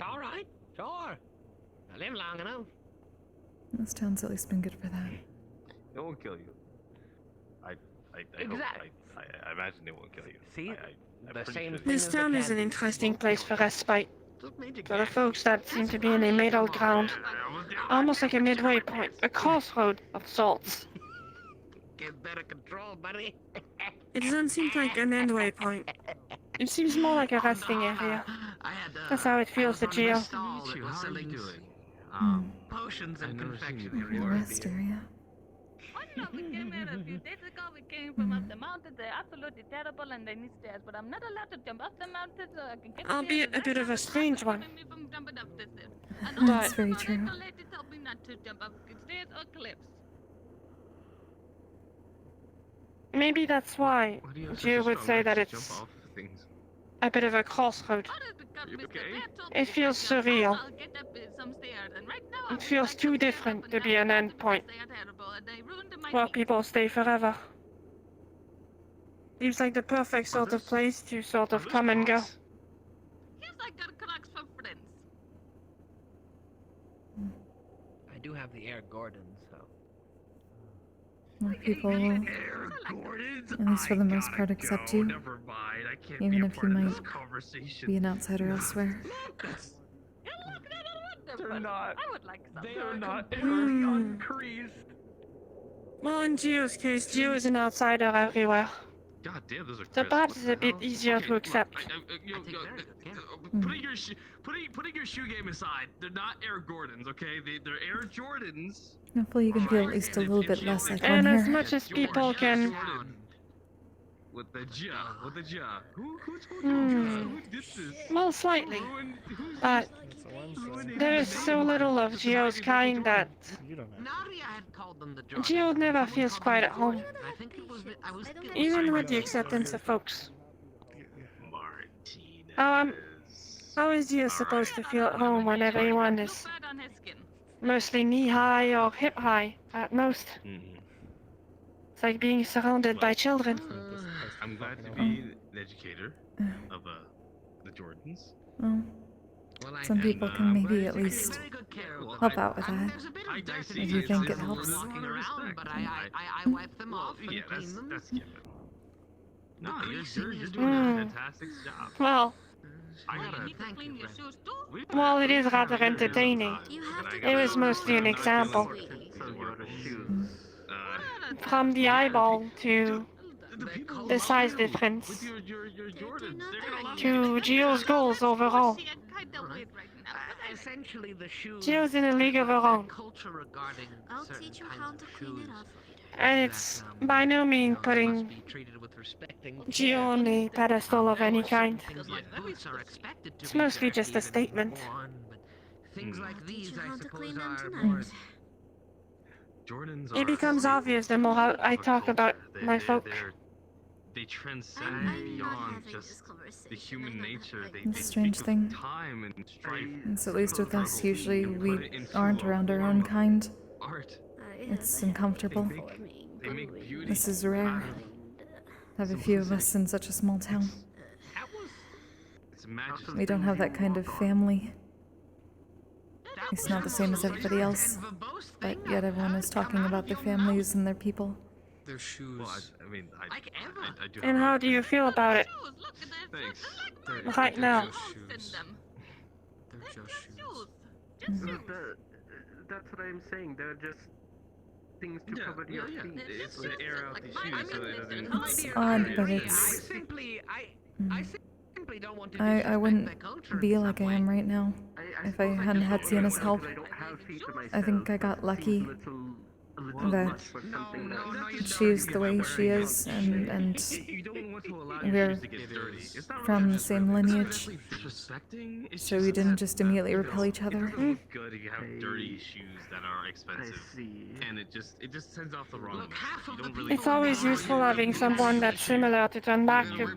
All right, sure. I live long enough. This town's at least been good for that. It won't kill you. I Exactly. hope, I imagine it won't kill you. See? I'm The pretty same sure thing This as the town is an candy. interesting place for respite. For the folks that seem to be in a middle ground. Almost like a midway point, a crossroad of sorts. in better control, buddy. It doesn't seem like an endway point. It seems more like a resting area. That's how it feels to Geo. How are you doing? Potions and I've never seen you confectionery. The before. rest area. No, we came here a few days ago. We came from up the mountains. They're absolutely terrible and they need stairs. But I'm not allowed to jump up the mountain, so I can get Albeit a bit of a strange one. That's very true. The lady told me not to jump up stairs or cliffs. Maybe that's why Why do you have such Geo a would strong say urge that to it's jump off things? a bit of a crossroad. You okay? It feels surreal. It feels too different to be an endpoint where people stay forever. Seems like the perfect sort of place to sort of come and go. Yes, I got clocks for friends. I do have the Air Gordon, so. More people will, at least for the most part, accept you, Never mind. I can't even be a if you part of might this conversation. be an outsider elsewhere. They're not. I would like some. They are not uncreased. Well, in Geo's case, Geo is an outsider everywhere. God damn, those are So crisp. perhaps What it's the a bit hell? easier Okay, to look, accept. putting your shoe game aside, they're not Air Gordons, okay? They're Air Jordans. Hopefully you can feel at least a little bit less like one And as here. much as people can... With the ja, with the ja. Who told Hmm. you? Who did this? Well, slightly. Who's But there is so little of Geo's kind that Nadia had called them the Jordans. Geo never feels quite at home, I think it was. I was. even with the acceptance of folks. Martinez. How is Geo supposed to feel at home when everyone is mostly knee-high or hip-high at most? It's like being surrounded by children. I'm glad to be the educator of the Jordans. Well, some people can maybe at least help out with that. If you think it helps. Walking around, but I wipe them off and Yeah, clean them. that's given. No, you're doing Hmm. a fantastic job. Well, I gotta Clean your shoes too. while it is rather entertaining, it was mostly an example. From the eyeball to the size difference to Geo's goals overall. Essentially, the shoes. Geo's in a league of her own, Culture regarding I'll teach you how to clean it up and it's by no means putting Geo on a pedestal of any kind. It's mostly just a statement. Things like these, I suppose, are tonight. Jordans It becomes obvious the more I talk about my folk. They transcend beyond just the human nature. They The strange speak thing of time and strife. is, at least with us, usually we aren't around our own kind. Art. It's uncomfortable. They make beauty. This is rare. Have a few of us in such a small town. It's magic. We don't have that kind of family. It's not the same as everybody else, but yet everyone is talking about their families and their people. Their shoes. Well, I mean, I do. And how do you feel about it Thanks. right now? They're just shoes. That's what I'm saying. They're just things to cover your feet. It's to air out the shoes so it doesn't. It's odd, but it's... I simply don't want to I wouldn't be like I am right now if I hadn't had Sienna's help. I think I got lucky that she's the way she is, and we're from the same lineage, so we didn't just immediately repel each other. Good, you have dirty shoes that are expensive, and it just sends off the wrong. You don't really. It's always useful having someone that's similar to turn back to.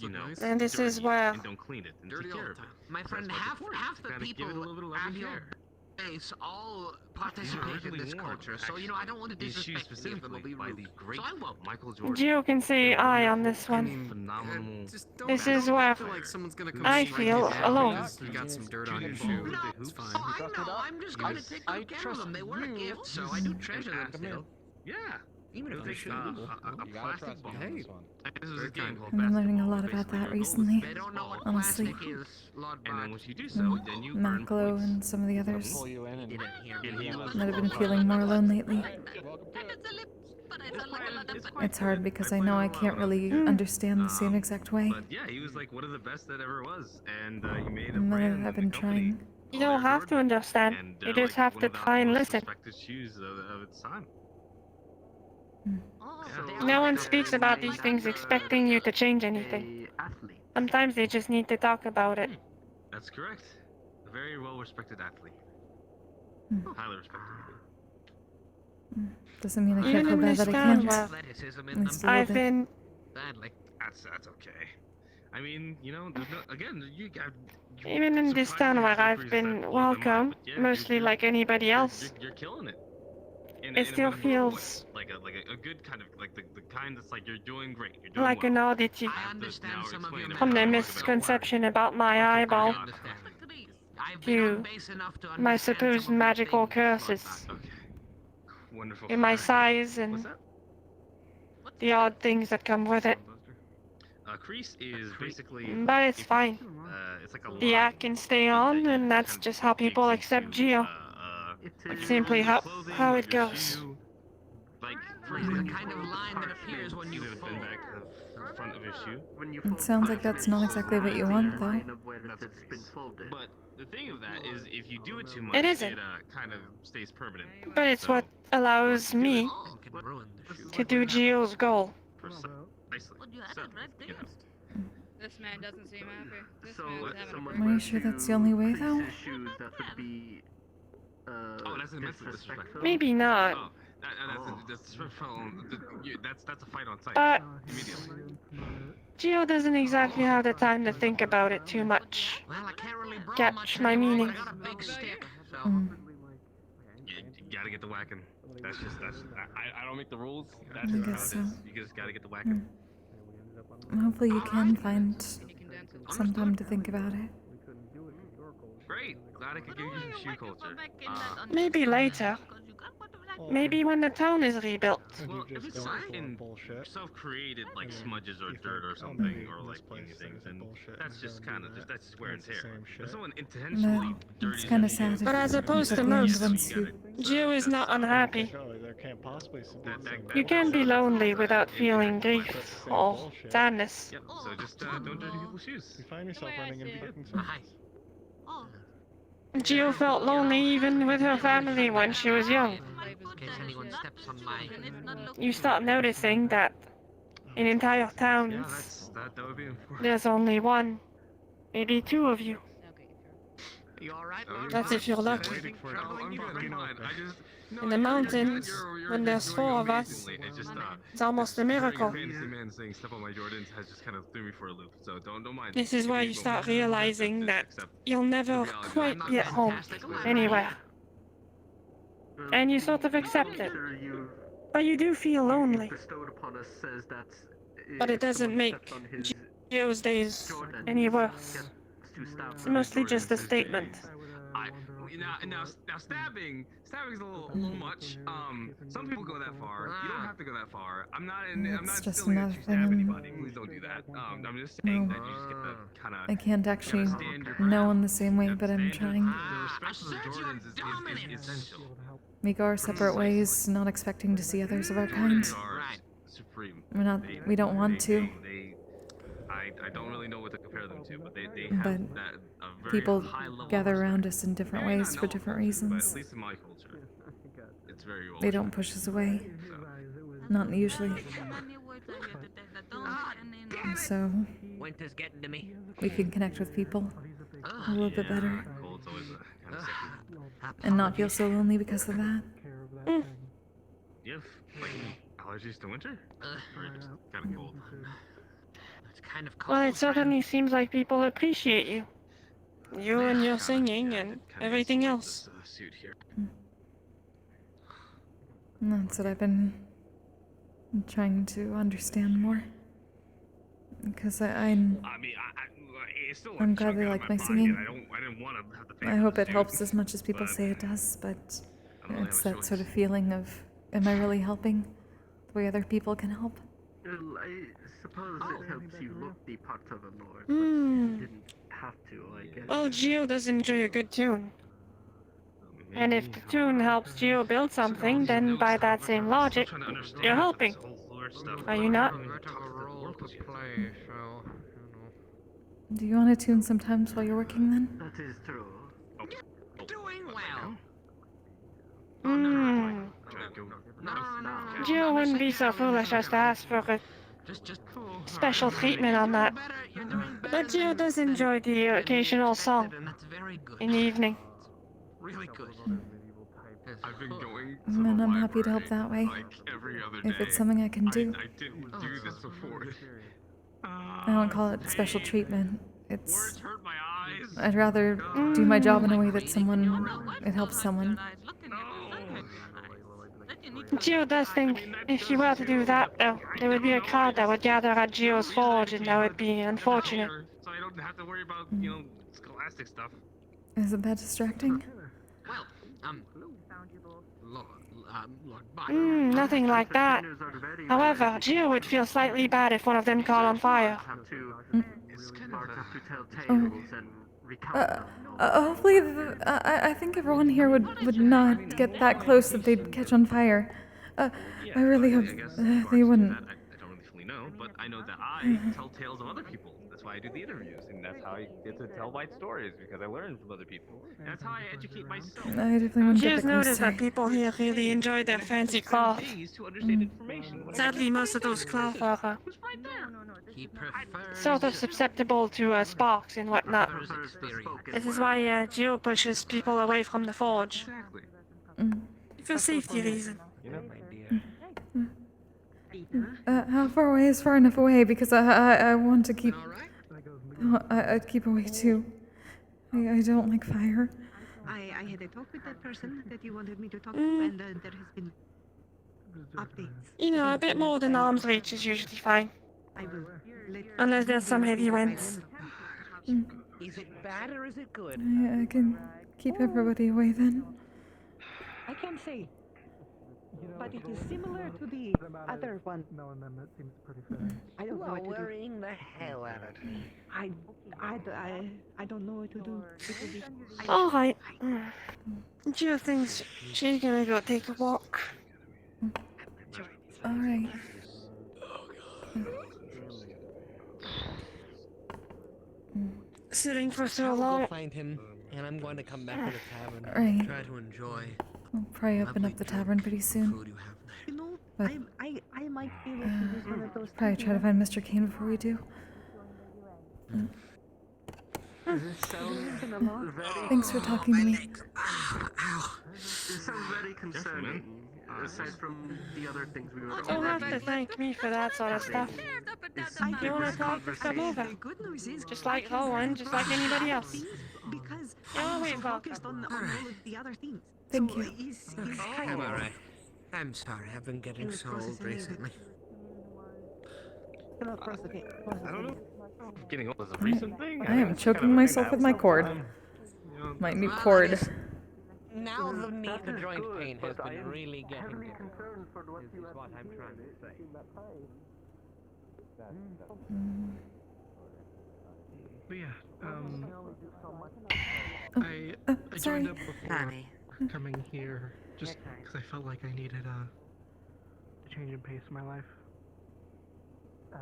You know, And this is where... and don't clean it and take care of it. My friend, half the people give it a little bit of love at and your care. base all participate in this culture, so I don't want to These shoes disrespect any of them or be specifically by rude. the great So I won't. Michael Jordan. Geo can say I on this one. Phenomenal. This is where I feel alone. You got some dirt on your shoe. It's fine. I know, I'm just going to take good care of them. They were a gift, so I do treasure them still. Yeah. Even if they're a plastic ball. Hey. This is a game called I'm learning a basketball. lot about that Basically, recently, They don't know what honestly. plastic is, Lord And then Bart. once you do so, then you earn Maclo points. and some of the others Get in here. that have been feeling more alone lately. It's hard because I know I can't really understand the same exact way. But yeah, he was like one of the best that ever was, and he made a But brand I've and been a company. trying. You don't have to understand. And You they're just like have one to of the try and most listen. respected shoes of its time. No one speaks about these things expecting you to change anything. Sometimes they just need to talk about it. That's correct. A very well-respected athlete. Highly respected. Doesn't mean I can't Even feel in bad this that I town can't. where At least a little I've bit. been Sadly. That's okay. I mean, you know, there's no, again, you got. even in this town where I've been welcome, mostly like anybody else. You're killing it. It still feels like a good kind of like the kind that's like you're doing great. You're doing like well. an oddity I understand some of your from the misconception about my eyeball to my supposed magical curses. Wonderful. In my size and the odd things that come with it. Crease is basically. But it's fine. It's like a The act can stay on, and that's just how people accept Geo. It's simply how it goes. Like the kind of line that appears when you fall. Back the front of your shoe. It sounds like that's not exactly what you want, though. But the thing of that is, if you do it too much, It isn't. it kind of stays permanent. But it's what allows me to do Geo's goal. This man doesn't seem happy. This man's having a Are you sure that's the only way, though? That's disrespectful. Maybe not. That's a fight on site. But Immediately. Geo doesn't exactly have the time to think about it too much. Catch my meaning. You gotta get the whacking. That's I don't make the rules. That's just how it guess is. so. You just gotta get the whacking. Hopefully you can find some time to think about it. Great. Glad I could give you some shoe culture. Maybe later. Maybe when the town is rebuilt. Well, if it's in self-created like smudges or dirt or something, or like anything, then that's just kind of that's just wear and tear. If someone intentionally No, it's kind of sad. But as opposed to most, Geo is not unhappy. You can be lonely without feeling grief or sadness. Yep. So just don't dirty people's shoes. You find yourself running into fucking Geo felt lonely even with her family when she was young. You start noticing that in entire towns, That would be important. there's only one, maybe two of you. You alright? That's if you're lucky. I'm good. I'm fine. I just. In the mountains, when there's four of us, it's almost a miracle. Fantasy man saying step on my Jordans has just kind of threw me for a loop. So don't mind. This is where you start realizing that you'll never quite be at home anywhere. And you sort of accept it. But you do feel lonely. But it doesn't make Geo's days any worse. It's mostly just a statement. Now stabbing's a little much. Some people go that far. You don't have to go that far. I'm not just feeling that another you stab thing. anybody. Please don't do that. I'm just saying that you just get to kind of. I can't actually know in the same way, but I'm trying. Respect for the Jordans is essential. We go our separate ways, not expecting to see others of our kind. Supreme. We don't want to. I don't really know what to compare them to, but they have But that a very people high level gather of around us in different Maybe ways not for all different cultures, but reasons. at least in my culture, it's very well. They don't push us away. Not usually. So Winter's getting to me. we can connect with people a little bit better. Cold's always a kind of sicky. And not feel so lonely because of that. You have like allergies to winter? Or just kind of cold? It's kind of cold. Well, it certainly seems like people appreciate you. You and your singing and everything else. Suit here. And that's what I've been trying to understand more. Because I'm it's still I'm glad they like my singing. I didn't want to have the I hope it helps as much as people say it does, but it's that sort of feeling of, am I really helping the way other people can help? Well, I suppose it helps you look the part of a lord, but Hmm. you didn't have to, I guess. Well, Geo does enjoy a good tune. And if the tune helps Geo build something, then by that same logic, you're helping. Are you not? Do you want to tune sometimes while you're working then? That is true. Doing well. Hmm. Geo wouldn't be so foolish as to ask for a special treatment on that. But Geo does enjoy the occasional song in the evening. Really good. I've been going to And the I'm happy to help that way. like every other day. If it's something I can do. I didn't do this before. I don't call it special treatment. It's... Words hurt my eyes. I'd rather do my job in a way that it helps someone. Geo does think if you were to do that, though, there would be a crowd that would gather at Geo's forge, and that would be unfortunate. So I don't have to worry about, scholastic stuff. Isn't that distracting? Well, Nothing like that. However, Geo would feel slightly bad if one of them caught on fire. Hopefully, I think everyone here would not get that close that they'd catch on fire. I really hope they wouldn't. I don't really fully know, but I know that I tell tales of other people. That's why I do the interviews, and that's how I get to tell white stories, because I learn from other people. That's how I educate myself. I definitely wouldn't get Geo's that close. noticed that people here really enjoy their fancy cloth. Sadly, most of those cloth are sort of susceptible to sparks and whatnot. This is why Geo pushes people away from the forge. For safety reasons. How far away is far enough away? Because I want to keep... I'd keep away too. I don't like fire. I had a talk with that person that you wanted me to talk to, and there has been updates. You know, a bit more than arm's reach is usually fine. I will let Unless there's some heavy winds. Is it bad or is it good? I can keep everybody away then. I can't say, but it is similar to the other one. I don't know what to do. Worrying the hell out of me. I don't know what to do. Alright. Geo thinks she's gonna go take a walk. Alright. Sitting for so I'll long. go find him, and I'm going to come back to the tavern. Right. Try to enjoy. We'll probably open up the tavern pretty soon. You know, But I might be able to use one of those. probably try to find Mr. Kane before we do. Thanks for talking to me. It sounds very concerning, aside from the other things we were You don't have to thank me for that sort of stuff. If you wanna talk, just come over. Just like Owen, just like anybody else. Because You're always focused welcome. on all of the other things. Thank So you. he's I'm alright. I'm sorry, I've been getting so old recently. I don't know. Getting old is a recent thing. I am choking myself with my cord. My new cord. Now the knee, the joint pain has been really getting to me. Is what I'm trying to say. But yeah, Oh, I sorry. joined up before coming here just because I felt like I needed a change in pace in my life. I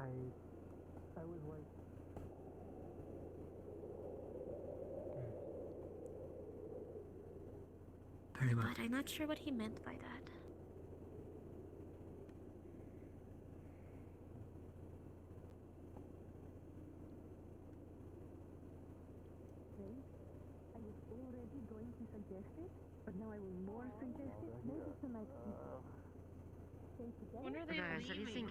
was like. Very well. But I'm not sure what he meant by that. I was already going to suggest it, but now I will more suggest it. Maybe tonight. When are they leaving?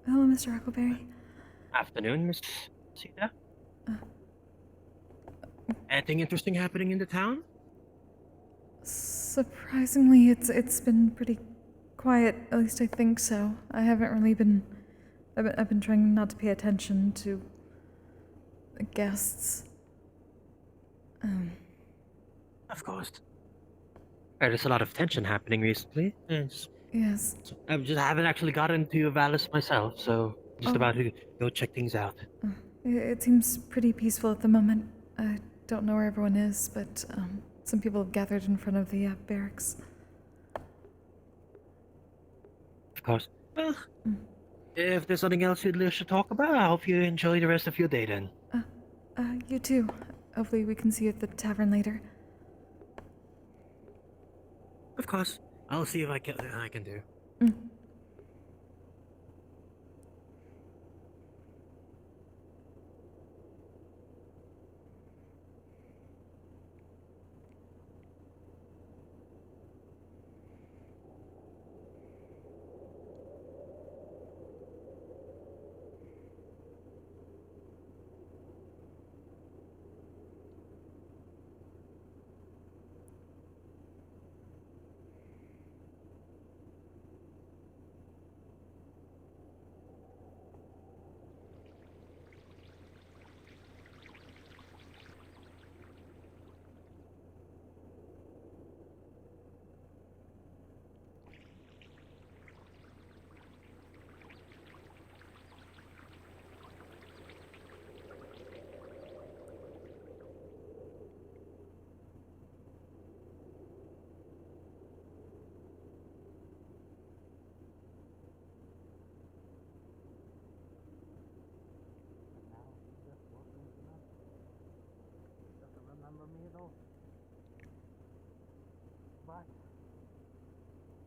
Hello, Mr. Huckleberry. Afternoon, Miss Roscida. Anything interesting happening in the town? Surprisingly, it's been pretty quiet. At least I think so. I haven't really been. I've been trying not to pay attention to the guests. Of course. There's a lot of tension happening recently. Yes. I haven't actually gotten to Valis myself, so just Oh. about to go check things out. It seems pretty peaceful at the moment. I don't know where everyone is, but some people have gathered in front of the barracks. Of course. Well, if there's something else you'd wish to talk about, I hope you enjoy the rest of your day then. You too. Hopefully we can see you at the tavern later. Of course. I'll see if I can do.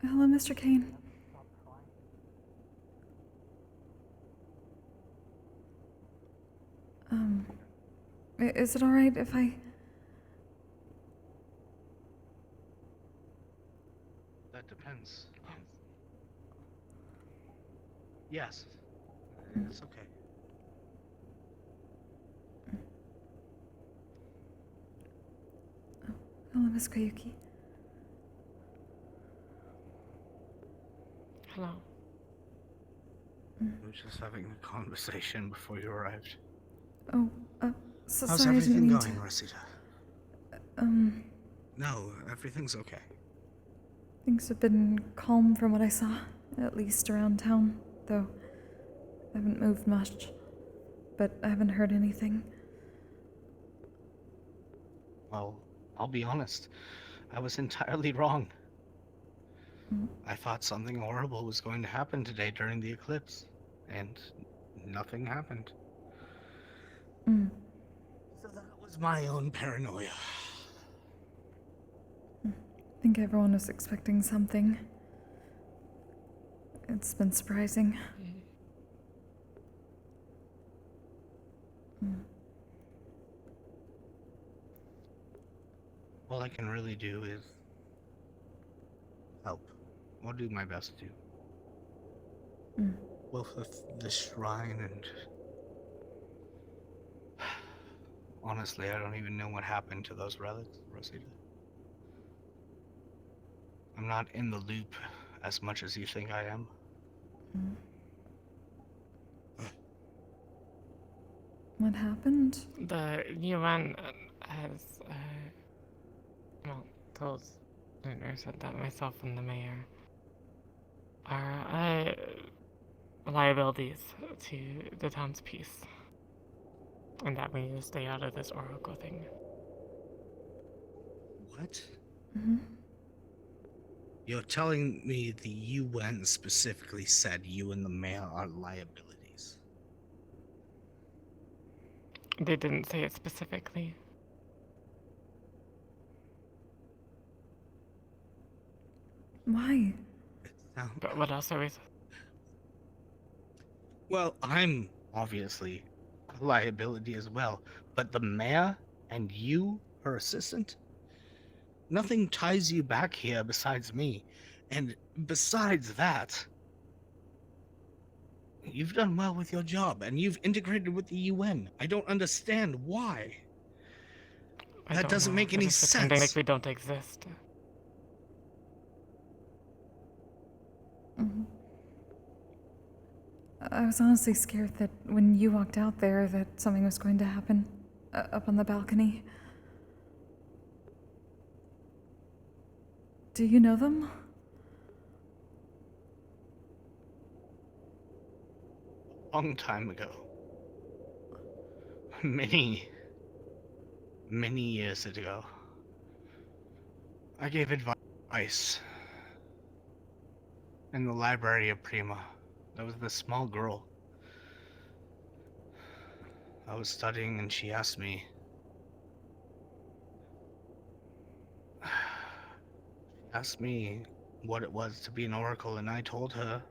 Hello, Mr. Kane. Is it alright if I... That depends. Yes. It's okay. Hello, Miss Koyuki. Hello. We were just having a conversation before you arrived. Oh, so How's sorry, I didn't everything mean going, to... Roscida? No, everything's okay. Things have been calm from what I saw, at least around town, though I haven't moved much. But I haven't heard anything. Well, I'll be honest. I was entirely wrong. I thought something horrible was going to happen today during the eclipse, and nothing happened. So that was my own paranoia. I think everyone was expecting something. It's been surprising. All I can really do is help. I'll do my best to. Both with the shrine and... Honestly, I don't even know what happened to those relics, Roscida. I'm not in the loop as much as you think I am. What happened? The UN has, told Lunar said that myself and the mayor are liabilities to the town's peace, and that we need to stay out of this Oracle thing. What? You're telling me the UN specifically said you and the mayor are liabilities? They didn't say it specifically. Why? But what else are we... Well, I'm obviously a liability as well, but the mayor and you, her assistant? Nothing ties you back here besides me. And besides that, you've done well with your job, and you've integrated with the UN. I don't understand why. That doesn't make any sense. Like we don't exist. I was honestly scared that when you walked out there that something was going to happen up on the balcony. Do you know them? Long time ago. Many years ago. I gave advice in the library of Prima. There was this small girl. I was studying and she asked me. Asked me what it was to be an oracle, and I told her.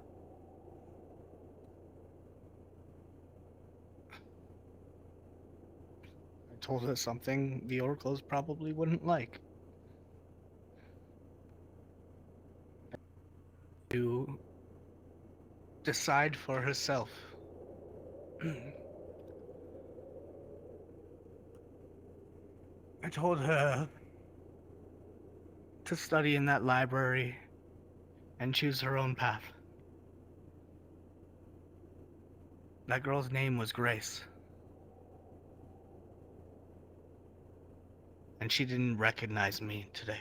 I told her something the oracles probably wouldn't like. To decide for herself. I told her to study in that library and choose her own path. That girl's name was Grace. And she didn't recognize me today.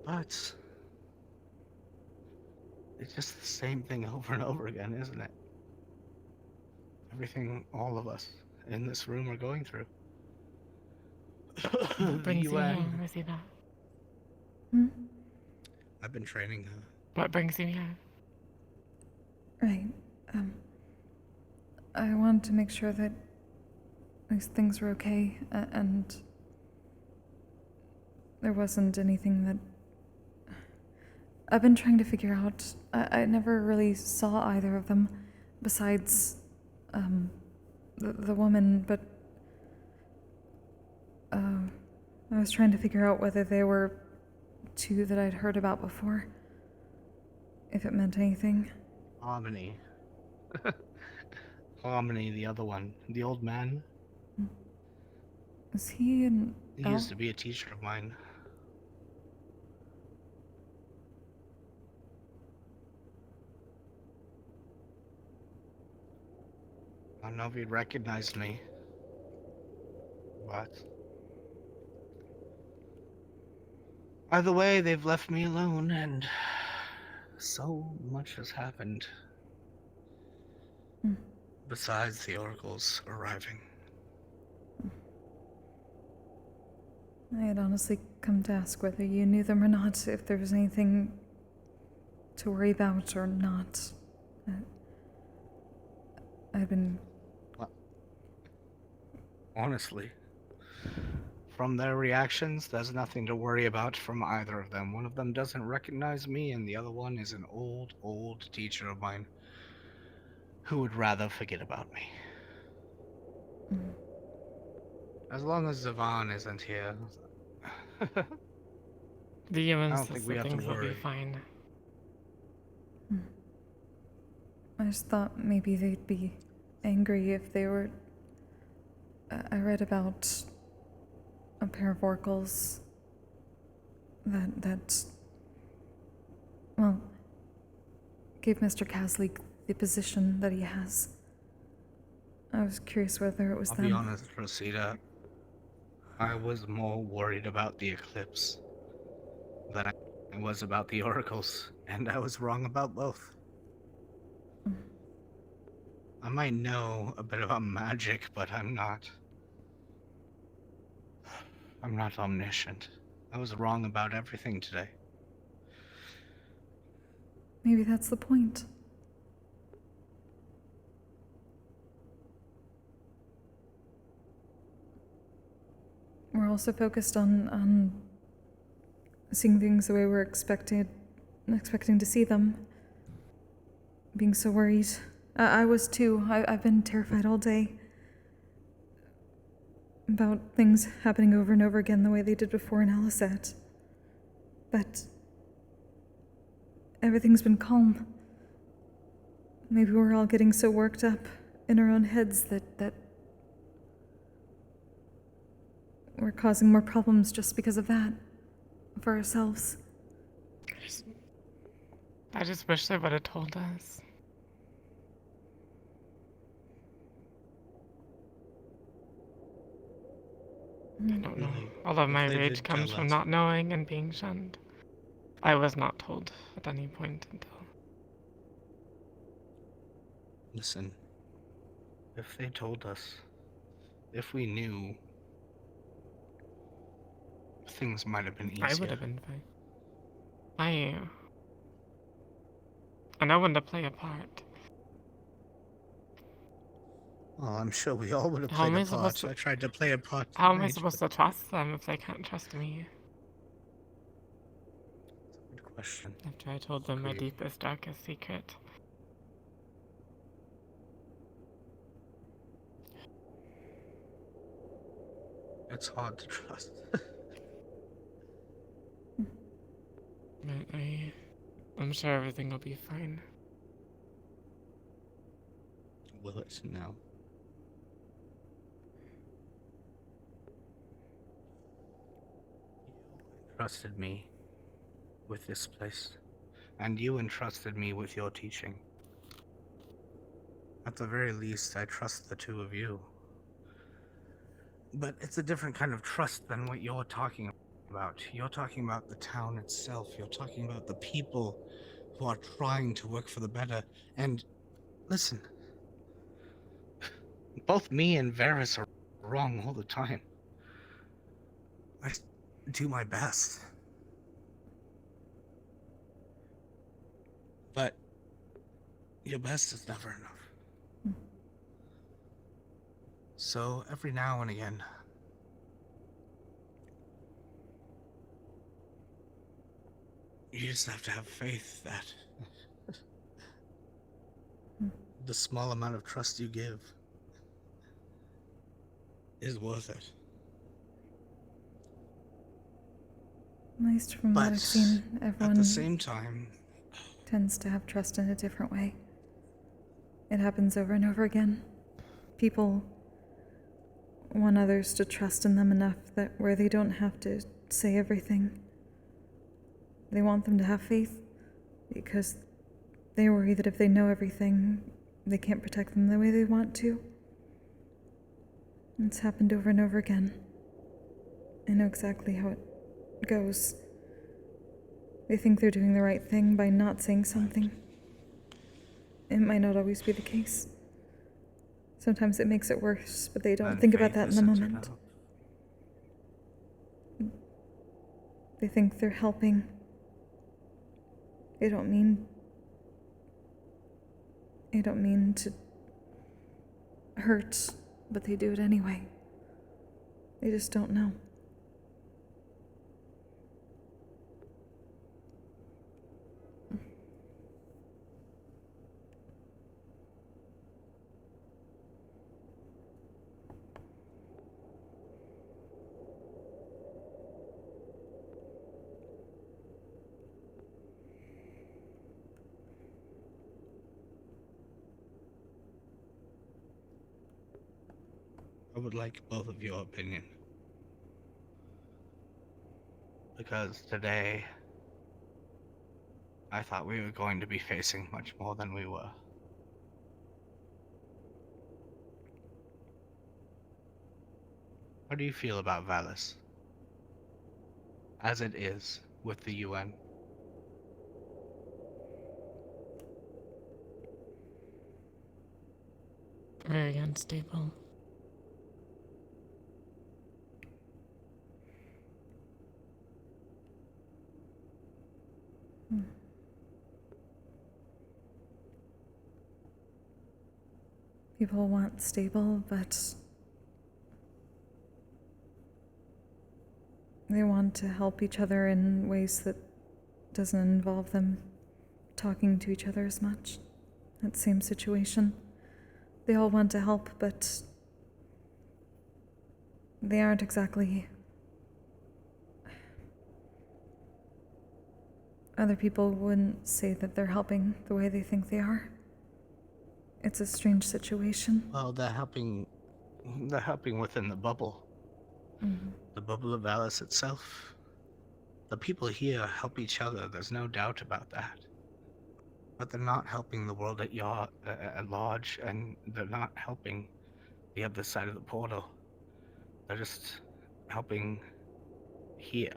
But it's just the same thing over and over again, isn't it? Everything all of us in this room are going through. What brings you here, Roscida? I've been training her. What brings you here? Right. I wanted to make sure that these things were okay, and there wasn't anything that I've been trying to figure out. I never really saw either of them besides the woman, but I was trying to figure out whether they were two that I'd heard about before, if it meant anything. Harmony. Harmony, the other one. The old man. Is he an He used to be a teacher of mine. I don't know if he'd recognized me. But either way, they've left me alone, and so much has happened. Besides the oracles arriving. I had honestly come to ask whether you knew them or not, if there was anything to worry about or not. I've been... Well, honestly, from their reactions, there's nothing to worry about from either of them. One of them doesn't recognize me, and the other one is an old teacher of mine who would rather forget about me. As long as Zavon isn't here, the humans, I don't think we have to things will worry. be fine. I just thought maybe they'd be angry if they were... I read about a pair of oracles that well, gave Mr. Casley the position that he has. I was curious whether it was them. I'll be honest, Roscida. I was more worried about the Eclipse than I was about the oracles, and I was wrong about both. I might know a bit about magic, but I'm not omniscient. I was wrong about everything today. Maybe that's the point. We're also focused on seeing things the way we're expecting to see them. Being so worried. I was too. I've been terrified all day. About things happening over and over again the way they did before in Alisat. But everything's been calm. Maybe we're all getting so worked up in our own heads that we're causing more problems just because of that. For ourselves. I just wish they would have told us. I don't know. All of my If they rage did comes tell from us. not knowing and being shunned. I was not told at any point until. Listen, if they told us, if we knew, things might have been easier. I would have been fine. I know when to play a part. Well, I'm sure we all would have How am played I a supposed part. to? I tried to play a part. How am I tonight, supposed but- to trust them if they can't trust me? Good question. After I told them my Agreed. deepest, darkest secret. It's hard to trust. I'm sure everything will be fine. Will it now? You entrusted me with this place, and you entrusted me with your teaching. At the very least, I trust the two of you. But it's a different kind of trust than what you're talking about. You're talking about the town itself. You're talking about the people who are trying to work for the better. And listen, both me and Varys are wrong all the time. I do my best. But your best is never enough. So every now and again, you just have to have faith that the small amount of trust you give is worth it. At least from what I've seen, everyone at the same time, tends to have trust in a different way. It happens over and over again. People want others to trust in them enough that where they don't have to say everything. They want them to have faith because they worry that if they know everything, they can't protect them the way they want to. It's happened over and over again. I know exactly how it goes. They think they're doing the right thing by not saying something. It might not always be the case. Sometimes it makes it worse, but they don't think about that in the moment. They think they're helping. They don't mean to hurt, but they do it anyway. They just don't know. I would like both of your opinion. Because today, I thought we were going to be facing much more than we were. How do you feel about Valis? As it is with the UN? Very unstable. People want stable, but they want to help each other in ways that doesn't involve them talking to each other as much. That same situation. They all want to help, but they aren't exactly... Other people wouldn't say that they're helping the way they think they are. It's a strange situation. Well, they're helping within the bubble. Mm-hmm. The bubble of Valis itself. The people here help each other, there's no doubt about that. But they're not helping the world at large, and they're not helping the other side of the portal. They're just helping here.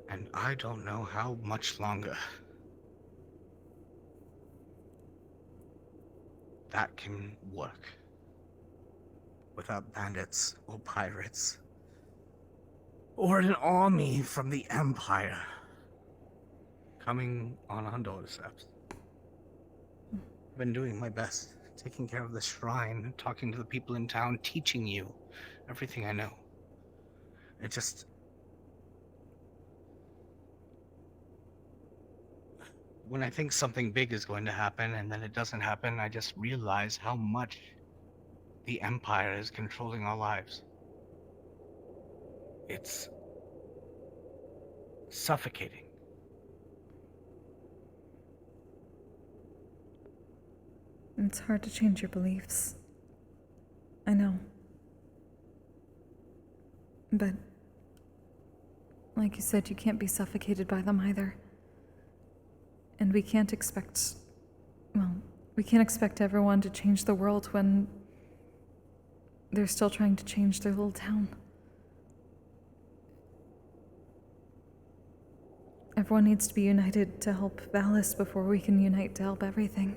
And I don't know how much longer that can work without bandits or pirates or an army from the Empire coming on our doorsteps. I've been doing my best, taking care of the shrine, talking to the people in town, teaching you everything I know. It just... when I think something big is going to happen and then it doesn't happen, I just realize how much the Empire is controlling our lives. It's suffocating. It's hard to change your beliefs. I know. But, like you said, you can't be suffocated by them either. And we can't expect everyone to change the world when they're still trying to change their little town. Everyone needs to be united to help Valis before we can unite to help everything.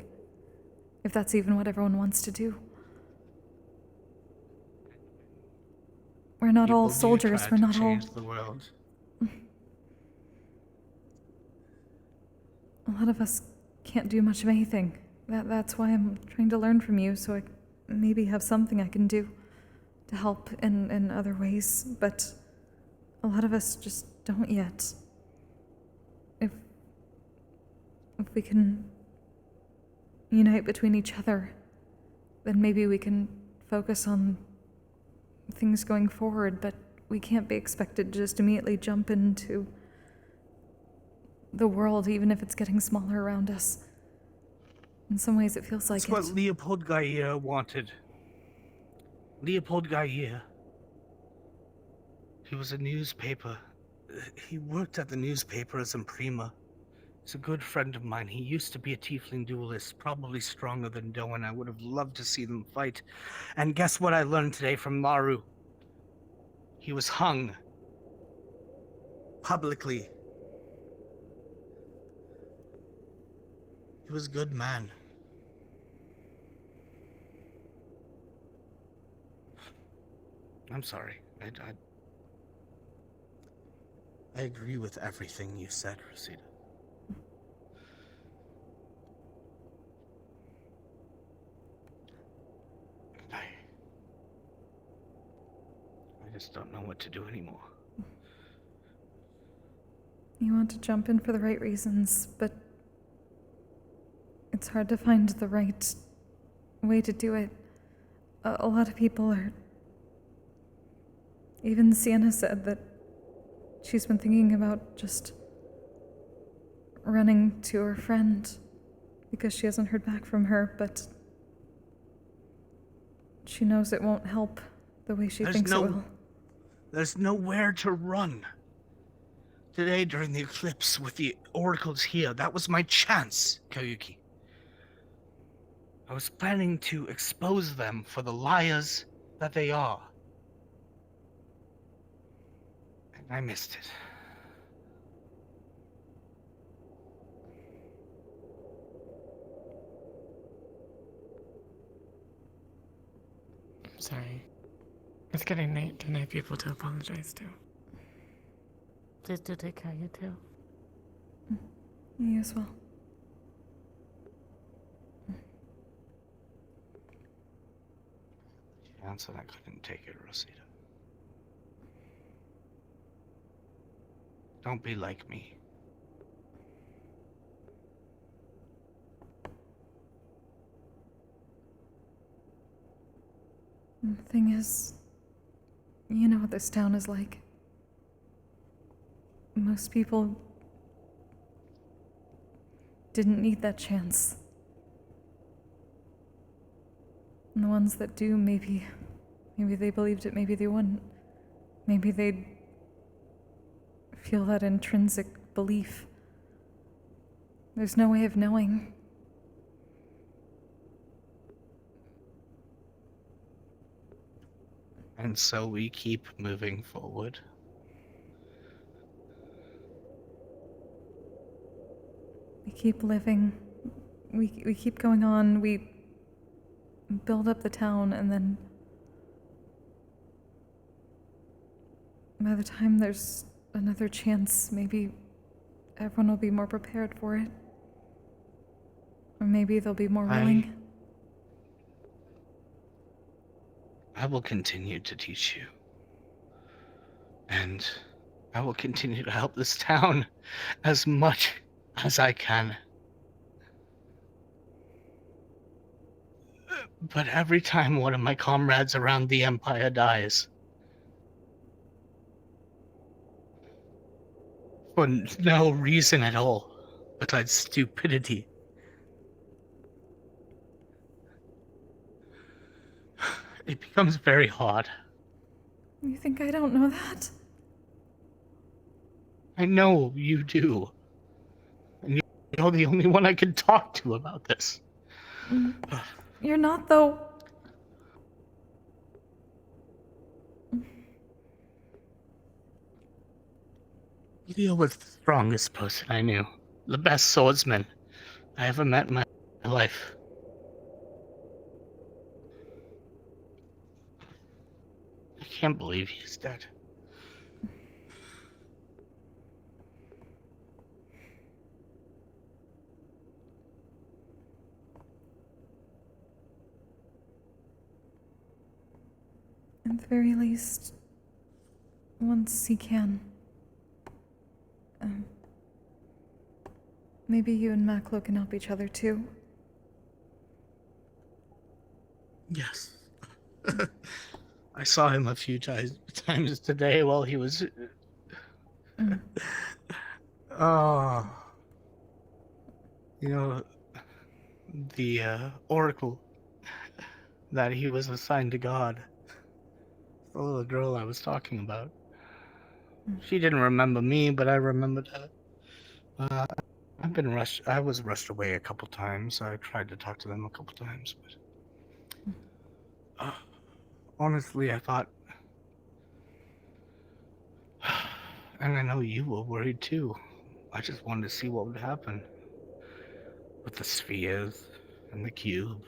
If that's even what everyone wants to do. We're not all soldiers, we're not all... change the world. A lot of us can't do much of anything. That's why I'm trying to learn from you, so I maybe have something I can do to help in other ways, but a lot of us just don't yet. If we can unite between each other, then maybe we can focus on things going forward, but we can't be expected to just immediately jump into the world, even if it's getting smaller around us. In some ways, it feels like That's what Leopold Gaia wanted. Leopold Gaia. He was a newspaper. He worked at the newspaper as imprimer. He's a good friend of mine. He used to be a tiefling duelist, probably stronger than Doan. I would have loved to see them fight. And guess what I learned today from Maru? He was hung. Publicly. He was a good man. I'm sorry. I agree with everything you said, Roscida. I just don't know what to do anymore. You want to jump in for the right reasons, but it's hard to find the right way to do it. A lot of people are... Even Sienna said that she's been thinking about just running to her friend because she hasn't heard back from her, but she knows it won't help the way she thinks it will. There's nowhere to run. Today, during the eclipse with the oracles here, that was my chance, Koyuki. I was planning to expose them for the liars that they are. And I missed it. I'm sorry. It's getting late, and I have people to apologize to. Please do take care of you too. You as well. She answered I couldn't take it, Roscida. Don't be like me. The thing is, you know what this town is like. Most people didn't need that chance. And the ones that do, maybe they believed it, maybe they wouldn't. Maybe they'd feel that intrinsic belief. There's no way of knowing. And so we keep moving forward. We keep living. We keep going on. We build up the town, and then by the time there's another chance, maybe everyone will be more prepared for it. Or maybe they'll be more willing. I will continue to teach you. And I will continue to help this town as much as I can. But every time one of my comrades around the Empire dies, for no reason at all, besides stupidity, it becomes very hard. You think I don't know that? I know you do. And you're the only one I can talk to about this. You're not, though. Leo was the strongest person I knew. The best swordsman I ever met in my life. I can't believe he's dead. At the very least, once he can. Maybe you and Maclo can help each other too. Yes. I saw him a few times today while he was... Oh. You know, the oracle that he was assigned to God. The little girl I was talking about. She didn't remember me, but I remembered her. I've been rushed. I was rushed away a couple times. I tried to talk to them a couple times, but honestly, I thought, and I know you were worried too. I just wanted to see what would happen with the spheres and the cube.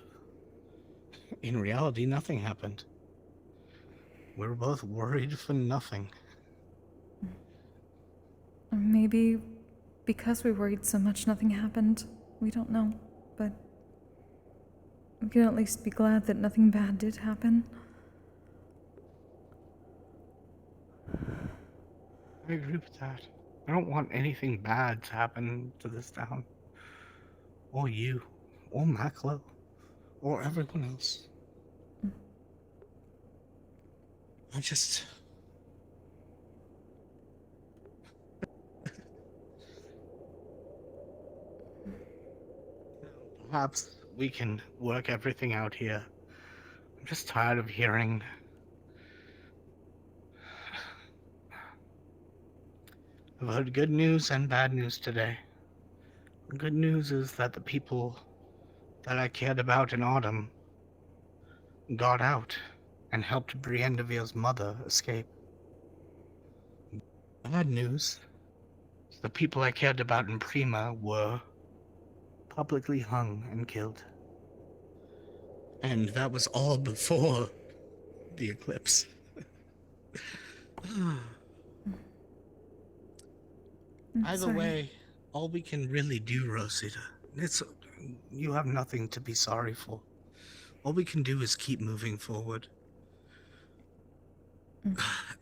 In reality, nothing happened. We were both worried for nothing. Or maybe because we worried so much, nothing happened. We don't know, but we can at least be glad that nothing bad did happen. I agree with that. I don't want anything bad to happen to this town. Or you. Or Maclo. Or everyone else. I just... Perhaps we can work everything out here. I'm just tired of hearing... I've heard good news and bad news today. The good news is that the people that I cared about in Autumn got out and helped Brienne de Ville's mother escape. Bad news is the people I cared about in Prima were publicly hung and killed. And that was all before the eclipse. Either way, all we can really do, Roscida, you have nothing to be sorry for. All we can do is keep moving forward.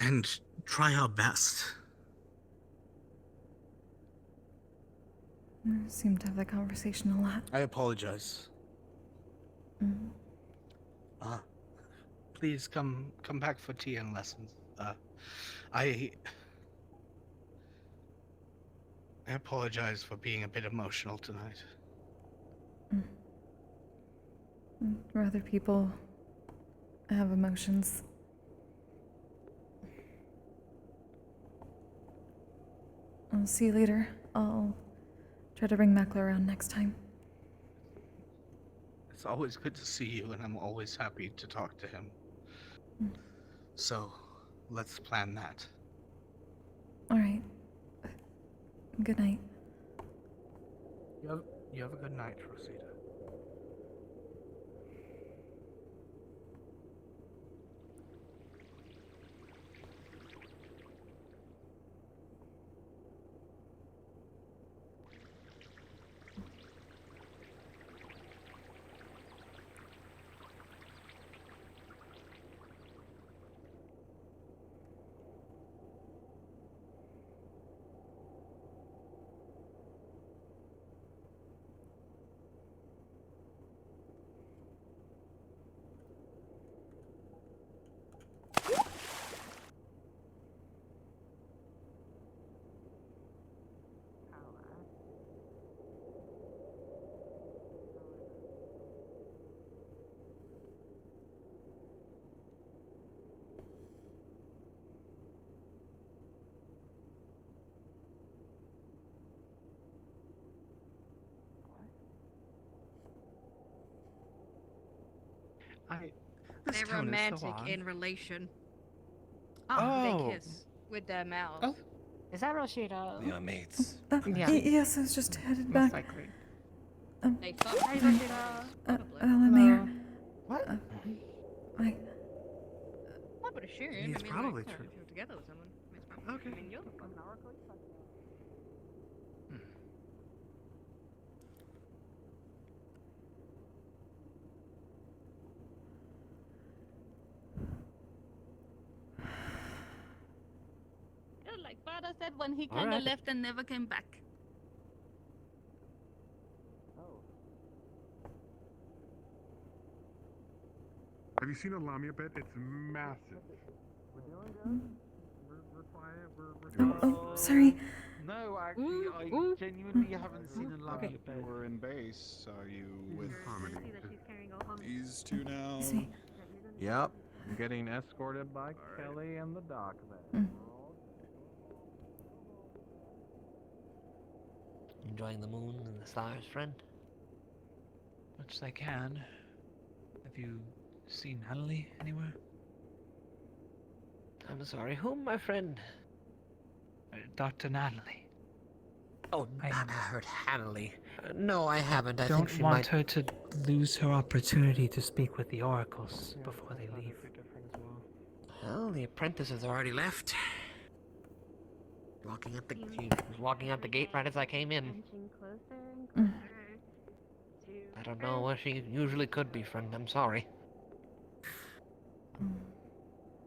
And try our best. We seem to have that conversation a lot. I apologize. Please come back for tea and lessons. I apologize for being a bit emotional tonight. Other people have emotions. I'll see you later. I'll try to bring Mackler around next time. It's always good to see you, and I'm always happy to talk to him. So, let's plan that. Alright. Good night. You have a good night, Roscida. They're romantic in relation. Oh, they kiss with their mouths. Oh. Is that Roscida? We are mates. Yes, I was just headed back. Likely. They fuck. Hi, Roscida. I'm here. What? I would assume. It's probably true. If you're together with someone, it's probably. Okay. I mean, you're the fucking oracle. Just like Father said when he kind of Alright. left and never came back. Have you seen a lamia bed? It's massive. Oh, sorry. No, actually, I genuinely haven't seen a lamia bed. We're in base. Are you with Harmony? these two now? See. Yep. I'm getting escorted by Kelly and the doc there. Enjoying the moon and the stars, friend? Much as I can. Have you seen Hanley anywhere? I'm sorry, whom, my friend? Dr. Natalie. Oh, I heard Hanley. No, I haven't. I think Don't she want might... her to lose her opportunity to speak with the oracles before they leave. Well, the apprentices already left. She was walking out the gate right as I came in. I don't know where she usually could be, friend. I'm sorry.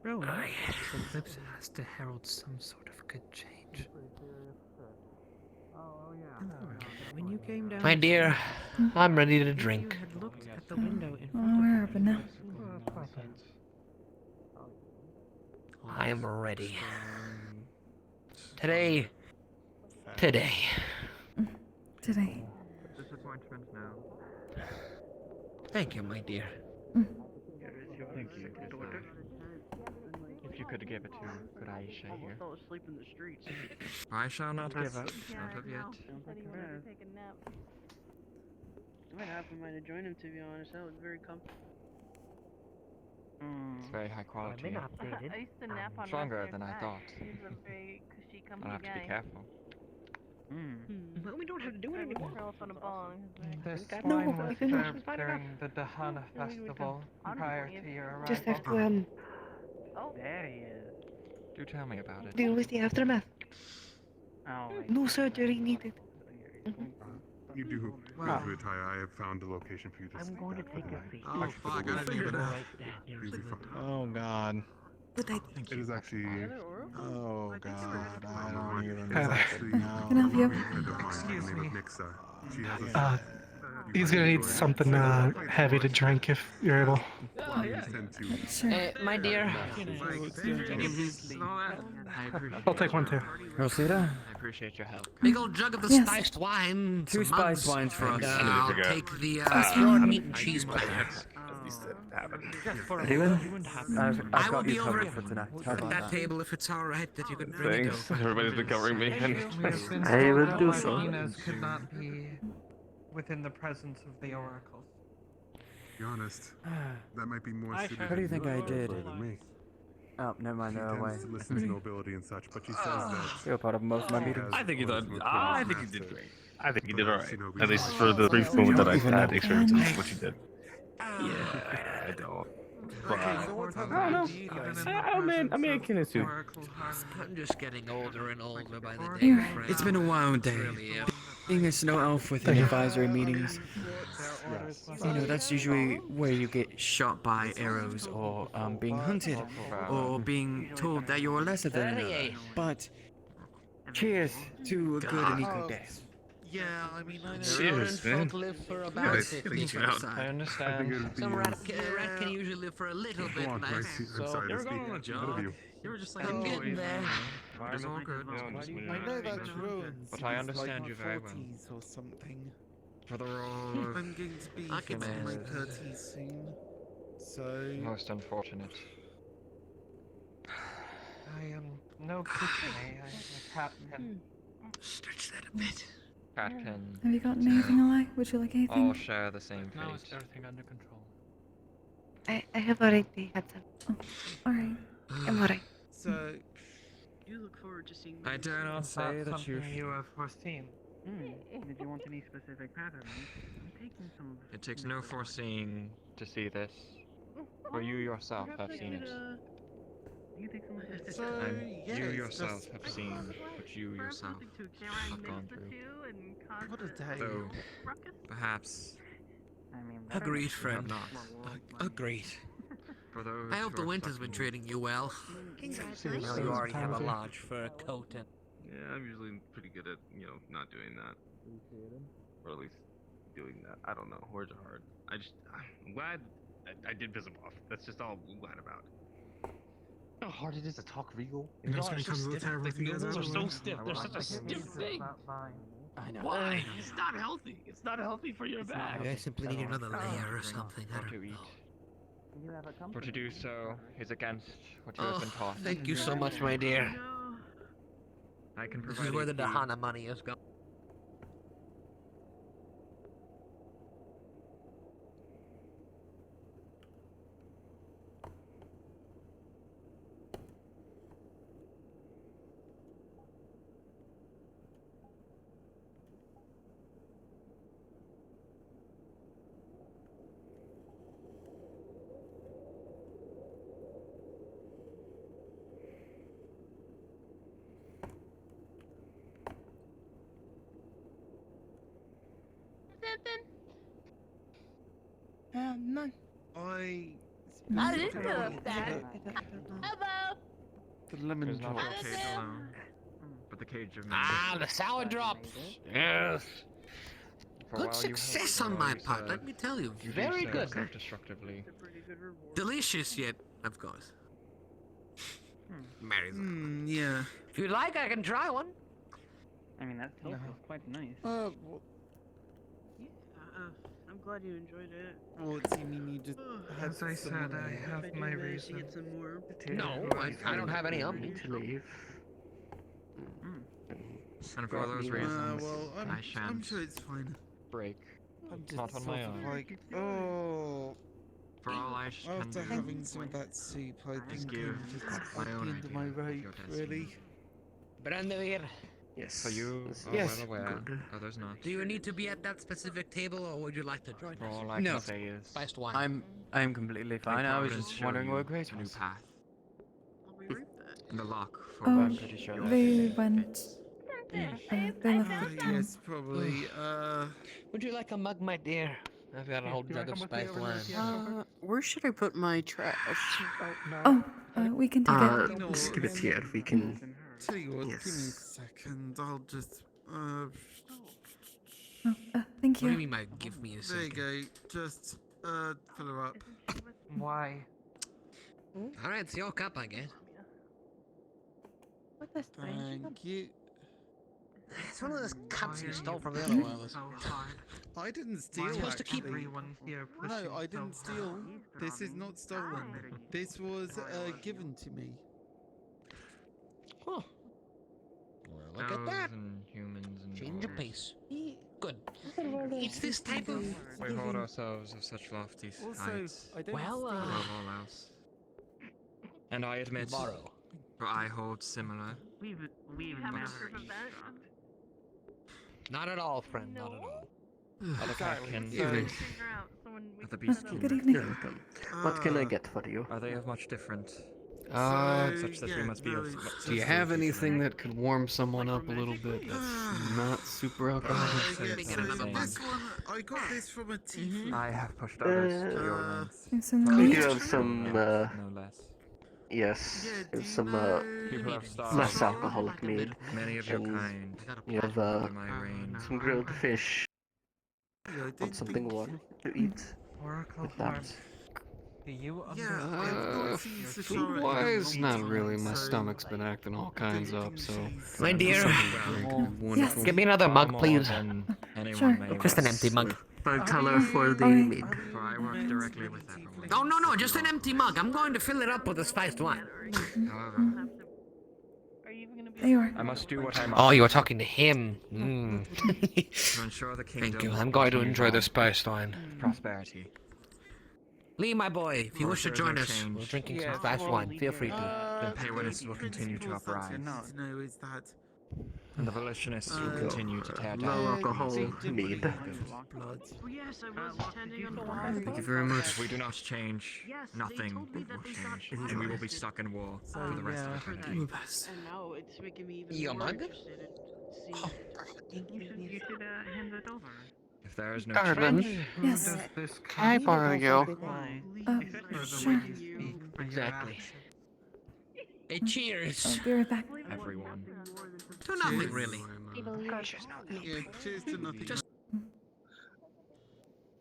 Bro, Eclipsis has to herald some sort of good change. When you came down, My dear, I'm ready to drink. You had looked at the window in Oh, front where of are we now? I am ready. Today. Today. Disappointment now. Thank you, my dear. Thank you. If you could give it to good Aisha here. fell asleep in the streets. I shall not give up. Not of yet. Said he wanted to take a nap. I might have him to join him, to be honest. That was very comfortable. It's very high quality. I used to nap on Stronger Wester's than I back. thought. He's a very cushy, comfy I'll have to guy. be careful. But we don't have to do it anymore. Curl up on a ball. This No, wine I was think served during the Dahana festival prior to your arrival. Just have to Oh, there he is. Do tell me about it. deal with the aftermath. Oh, No surgery needed. You do Wow. to retire. I have found a location for you to sleep going to at take for a the seat. night. Oh, Actually, for fuck, the I didn't week. even know. You'll be fine. Oh God. It is actually. Oh God. I don't even It is know. actually. Can I help you? Excuse me. Nixa. She has a. He's gonna need something heavy to drink if you're able. Sure. My dear. I'll take one too. Roscida, I appreciate your help. Big old jug of the Yes. spiced wine. Two some mugs, spiced wines for and, us. I'll take the cured meat and cheese platter. Anyone? I've I will got you be over covered at for tonight. How about that that? table if it's alright that you can bring it Thanks. over. Everybody's been covering me. We have been I told will that do my so. penis could not be within the presence of the oracle. To be honest, that might be more suited What do you think I did? than me. Oh, never mind, She they're away. tends to listen to nobility and such, but she says that You're part of most of my meetings. I think you did. did. I think you did great. I think you did Perhaps, alright. you know, we At least talked for the brief moment that I Even had though- experience with what you did. Yeah, I don't. But I don't know. I can assume. I'm just getting older and older by the day, Here. friend. It's been a wild day. Really am. Being a snow elf within advisory meetings, you know, that's usually where you get shot by arrows or being hunted or being told that you're lesser than another. But cheers to a good and equal death. Yeah, I mean, I know. Cheers, man. Folk live for about 50 years. I understand. Some rat can usually live for a little bit on, less. Gracie. I'm So sorry to you're speak going on a out job. of you. You were just like, I'm getting there. It's all good. I know that ruins. But I is understand like you very well. 40s or something. For the role of I'm going to be Okay, hitting my man. 30s soon. So. most unfortunate. I am no kitchen. I cat can. Stretch that a bit. Cat can. Have you gotten anything, Eli? Would you like anything? All share the same Now it's fate. everything under control. I have already had some. Alright. I'm alright. So. You look forward to seeing. I dare not say that something you. you have foreseen. Did you want any specific patterns? I'm taking some of It takes no foreseeing to see this, for you yourself have seen it. You take some of this. So, And yeah, you it's yourself just- have seen what you yourself have gone through. What a day. Though, perhaps, I mean, Agreed, you have friend. not. Agreed. For those I hope who the are winter's stuck been in- treating you well. Congratulations. You already have a large fur coat and. Yeah, I'm usually pretty good at, not doing that. Or at least doing that. I don't know. Words are hard. I'm glad I did piss him off. That's just all I'm glad about. How hard it is to talk regal. Next time comes the terrible thing Those is are so everyone. stiff. They're such a stiff thing. I know. Why? It's not healthy. It's not healthy for your back. I simply need another layer or something. I What to don't eat. know. For to do so is against what you have Oh, been taught. thank you so much, my dear. I can This provide is where a the key. Dahana money is going. None. I didn't that. The lemon There's not drop. the cage alone, but the cage of Ah, the sour drops. Yes. For Good while you have success on my part, let me tell you. you do Very so good. self-destructively. Delicious yet, of course. Marry them. Yeah. If you like, I can try one. I mean, that toast No. was quite nice. Yeah, I'm glad you enjoyed it. Well, do you mean you just had As I some said, more? I If I have do my manage to reason. get some more. No, I don't have any on me. To leave. And for those reasons, well, I I'm shan't sure it's fine. break. I'm just Not on sort my of own. like, oh. For all I can After do having some of that soup, I is think give I'm just my at the own end of my idea of rope, your destiny. really. Brandevir, Yes. So you are Yes. well aware, others not. do you need to be at that specific table, or would you like to join For us? all I No. can say is, Spiced wine. I'm completely fine. I was Providence just show wondering you where Grace a new was. path. I'll be right back. And the lock for Oh, one pretty sure they that went. They left. Yes, probably. Would you like a mug, my dear? I've got a whole jug of spiced wine. Where should I put my trash? Oh, we can take it. You know Just what, give it here. We can. Tell you what, give me a Yes. second. I'll just. Oh, thank What do you you. mean by give me a There you second? go. Just fill her up. Why? Alright, it's your cup, I guess. What a strange Thank you. It's one of those cups you stole from the other one of us. I didn't steal. Supposed to keep everyone here pushing No, I didn't so steal. hard. This is not stolen. This was given to me. Huh. Well, look at that. And humans and Change of dwarves. pace. Good. It's this type of. We hold ourselves of such lofty heights. Well, above all else. And I admit, Borrow. I hold similar. We've never Not at all, friend. Not at all. Other can Evening. other beasts can. Good evening. You're welcome. What can I get for you? Are they of much different? Such that we must be of. Do you have anything that could warm someone up a little bit that's not super alcoholic? This one, I got this from a tiefling. I have pushed others to your ends. There's some We meat. do have some, No less. yes, there's some, People have starved. less alcoholic mead. Many of your And kind. you have, under my reign. some grilled fish. Want something warm to eat Oracle with that? Do you Food-wise, not really. My stomach's been acting all kinds up, so... My dear, Wonderful. give me another mug, please. Sure. Just an empty mug. $5 for the Alright. mead. For I work directly with everyone. Oh, no, just an empty mug. I'm going to fill it up with a spiced wine. However, There you are. I must do what I must. Oh, you were talking to him. To ensure the kingdom. Thank you. I'm going to enjoy the spiced wine. Prosperity. Lee, my boy, if you wish to There is no join us, change. we're drinking some spiced wine. Feel free to. The Paywinists will continue to uprise. No, is that And the Volitionists will continue to tear down. Low alcohol mead. blood? Yes, I was attending on the Thank you very much. If we do not change, nothing will change. And we will be stuck in war for the rest of eternity. And now it's making me even Your more mug? interested in seeing You should hand it over. If there is no Darling, change, Yes. can I borrow you? Sure. Exactly. Hey, cheers. I'll be right back. everyone. To nothing, really. Yeah, cheers to nothing.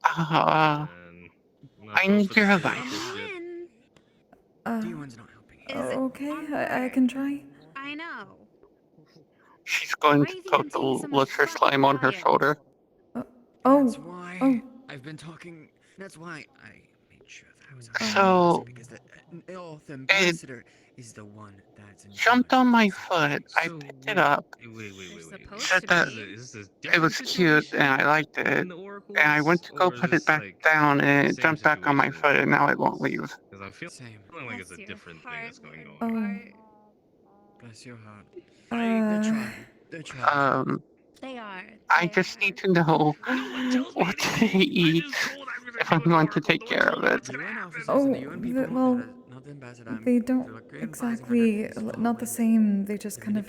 I need your advice. D1's not helping. Okay, I can try. I know. She's going to put the liquor slime on her shoulder. Oh. That's why Oh. I've been talking. That's why I made sure that I was. So, because the ambassador is the one that's in jumped on my foot. I picked it up. Wait. Said that it was cute and I liked it. And I went to go put it back down and it jumped back on my foot and now it won't leave. Because I feel like it's a different thing that's going on. Oh. Bless your heart. Uh, They're trying. They are. I just need to know what to eat if I'm going to take care of it. Oh, well, they don't exactly, not the same. They just kind of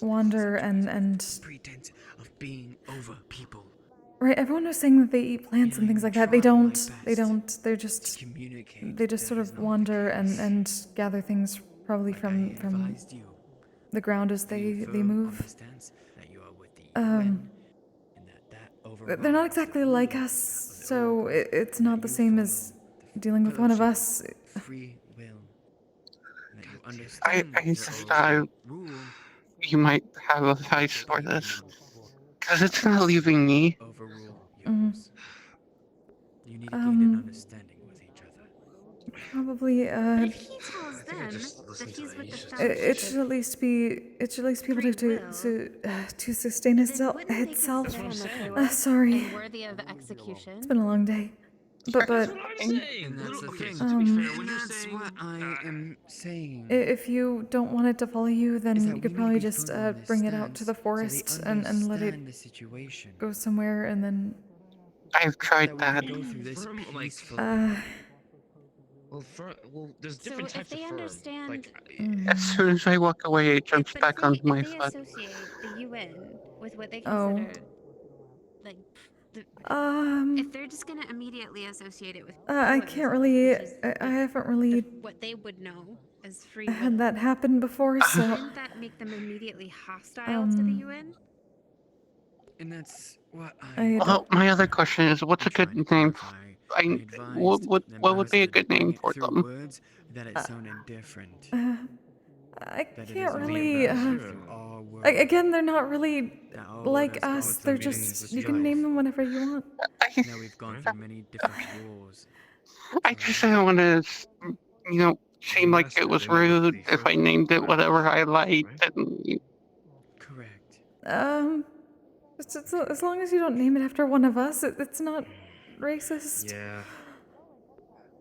wander and pretense of being over people. right. Everyone was saying that they eat plants and things like that. They don't. They're just. They just sort of wander and gather things probably from the ground as they move. They're not exactly like us, so it's not the same as dealing with one of us. Free will. I you might have advice for this. Because it's not leaving me. You need to gain an understanding with each other. Probably, If he tells them that he's with the it Fellowship, should at least be able to sustain itself. Sorry, and worthy of execution. it's been a long day, but And that's the thing. To be fair, that's what I am saying. if you don't want it to follow you, then you could probably just bring it out to the forest and let it go somewhere, and then. I've tried that. Well, there's So different if types they of firm. understand, Like, As soon as I walk away, it jumps back onto my if they foot. associate the UN with what they Oh. consider, like, if they're just gonna immediately associate it with I free will, can't really. which is I haven't really what they would know as free will. had that happen before, so. Wouldn't that make them immediately hostile to the UN? and that's what Well, my other question is, what's a good name? What would be a good name for them? that it sounded different. I that it can't is only really. ambassadors of our world Again, they're not really that our world like has gone us. through They're meetings just. with You the can name ice. them whenever you want. Now we've gone through many different wars. I just didn't want to, seem like it was rude if I named it whatever I liked. And Correct. As long as you don't name it after one of us, it's not racist. Yeah.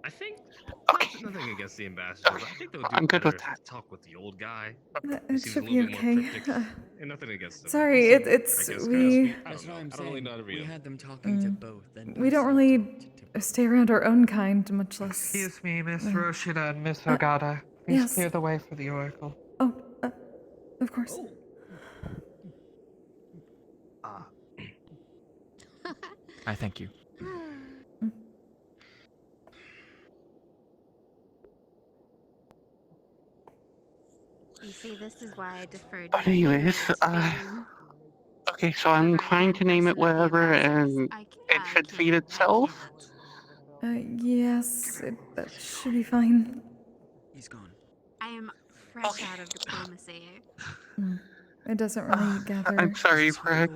I think nothing against the ambassador, but I think they'll do I'm good better with that. to talk with the old guy. It He seems a should little be bit okay. more cryptic. And nothing against him. Sorry, We'll see, it's I guess, we. I That's don't what know. I'm I don't really saying. know how to read We him. had them talking to both. Then We don't really stay around our own kind, much less. Excuse me, Miss Roscida and Miss Ogata. Please yes. clear the way for the Oracle. Oh, of course. I thank you. You see, this is why I deferred. But anyways, okay, so I'm trying to name it whatever, and it should feed itself. Yes, that should be fine. He's gone. I am fresh out of diplomacy. It doesn't really gather. I'm sorry, Rick.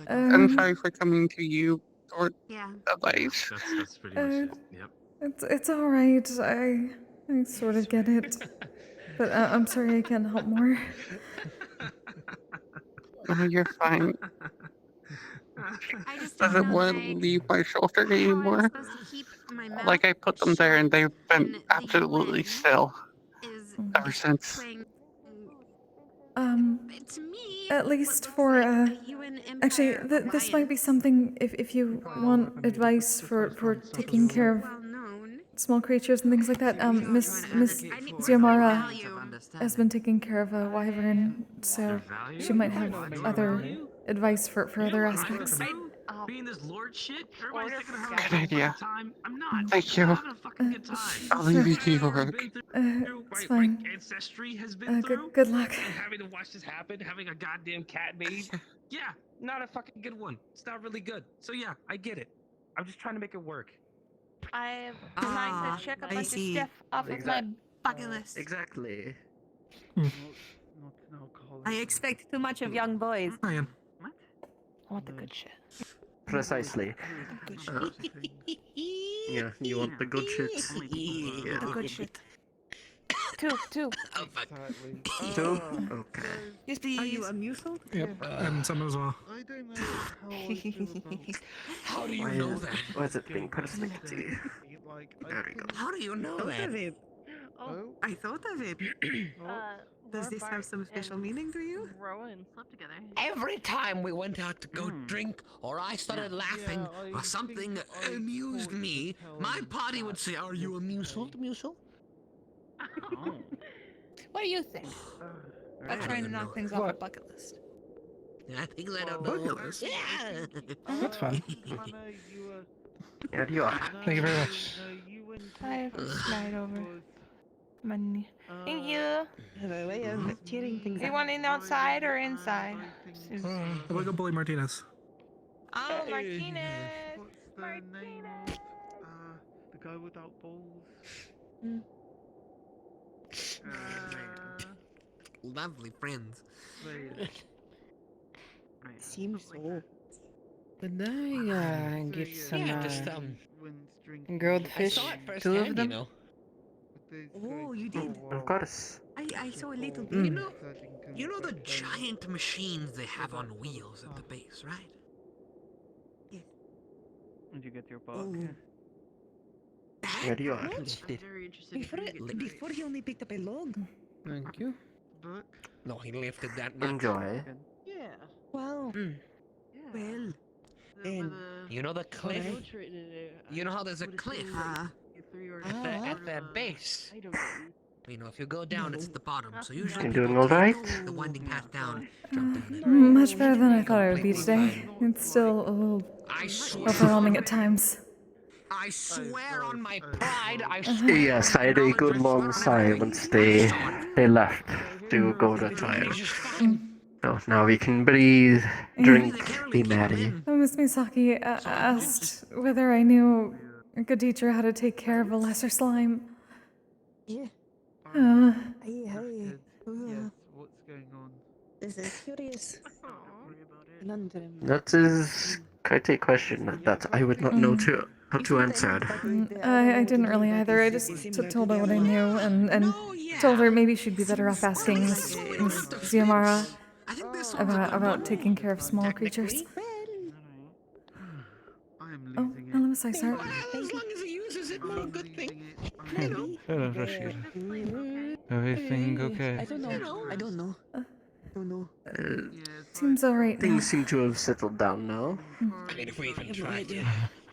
I'm sorry for coming to you for advice. That's pretty much it. Yep. It's all right. I sort of get it, but I'm sorry I can't help more. No, you're fine. I just Doesn't want to leave my shoulder anymore. Like I put them there and they've been absolutely still ever since. At least for actually, this might be something if you want advice for taking care of small creatures and things like that. Miss Xiomara has been taking care of a wyvern, so she might have other advice for other aspects. Being this lord shit, everybody's thinking of Good idea. time. I'm not. Thank you. I'm having a fucking good time. I'll leave you to your work. It's fine. My ancestry has been through. Good luck. And having to watch this happen, having a goddamn cat made. Yeah, not a fucking good one. It's not really good. So yeah, I get it. I'm just trying to make it work. I'm trying to check a bunch of stuff off of my bucket list. Exactly. I expect too much of young boys. Ryan. I want the good shit. Precisely. Yeah, you want the good shit? Yeah. The good shit. Two. Oh, fuck. Two? Okay. Yes, please. Are you a mucil? Yep, and some as well. I don't know how I feel about How do you know that? Why is it being personality? There we go. How do you know that? Oh, I thought of it. Does this have some special meaning to you? Grow and slept together. Every time we went out to go drink, or I started laughing, or something amused me, my party would say, "Are you a mucil? What do you think? About trying to knock things off the bucket list. I think I don't know. Yeah. That's fun. Yeah, you are. Thank you very much. I slide over. Money. Thank you. Have a way of cheering things Do you want in outside or inside? We'll go bully Martinez. Oh, Martinez. The guy without balls. Lovely friends. Seems so. Could I get some grilled I fish? saw it 2 of firsthand, them? you know. Oh, you did. Of course. I saw a little bit. You know the giant machines they have on wheels at the base, right? Did you get your book? Oh. Where do you are? Before he only picked up a log. Thank you. No, he lifted that much. Enjoy. Yeah. Wow. Well, then. You know the cliff? You know how there's a cliff at the base? You know, if you go down, it's at the bottom. So usually You people doing all right? take the winding path down, jump down it. Much better than I thought I would be today. It's still a little overwhelming at times. I swear on my pride, I Yes, I had a good long silence. They left to go to the fire. So now we can breathe, drink, be merry. Miss Misaki asked whether I knew a good teacher how to take care of a lesser slime. Yeah. Hey, hey. Yes, what's going on? This is curious. Conundrum. That is quite a question that I would not know how to answer. I didn't really either. I just told her what I knew and told her maybe she'd be better off asking Miss Ziamara about taking care of small creatures. Oh, hello, Miss Isart. As long as he uses it, no good thing. Hello, Roscida. Everything okay? I don't know. I don't know. Don't know. Seems alright now. Things seem to have settled down now. I mean, if we even try to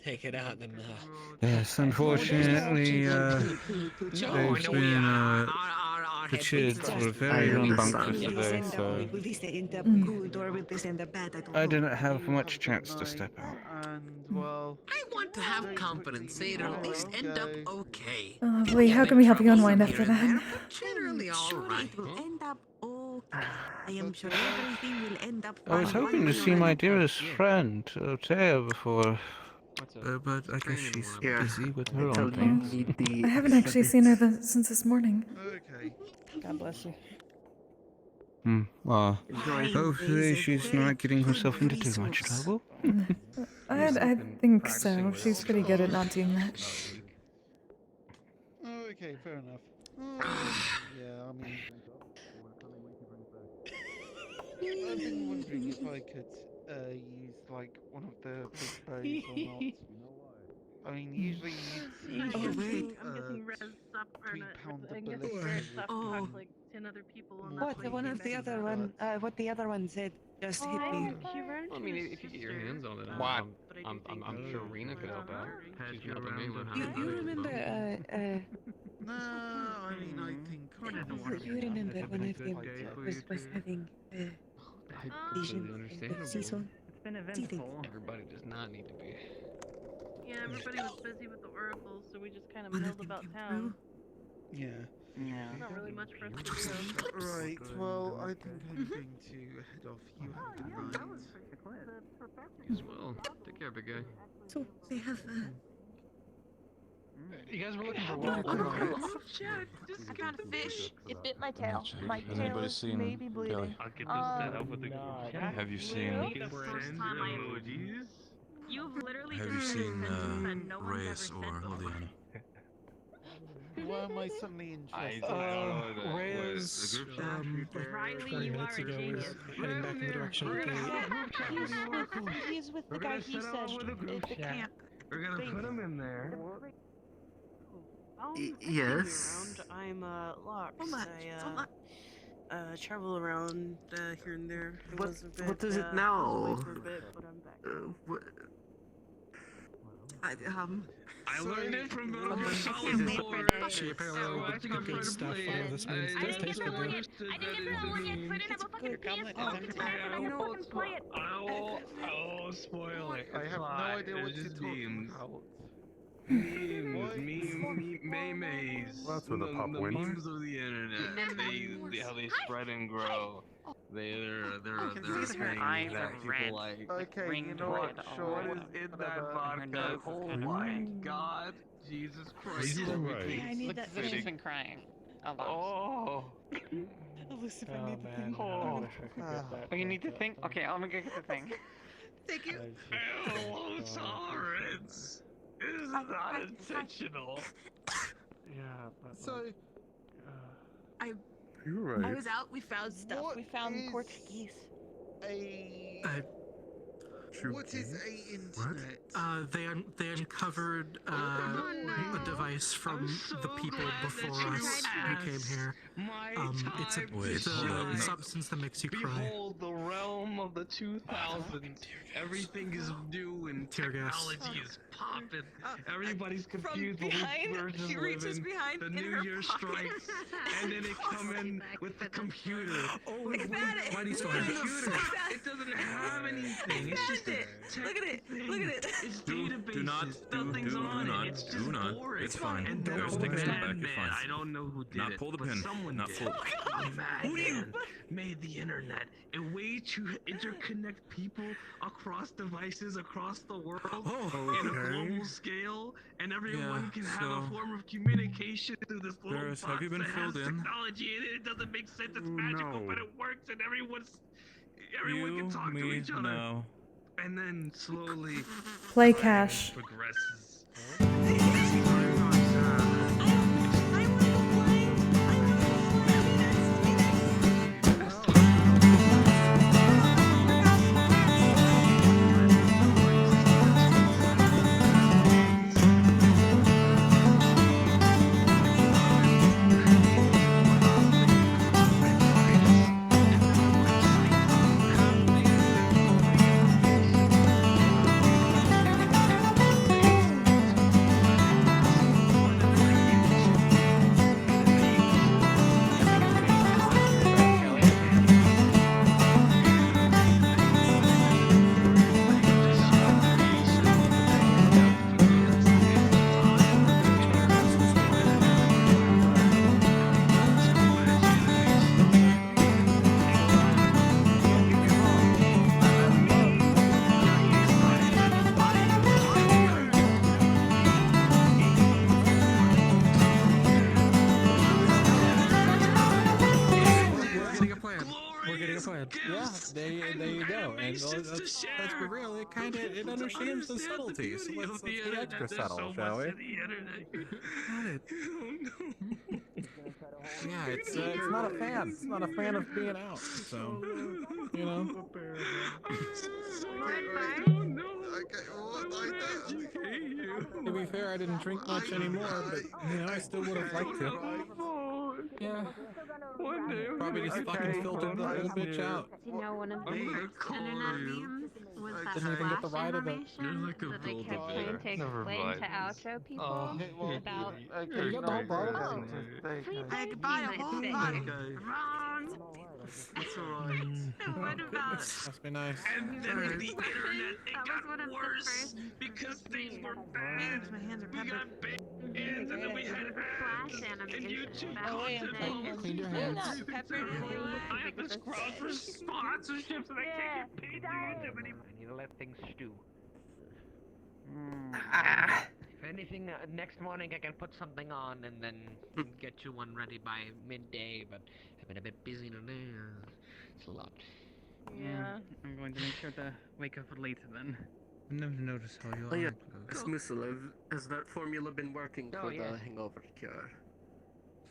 take it out, then. Yes, unfortunately, they've been, the kids were very rambunctious today, so Will this end up good or will this end up bad? I didn't have much chance to step out. I want to have confidence. Say it'll at least end up okay. Lovely. How can we help you unwind after that? Generally alright. It will end up okay. I am sure everything will end up I was fine. hoping to see my dearest friend, Otea, before, but I guess she's busy with her own things. I haven't actually seen her since this morning. Okay. God bless you. Well, hopefully she's not getting herself into too much trouble. I think so. She's pretty good at not doing that. Okay, fair enough. Yeah, I mean... I've been wondering if I could use, like, one of the big bows or not. I mean, usually you'd see... I'm getting res up, or not, I'm getting res up to talk to like 10 other people on that. What? One of the other one. What the other one said just hit me. I mean, if you get your hands on it, I'm sure Rena could help out. She's helping me with You remember? No, I mean, I think... You remember when I was having vision understandable. season? It's been eventful. Everybody does not need to be. Yeah, everybody was busy with the oracles, so we just kind of milled about town. Yeah. There's not really much for us to do. Right, well, I think I'm going to head off. You have a good night. You as well. Take care, big guy. So they have. You guys were looking for water. I got a fish. It bit my tail. My tail Anybody is seen maybe bleeding. Kelly? I'll get this set up with the group chat. Have you seen? The first time emojis. You've literally Have you just seen said no one's Reyes ever or said Liliana? Why am I suddenly interested? Reyes, Riley, 20 you minutes are a ago, genius. was heading back in the direction of the gate. He's with the guy he said at the camp. We're gonna put him in there. Yes. I'm Lox. I travel around here and there. What is it now? I learned it from solid board. She apparently got good stuff out of this means. Does taste good though. I didn't get the one yet, so I didn't have a fucking chance to fucking play it. I won't spoil it. I have no idea what you're talking about. Memes. Well, that's where the pop the wins. memes of the internet. How they spread and grow. They're a thing that people like. Okay, you know what? Sure. What is in that vodka? Oh my god. Jesus Christ. Right. I need that fish. She's been crying. Oh. Alyssa, Oh I need to man, think. I wish I could get that. Oh, you need to think? Okay, I'm gonna get the thing. Thank you. Hello, tolerance. This is not intentional. Yeah, but So, You're right. I was out. We found stuff. What We found is Portuguese. what is a internet? they uncovered a device from the people before us who came here. It's a substance that makes you cry. Behold the realm of the 2000s. Everything is new and Tear gas. technology is popping. Everybody's confused with behind, which version she reaches living. behind The in New her Year pocket. strikes, and then it come in with the computer. Oh, We found it. why do you still We have found it? Computer. It doesn't have anything. It's just a Look at it. Look at it. It's Do databases. not, Nothing's on not, it. It's do just not. boring. It's fine. And Guys, then take a step back. man, You're fine. I don't know who did Not it. pull the but pin. Someone Not did pull. it. A madman made the internet a way way to interconnect people across devices across the world in a global scale, and everyone can have a form of communication through this little Barris, box have you been that has filled in? technology in it. It doesn't make sense. It's magical, but it works, and everyone can talk to each other. No. And then slowly Play time cash. progresses. Yeah, there you go. And let's be real, it understands the subtleties. So let's be extra subtle, shall we? Got it. Yeah, it's not a fan. It's not a fan of being out. So, you know. To be fair, I didn't drink much anymore, but you know, I still would have liked to. Yeah. Probably just fucking filtered the whole bitch out. You know, one of the first internet memes was that Didn't even get the Flash ride of it. animation that they kept trying to explain to outro people about. Yeah, you got the whole bottle. I could buy a whole bottle. Wrong. That's alright. What about? Must be nice. And then with the internet, it got worse because things were bad. My hands are We got banned, and then we had Flash animation. YouTube Clean your hands. I have this crowd for sponsorships, and I can't get paid to YouTube anymore. I need to let things stew. If anything, next morning I can put something on and then get you one ready by midday, but I've been a bit busy today. It's a lot. Yeah. I'm going to make sure to wake up later then. I've never noticed how you Oh yeah, are. Smusel, has that formula been working for yes. the hangover cure?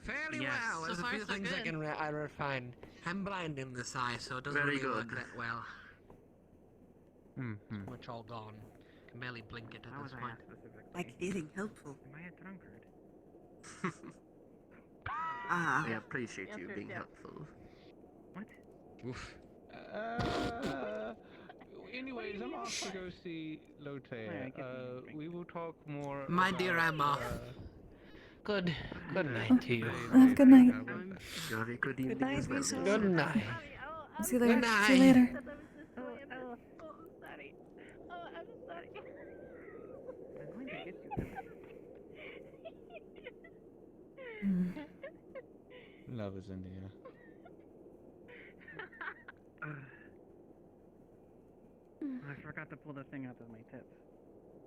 Fairly Yes. well. There's So a few far, so things I good. can refine. I'm blind in this eye, so it doesn't Very really work good. that well. Mm-hmm. Much all gone. Can barely blink it at this point. Like eating helpful. Am I a drunkard? Ah. I appreciate you being helpful. What? Oof. Anyways, I'm off to go see Lotte. We will talk more. My dear, I'm off. Good night to you. Have a good night. Very good evening. Good night, as well. Weasel. Good night. See you later. Good night. See you later. Sorry. Oh, I'm sorry. I'm going to get you. Love is in the air. I forgot to pull the thing out of my tits.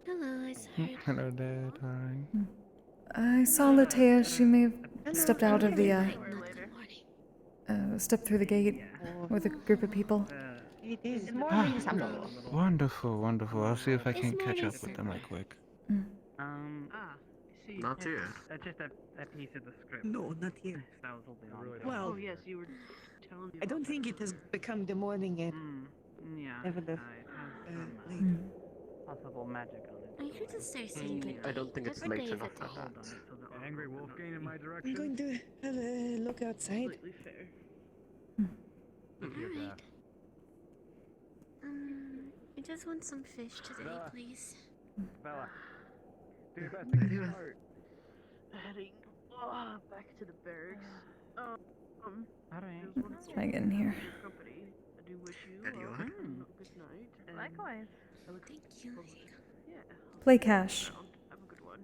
Hello, I saw Hello there, darling. I saw Latea. She may have stepped out of the, stepped through the gate with a group of people. It is Wonderful, wonderful. I'll see if I can catch up with them right quick. See, Not yet. That's just a piece of the script. No, not yet. That was holding on. Well, Oh yes, you were telling me. I don't think it has become the morning yet. Yeah. Nevertheless, it has some late. possible magic on it. Are you just start saying good I don't think it's What day late is enough it for today? that. Angry wolf gain in my I'm direction. going to have a look outside. Completely fair. Alright. I just want some fish today, please. Bella. Do your best Very to well. start. Heading back to the barracks. Alright. Let's try and get in here. Company. I do wish you There you are. good night. And Likewise. I look Thank you. Yeah. Play cash. Have a good one.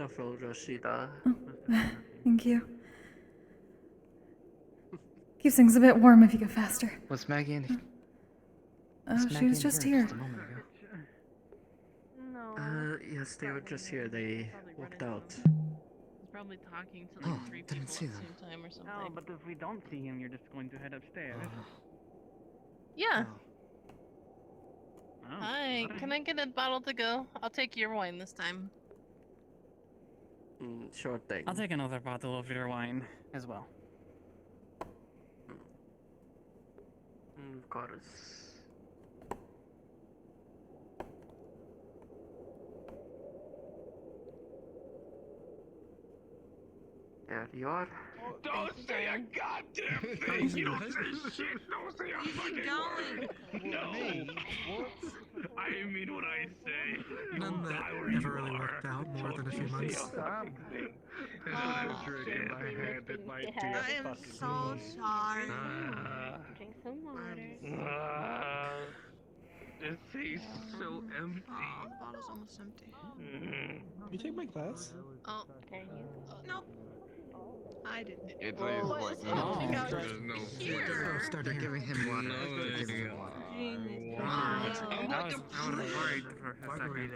wonderful, Roscida. Thank you. Keeps things a bit warm if you go faster. Was Maggie in? She was just here. Just a moment ago. Yes, they were just here. They walked out. He's probably talking to Oh, like three didn't people see at the them. same time or something. Oh, but if we don't see him, you're just going to head upstairs. Yeah. Oh, Hi, can I get a bottle to go? I'll take your wine this time. Sure thing. I'll take another bottle of your wine as well. Cordis. There you are. Don't say a goddamn thing! You don't say shit! Don't say a fucking word! No! I mean what I say. None that never really worked out more than a few months. I am so sorry. Drink some water. This tastes so empty. Oh, the bottle's almost empty. You take my glass? Oh, nope. I didn't. It's Whoa, like what is no, happening? there's no Here. They're giving him water. They're giving him water. I was worried for a second.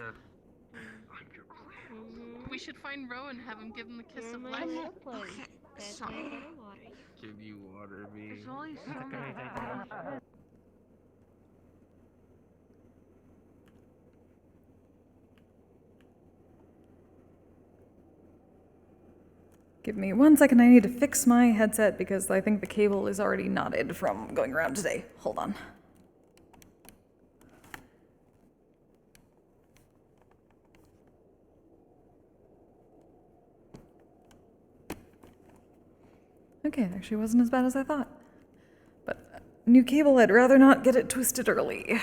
We should find Ro and have him give him the kiss of life. Okay, sorry. Can you water me? There's only so much. Give me 1 second, I need to fix my headset because I think the cable is already knotted from going around today. Hold on. Okay, it actually wasn't as bad as I thought. But new cable, I'd rather not get it twisted early.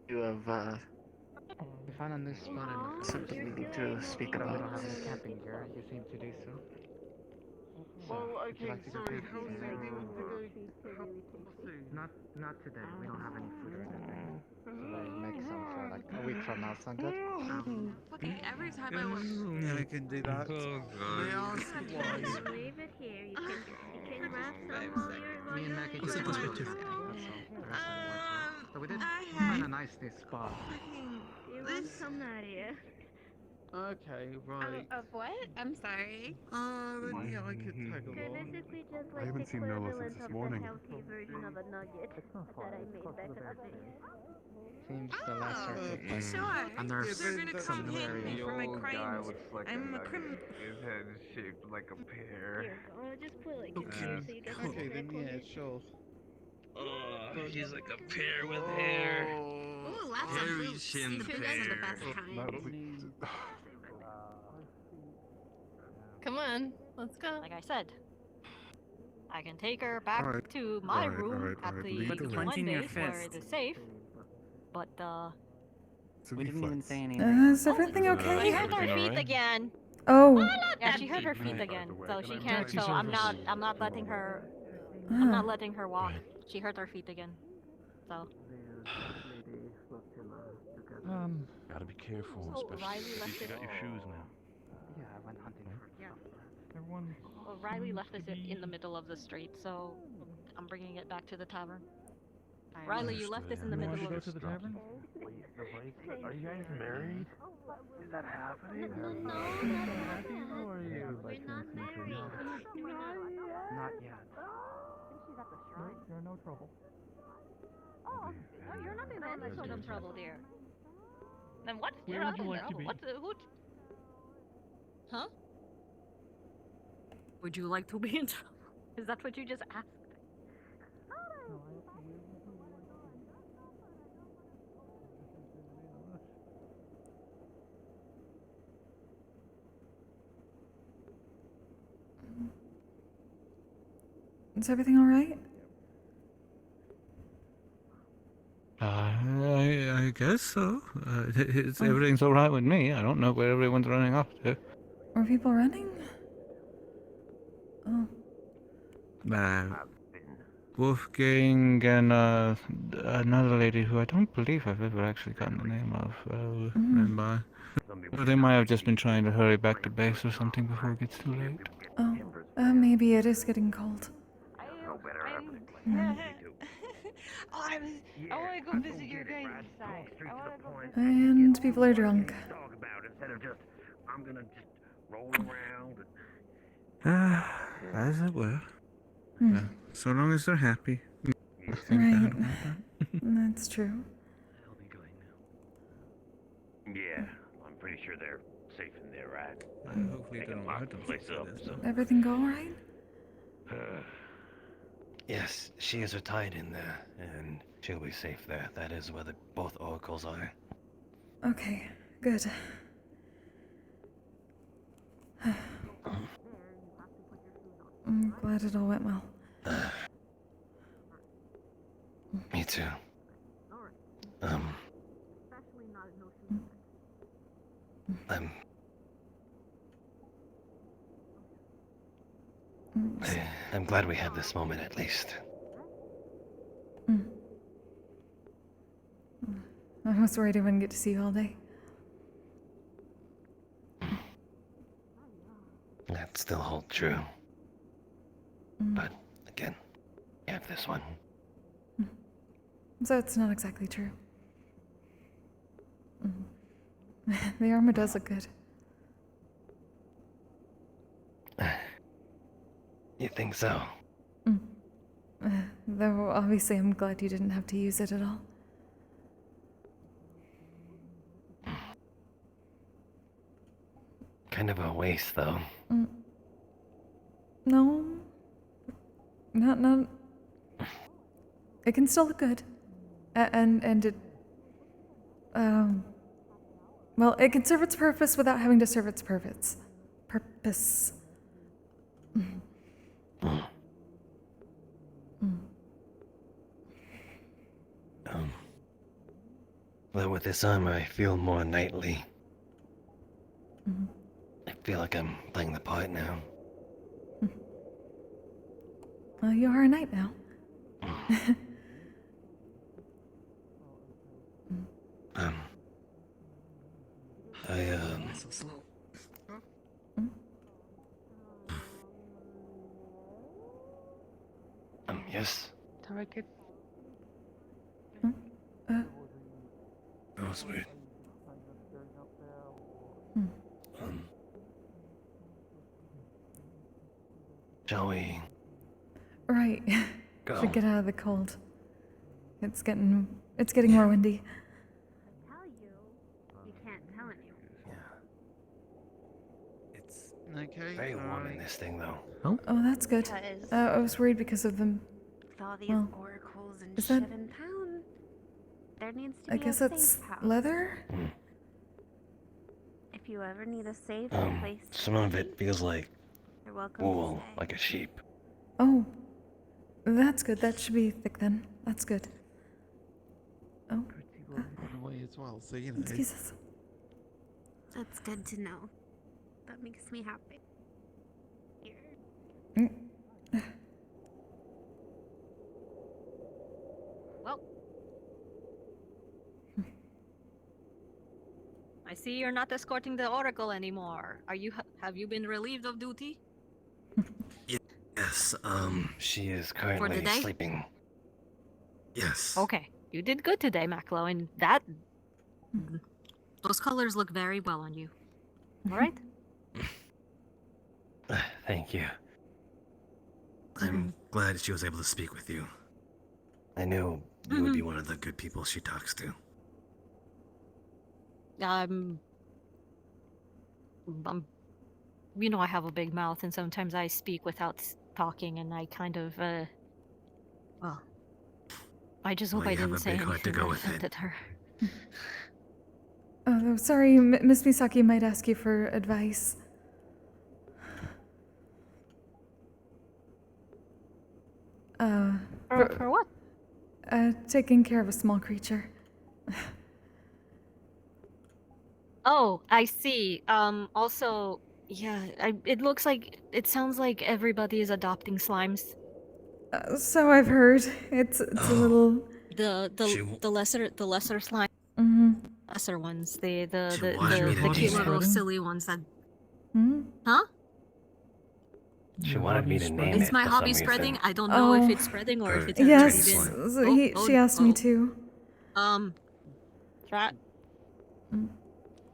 You have We found a new spot in the something we need to speak We about. don't have any camping gear. You seem to do so. Well, Would you okay, like to go sorry, to how the- many was the guy? Not today. We don't have any food or anything. So they make some for like a week from now. Sound good? Fucking every time I went. Yeah, I can do that. Oh They all god. said Just leave it here. You can grab some while Me and you're Maggie Let's just take this wanted bit to too. So we did I find a had nice new spot. You want some Nadia? Okay, right. Of what? I'm sorry. Then yeah, I could tag along. Basically just I like haven't the seen Nola since equivalent this of the morning. healthy version of a nugget that I made back in the day. Seems the last circuit. sure. Unearthed They're gonna some come new hang me area. for my The old guy crimes. looks like I'm a a criminal. nugget. His head is shaped like a pear. Here, just put like in here so you get Okay, then yeah, sure. He's like a pear with hair. Ooh, lots of Very boots. shin Those are the pear. best kind. Come on, let's go. Like I said, I can take her back Alright, to my alright, room alright, at alright, the lead the way. UN Clenching your base where fist. it is safe. But It's a We didn't even reflex. say anything. Is everything she okay? hurt her feet again. Oh. Yeah, she hurt her feet again, so she can't. So I'm not letting her. Ah. I'm not letting her walk. She hurt her feet again. So. Gotta be careful, So especially Riley if left you it. got your shoes now. Yeah, I went hunting for Yeah. everyone. Well, Riley left us in the middle of the street, so I'm bringing it back to the tavern. Riley, you left this in the You middle want of to the go to the tavern? Are you guys married? Is that happening? No, How are you? we're not married. Not yet. She's at the shrine. You're no trouble. Oh, no, you're not in any sort of trouble, dear. Then what? Where You're would not you in like to trouble. be? What's the who? Huh? Would you like to be in trouble? Is that what you just asked? Is everything alright? I guess so. Everything's all right with me. I don't know where everyone's running off to. Are people running? Oh. Wolfgang and another lady who I don't believe I've ever actually gotten the name of ran by. Or they might have just been trying to hurry back to base or something before it gets too late. Oh, maybe it is getting cold. I want to go visit your guys' side. And people are drunk. I'm gonna just roll around. As it were. Hmm. So long as they're happy. Right. That's true. Yeah, I'm pretty sure they're safe in there, right? Hopefully they don't hurt themselves. Everything go alright? Yes, she is retied in there, and she'll be safe there. That is where both oracles are. Okay, good. I'm glad it all went well. Me too. I'm glad we had this moment at least. I was worried I wouldn't get to see you all day. That still holds true. But again, we have this one. So it's not exactly true. The armor does look good. You think so? Though obviously I'm glad you didn't have to use it at all. Kind of a waste, though. No. Not. It can still look good. And it... Well, it can serve its purpose without having to serve its purpose. Well, with this armor, I feel more knightly. I feel like I'm playing the part now. Well, you are a knight now. So slow. Yes? Alright, kid. Oh, sweet. Shall we? Right. Go. Should get out of the cold. It's getting more windy. You can't tell anyone. It's okay. very warm in this thing, though. Oh, that's good. I was worried because of them. With all these Well, oracles and is shit that- in town, there needs to I be guess a that's safe house. leather? If you ever need a safe place to Some of it feels like you're welcome to wool, stay. like a sheep. Oh, that's good. That should be thick then. That's good. Oh, Run away as well, so you know. excuse us. That's good to know. That makes me happy. Well, I see you're not escorting the Oracle anymore. Have you been relieved of duty? Yes, she is For currently today? sleeping. Yes. Okay, you did good today, Maclo, and those colors look very well on you. All right? Thank you. I'm glad she was able to speak with you. I knew you would be one of the good people she talks to. You know I have a big mouth, and sometimes I speak without talking, and I kind of, well, I just hope Well, I you have didn't a say big heart to anything go that with it. offended her. Oh, sorry, Miss Misaki might ask you for advice. For what? Taking care of a small creature. Oh, I see. Also, yeah, it sounds like everybody is adopting slimes. So I've heard. It's a little. The lesser slime. Mm-hmm. Lesser ones. The wanted me to the cute name little it. silly ones that. Hmm? Huh? She wanted me to name Is it my for hobby some spreading? reason. I don't know if Oh. it's spreading or if it's Yes, already been. so she asked me to.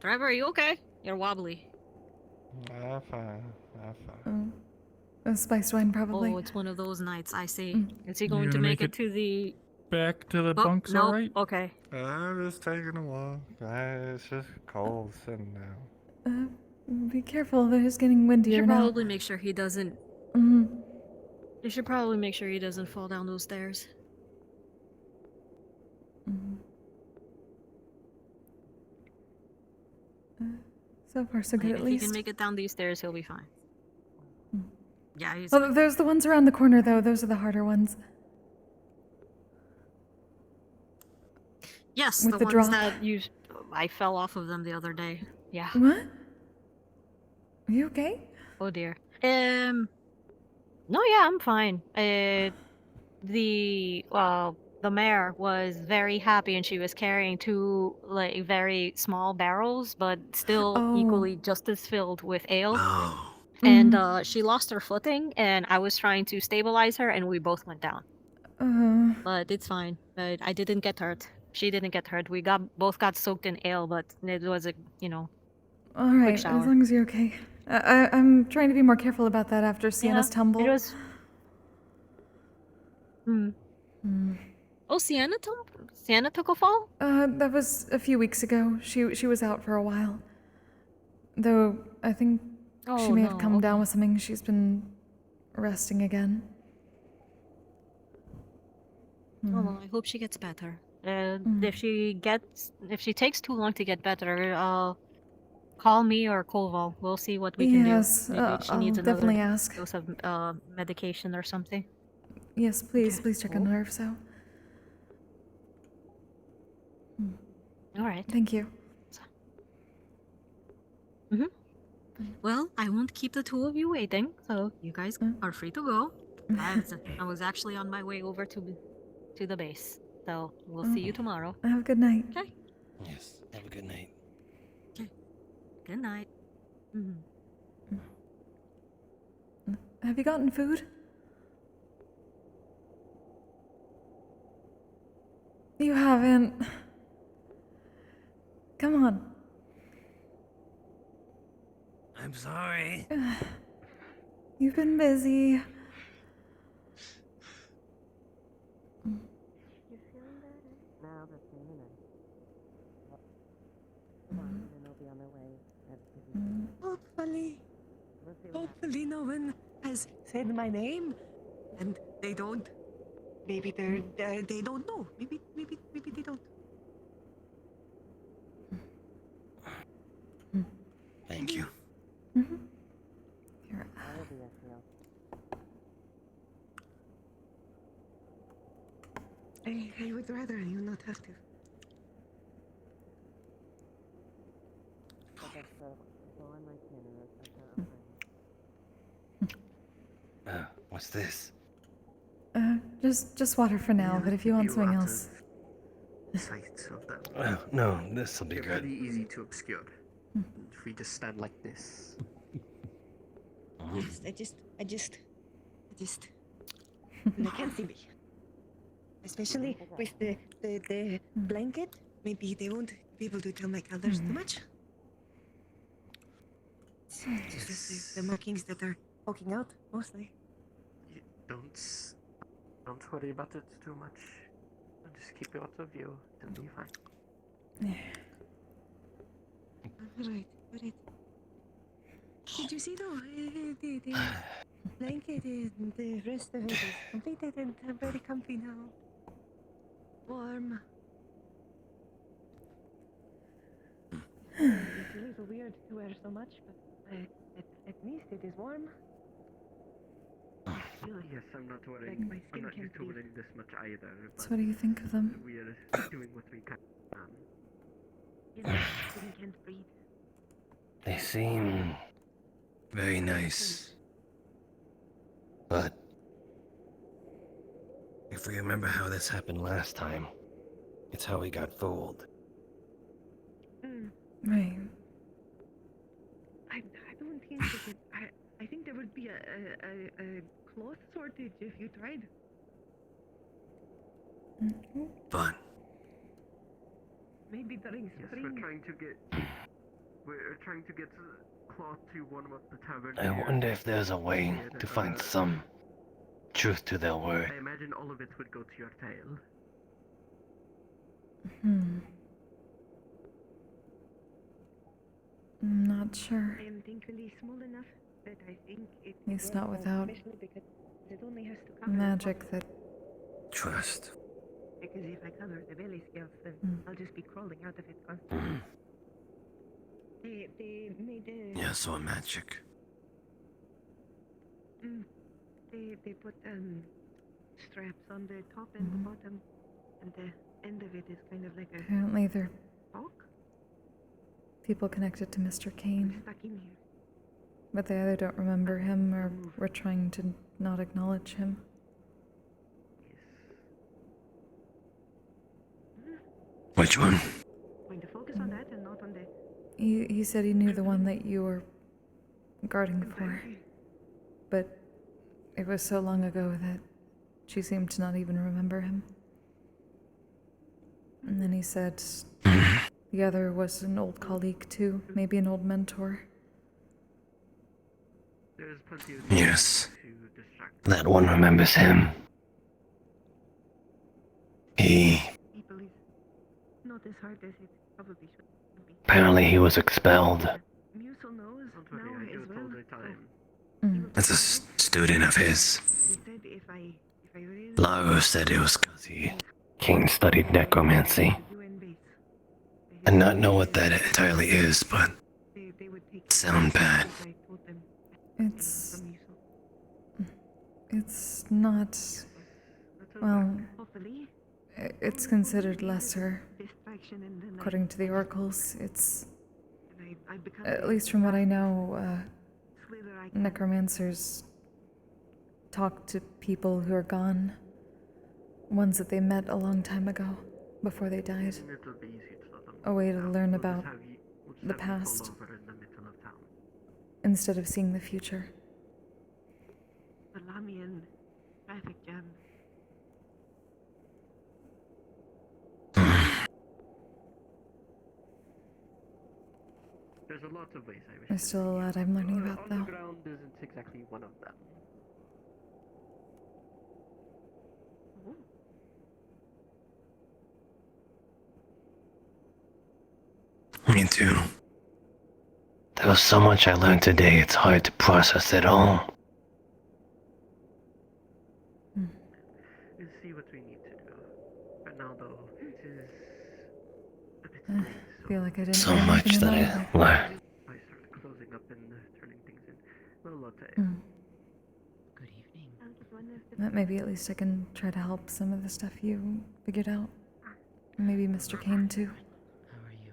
Trevor, are you okay? You're wobbly. Fine. A spiced wine, probably. Oh, it's one of those nights. I see. Is he going to gonna make make it to the? Back to the Oh, bunks, no. alright? Okay. I'm just taking a walk. It's just cold sitting down. Be careful. It is getting You windier should now. probably make sure he doesn't. Mm-hmm. You should probably make sure he doesn't fall down those stairs. So far, so good, If at he least. can make it down these stairs, he'll be fine. Yeah, he's. Well, there's the ones around the corner, though. Those are the harder ones. Yes, With the the ones drop. that you. I fell off of them the other day. Yeah. What? Are you okay? Oh dear. No, yeah, I'm fine. The mayor was very happy, and she was carrying two like very small barrels, but still equally just as filled with ale. Oh. And she lost her footing, and I was trying to stabilize her, and we both went down. But it's fine. But I didn't get hurt. She didn't get hurt. We both got soaked in ale, but it was a All right, quick as shower. long as you're okay. I'm trying to be more careful about that after Sienna's tumble. It was. Oh, Sienna took a fall? That was a few weeks ago. She was out for a while. Though, I think she may have come down with something. She's been resting again. Oh, well, I hope she gets better. If she takes too long to get better, call me or Koval. We'll see what we can do. Yes, Maybe she I'll needs another definitely ask. dose of medication or something. Yes, please check on her, so. All right. Thank you. Well, I won't keep the two of you waiting, so you guys are free to go. I was actually on my way over to the base, so we'll see you tomorrow. Have a good night. Okay. Yes. Have a good night. Okay. Good night. Have you gotten food? You haven't. Come on. I'm sorry. You've been busy. Hopefully no one has said my name, and they don't. Maybe they don't know. Maybe they don't. Thank you. I would rather you not have to. What's this? Just water for now, but if you want something else. Sights of them. No, this'll be They're good. pretty easy to obscure. If we just stand like this. Yes, I just. They can't see me. Especially with the blanket. Maybe they won't be able to tell my colors too much. It's just the markings that are poking out, mostly. Don't worry about it too much. Just keep it out of view. It'll be fine. Alright. Did you see though? The blanket and the rest of it is completed and I'm very comfy now. Warm. It's a little weird to wear so much, but at least it is warm. Yes, I'm not worried. Like my I'm skin not can't used to breathe. wearing this much either. So what do you think of them? We are doing what we can. His skin can't breathe. They seem very nice. But if we remember how this happened last time, it's how we got fooled. Right. I don't think that I think there would be a cloth shortage if you tried. Fun. Maybe during spring. We're trying to get cloth to one of the taverns. I wonder if there's a way to find some truth to their word. I imagine all of it would go to your tail. I'm not sure. I am thankfully small enough that I think it. He's not without especially because it only has to cover magic that. Trust. Because if I cover the belly scales, then I'll just be crawling out of it constantly. They made a. Yeah, so magic. They put straps on the top and the bottom, and the end of it is kind of like a. Apparently they're Hawk? people connected to Mr. Kane. Stuck in here. But they either don't remember him or were trying to not acknowledge him. Which one? Going to focus on that and not on the. He said he knew the one that you were guarding for. But it was so long ago that she seemed to not even remember him. And then he said the other was an old colleague too, maybe an old mentor. There's plenty of Yes. to distract. That one remembers him. He... People is not as hard as it probably should be. Apparently he was expelled. Musil knows now I do as it all well. the time. As a student of his. He said if I really Laro said it was because King studied necromancy. And not know what that entirely is, but sound bad. It's not. Well, it's considered lesser. According to the oracles, it's. At least from what I know, necromancers talk to people who are gone. Ones that they met a long time ago, before they died. A way to learn about the past instead of seeing the future. The Lamian traffic jam. There's a lot of ways I wish. There's still a lot I'm learning about, though. Underground isn't exactly one of them. Me too. There was so much I learned today, it's hard to process it all. We'll see what we need to do. For now, though, it is a bit late. I feel like I didn't So learn much anything that at I all. learned. I started closing up and turning things in. Well, a lot to Good evening. But maybe at least I can try to help some of the stuff you figured out. Maybe Mr. Kane, too. How are you?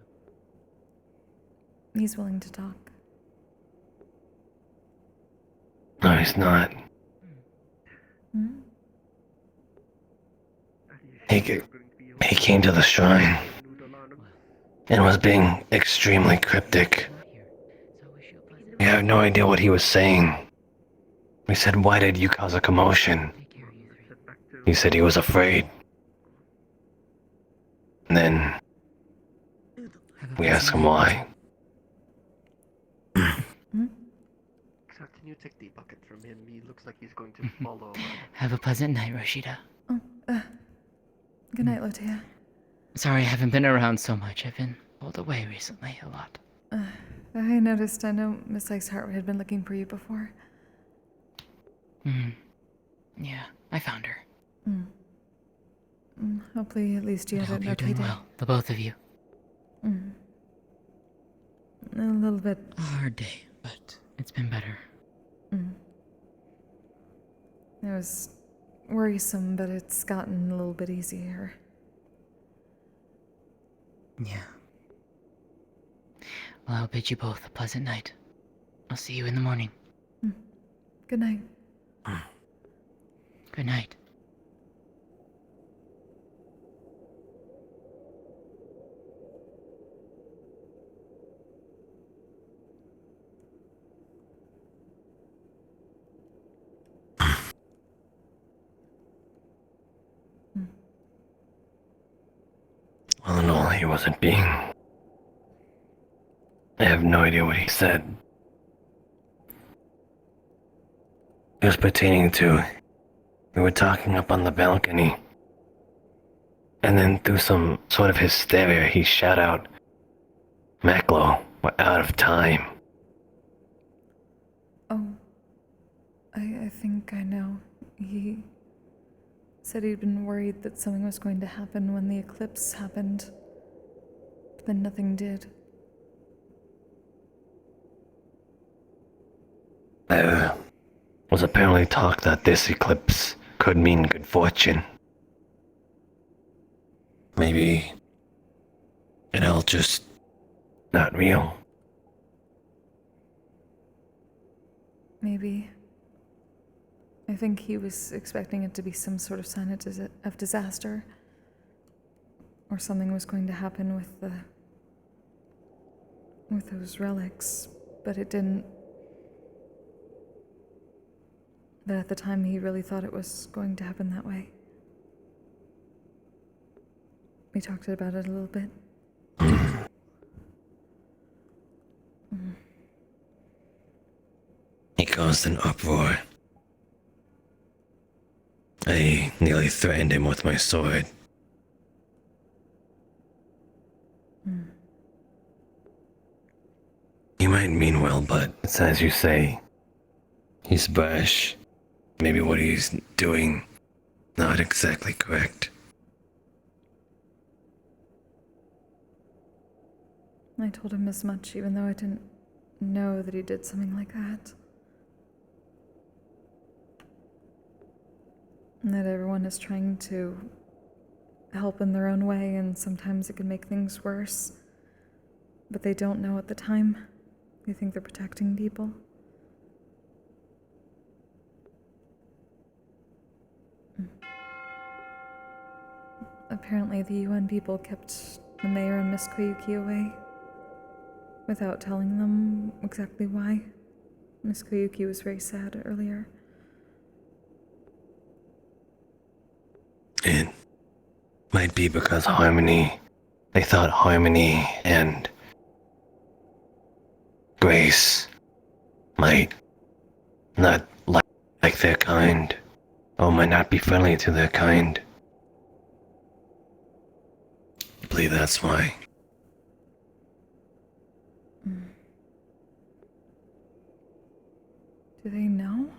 He's willing to talk. No, he's not. He came to the shrine and was being extremely cryptic. We have no idea what he was saying. We said, why did you cause a commotion? He said he was afraid. And then we asked him why. So can you take the bucket from him? He looks like he's going to fall over. Have a pleasant night, Roscida. Good night, Lotea. Sorry I haven't been around so much. I've been pulled away recently a lot. I noticed, I know Miss Iceheart had been looking for you before. Yeah, I found her. Hopefully at least you I had hope an you're okay doing day. well, the both of you. A little bit. A hard day, but it's been better. It was worrisome, but it's gotten a little bit easier. Yeah. Well, I'll bid you both a pleasant night. I'll see you in the morning. Good night. Good night. All in all, he wasn't being... I have no idea what he said. It was pertaining to... We were talking up on the balcony. And then through some sort of hysteria, he shot out, "Maclo, we're out of time." Oh, I think I know. He said he'd been worried that something was going to happen when the eclipse happened, but then nothing did. There was apparently talk that this eclipse could mean good fortune. Maybe it all just not real. Maybe. I think he was expecting it to be some sort of sign of disaster. Or something was going to happen with those relics, but it didn't. But at the time, he really thought it was going to happen that way. We talked about it a little bit. He caused an uproar. I nearly threatened him with my sword. He might mean well, but it's as you say. He's brash. Maybe what he's doing, not exactly correct. I told him as much, even though I didn't know that he did something like that. And that everyone is trying to help in their own way, and sometimes it can make things worse. But they don't know at the time. They think they're protecting people. Apparently the UN people kept the mayor and Miss Koyuki away without telling them exactly why. Miss Koyuki was very sad earlier. It might be because they thought Harmony and Grace might not like their kind, or might not be friendly to their kind. I believe that's why. Do they know?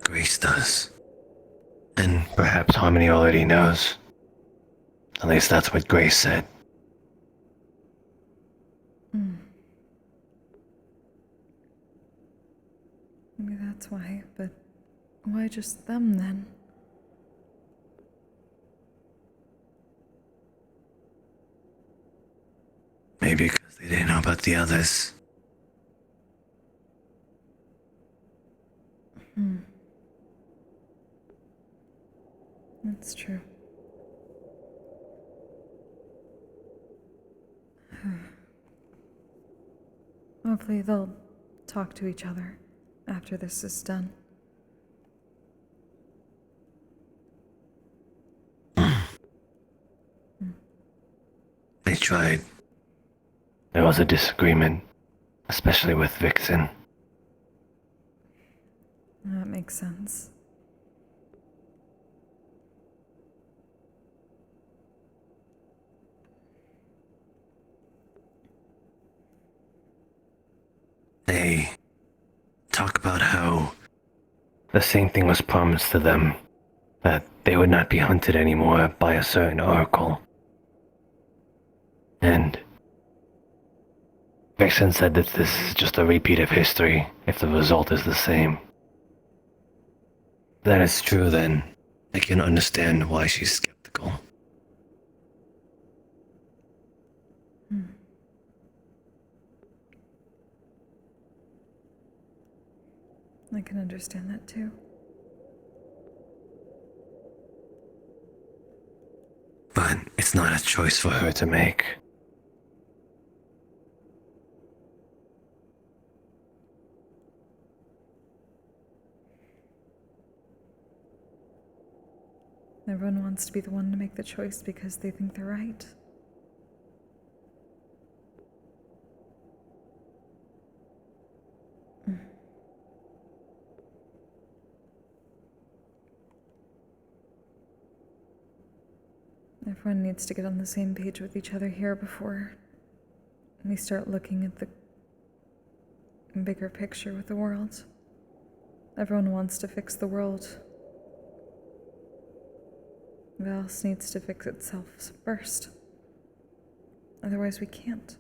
Grace does. And perhaps Harmony already knows. At least that's what Grace said. Maybe that's why, but why just them then? Maybe because they didn't know about the others. That's true. Hopefully they'll talk to each other after this is done. They tried. There was a disagreement, especially with Vixen. That makes sense. They talk about how the same thing was promised to them, that they would not be hunted anymore by a certain oracle. And Vixen said that this is just a repeat of history if the result is the same. If that is true, then I can understand why she's skeptical. I can understand that too. But it's not a choice for her to make. Everyone wants to be the one to make the choice because they think they're right. Everyone needs to get on the same page with each other here before we start looking at the bigger picture with the world. Everyone wants to fix the world. Val's needs to fix itself first. Otherwise, we can't.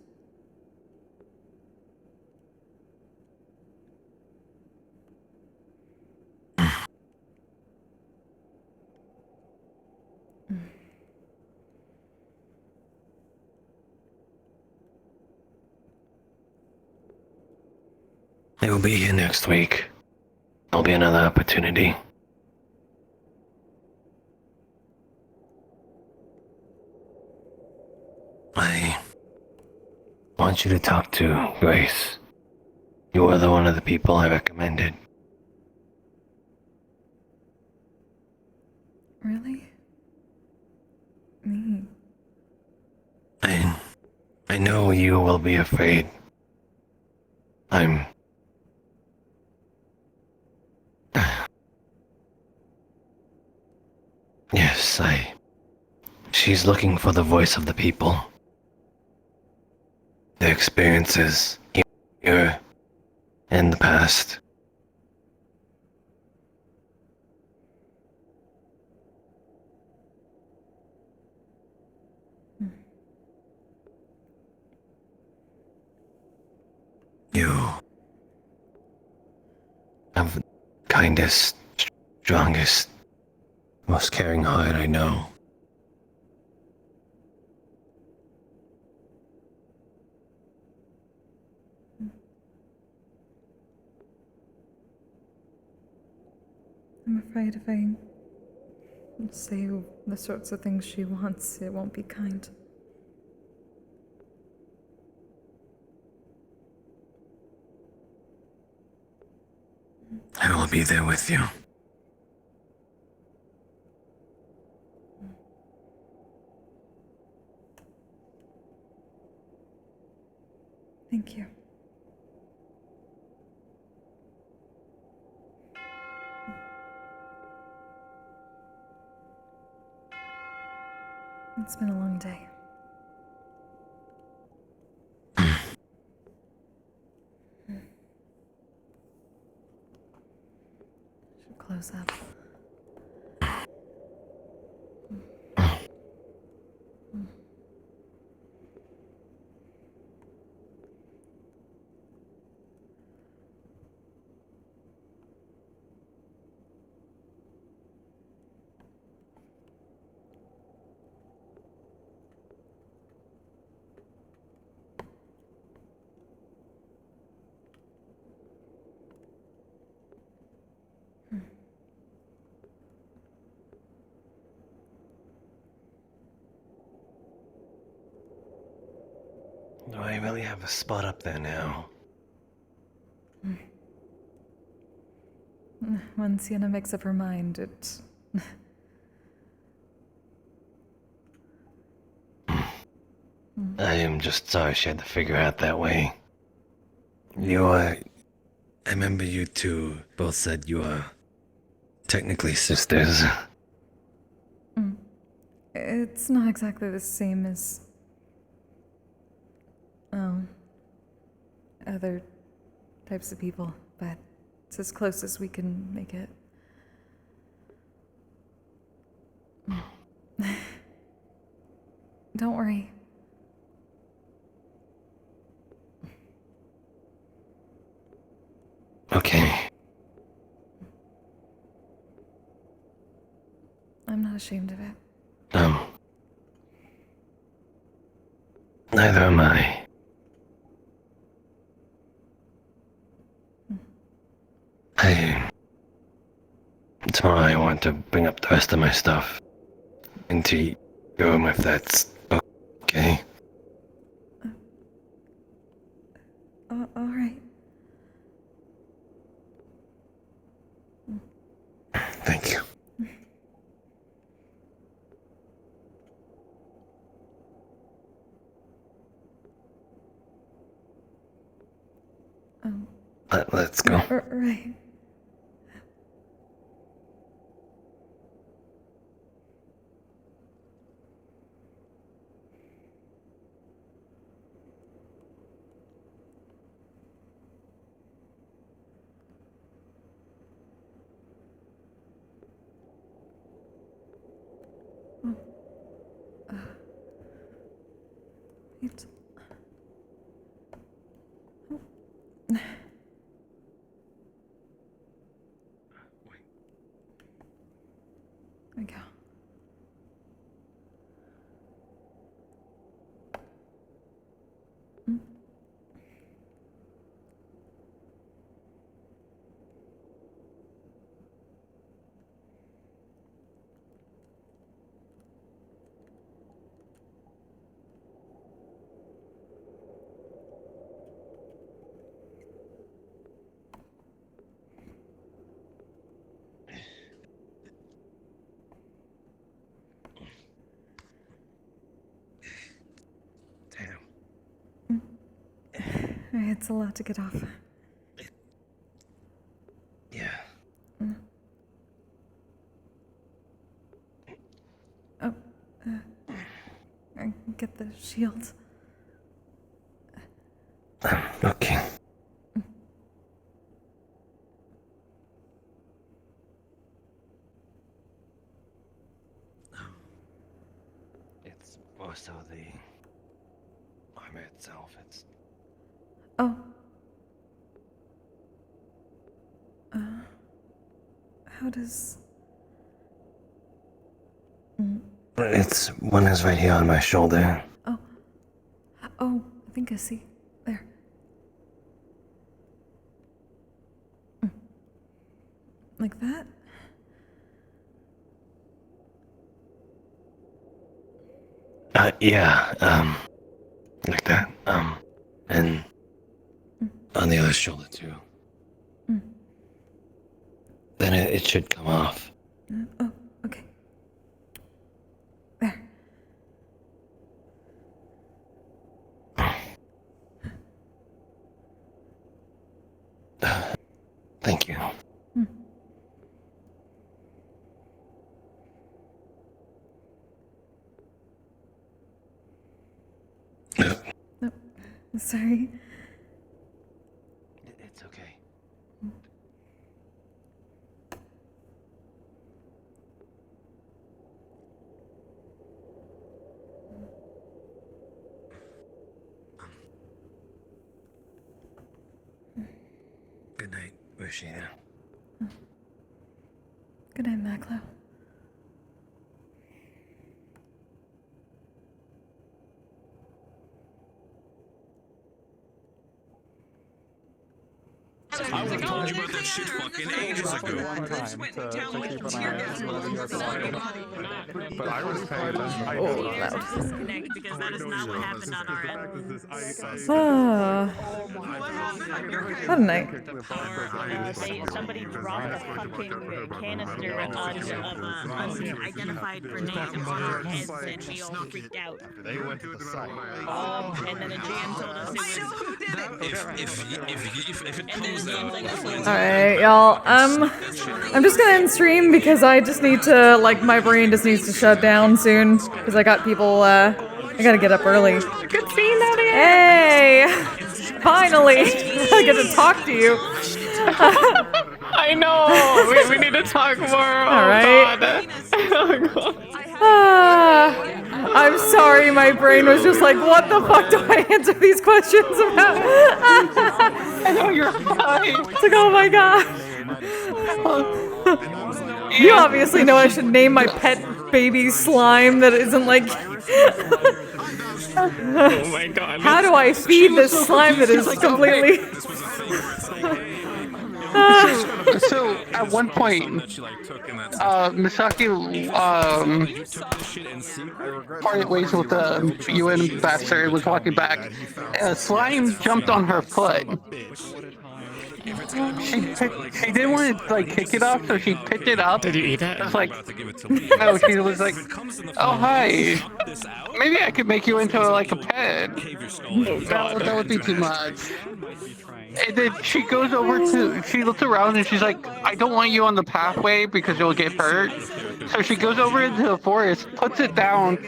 I will be here next week. There'll be another opportunity. I want you to talk to Grace. You are one of the people I recommended. Really? Me? I know you will be afraid. Yes, she's looking for the voice of the people. Their experiences here and the past. You have the kindest, strongest, most caring heart I know. I'm afraid if I say the sorts of things she wants, it won't be kind. I will be there with you. Thank you. It's been a long day. Should close up. Do I really have a spot up there now? When Sienna makes up her mind, it... I am just sorry she had to figure out that way. I remember you two both said you are technically sisters. It's not exactly the same as... other types of people, but it's as close as we can make it. Don't worry. Okay. ashamed of it. Neither am I. Tomorrow I want to bring up the rest of my stuff into your room if that's okay. Alright. Thank you. Let's go. Right. It's... There we go. It's a lot to get off. Yeah. Oh, I get the shield. Okay. It's more so the armor itself. It's Oh. How does... It's one is right here on my shoulder. Oh. Oh, I think I see. There. Like that? Yeah, like that. And on the other shoulder too. Then it should come off. Oh, okay. There. Thank you. Oh, sorry. It's okay. Good night, Roscida. Good night, Maclo. I would have told you about that shit fucking ages ago. But I was paying attention. Disconnect because that is not what happened on our end. What a night. Somebody dropped a fucking canister of unidentified grenades on our heads and we all freaked out. They went to the site. And then the GM told us it was... If it comes out... Alright, y'all. I'm just gonna end stream because I just need to, like, my brain just needs to shut down soon. Because I got people, I gotta get up early. Good seeing out here! Hey! Finally! I get to talk to you. I know! We need to talk more. Alright. Oh, God. I'm sorry, my brain was just like, what the fuck do I answer these questions about? I know you're fine. It's like, oh my god. You obviously know I should name my pet baby slime that isn't like. Oh my god. How do I feed this slime that is completely? So at one point, Misaki parted ways with the UN ambassador and was walking back. Slime jumped on her foot. She didn't want to like kick it off, so she picked it up. Did you eat it? I was like, no, she was like, oh hi, maybe I could make you into like a pet. That would be too much. And then she goes over she looks around and she's like, I don't want you on the pathway because you'll get hurt. So she goes over into the forest, puts it down,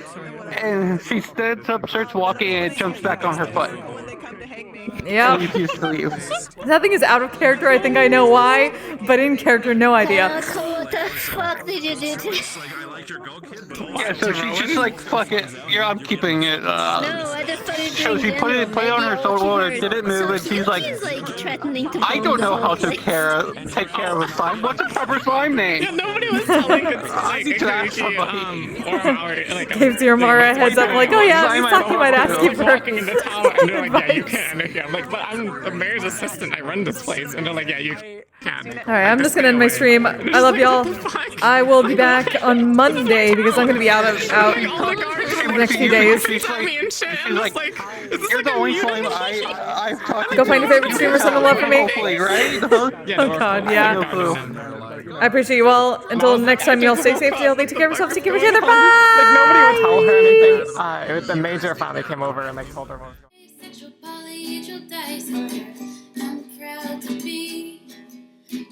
and she stands up, starts walking, and it jumps back on her foot. Yeah. That thing is out of character. I think I know why, but in character, no idea. What the fuck did you do to me? Yeah, so she's just like, fuck it, I'm keeping it. No, I just started So she put it on her shoulder, didn't move, and she's like, threatening to I don't know how to take care of a slime. What's a proper slime name? Yeah, nobody was telling us. I need to ask somebody. Gives your Mara a heads up, like, oh yeah, I thought you might ask you for walking in the tower, and they're like, yeah, you can. Yeah, I'm like, but I'm the mayor's assistant. I run this place, and they're like, yeah, you can. Alright, I'm just gonna end my stream. I love y'all. I will be back on Monday because I'm gonna be out for the next few days. She's like, you're the only slime I've talked to. Go find your favorite streamer, send a love for me. Hopefully, right? Oh god, yeah. I appreciate you all. Until next time, y'all stay safe, stay healthy, take care of yourselves, take care of each other. Bye! Like, nobody would tell her anything. The major finally came over and like told her what I'm proud to be.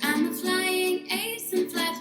I'm a flying ace and flat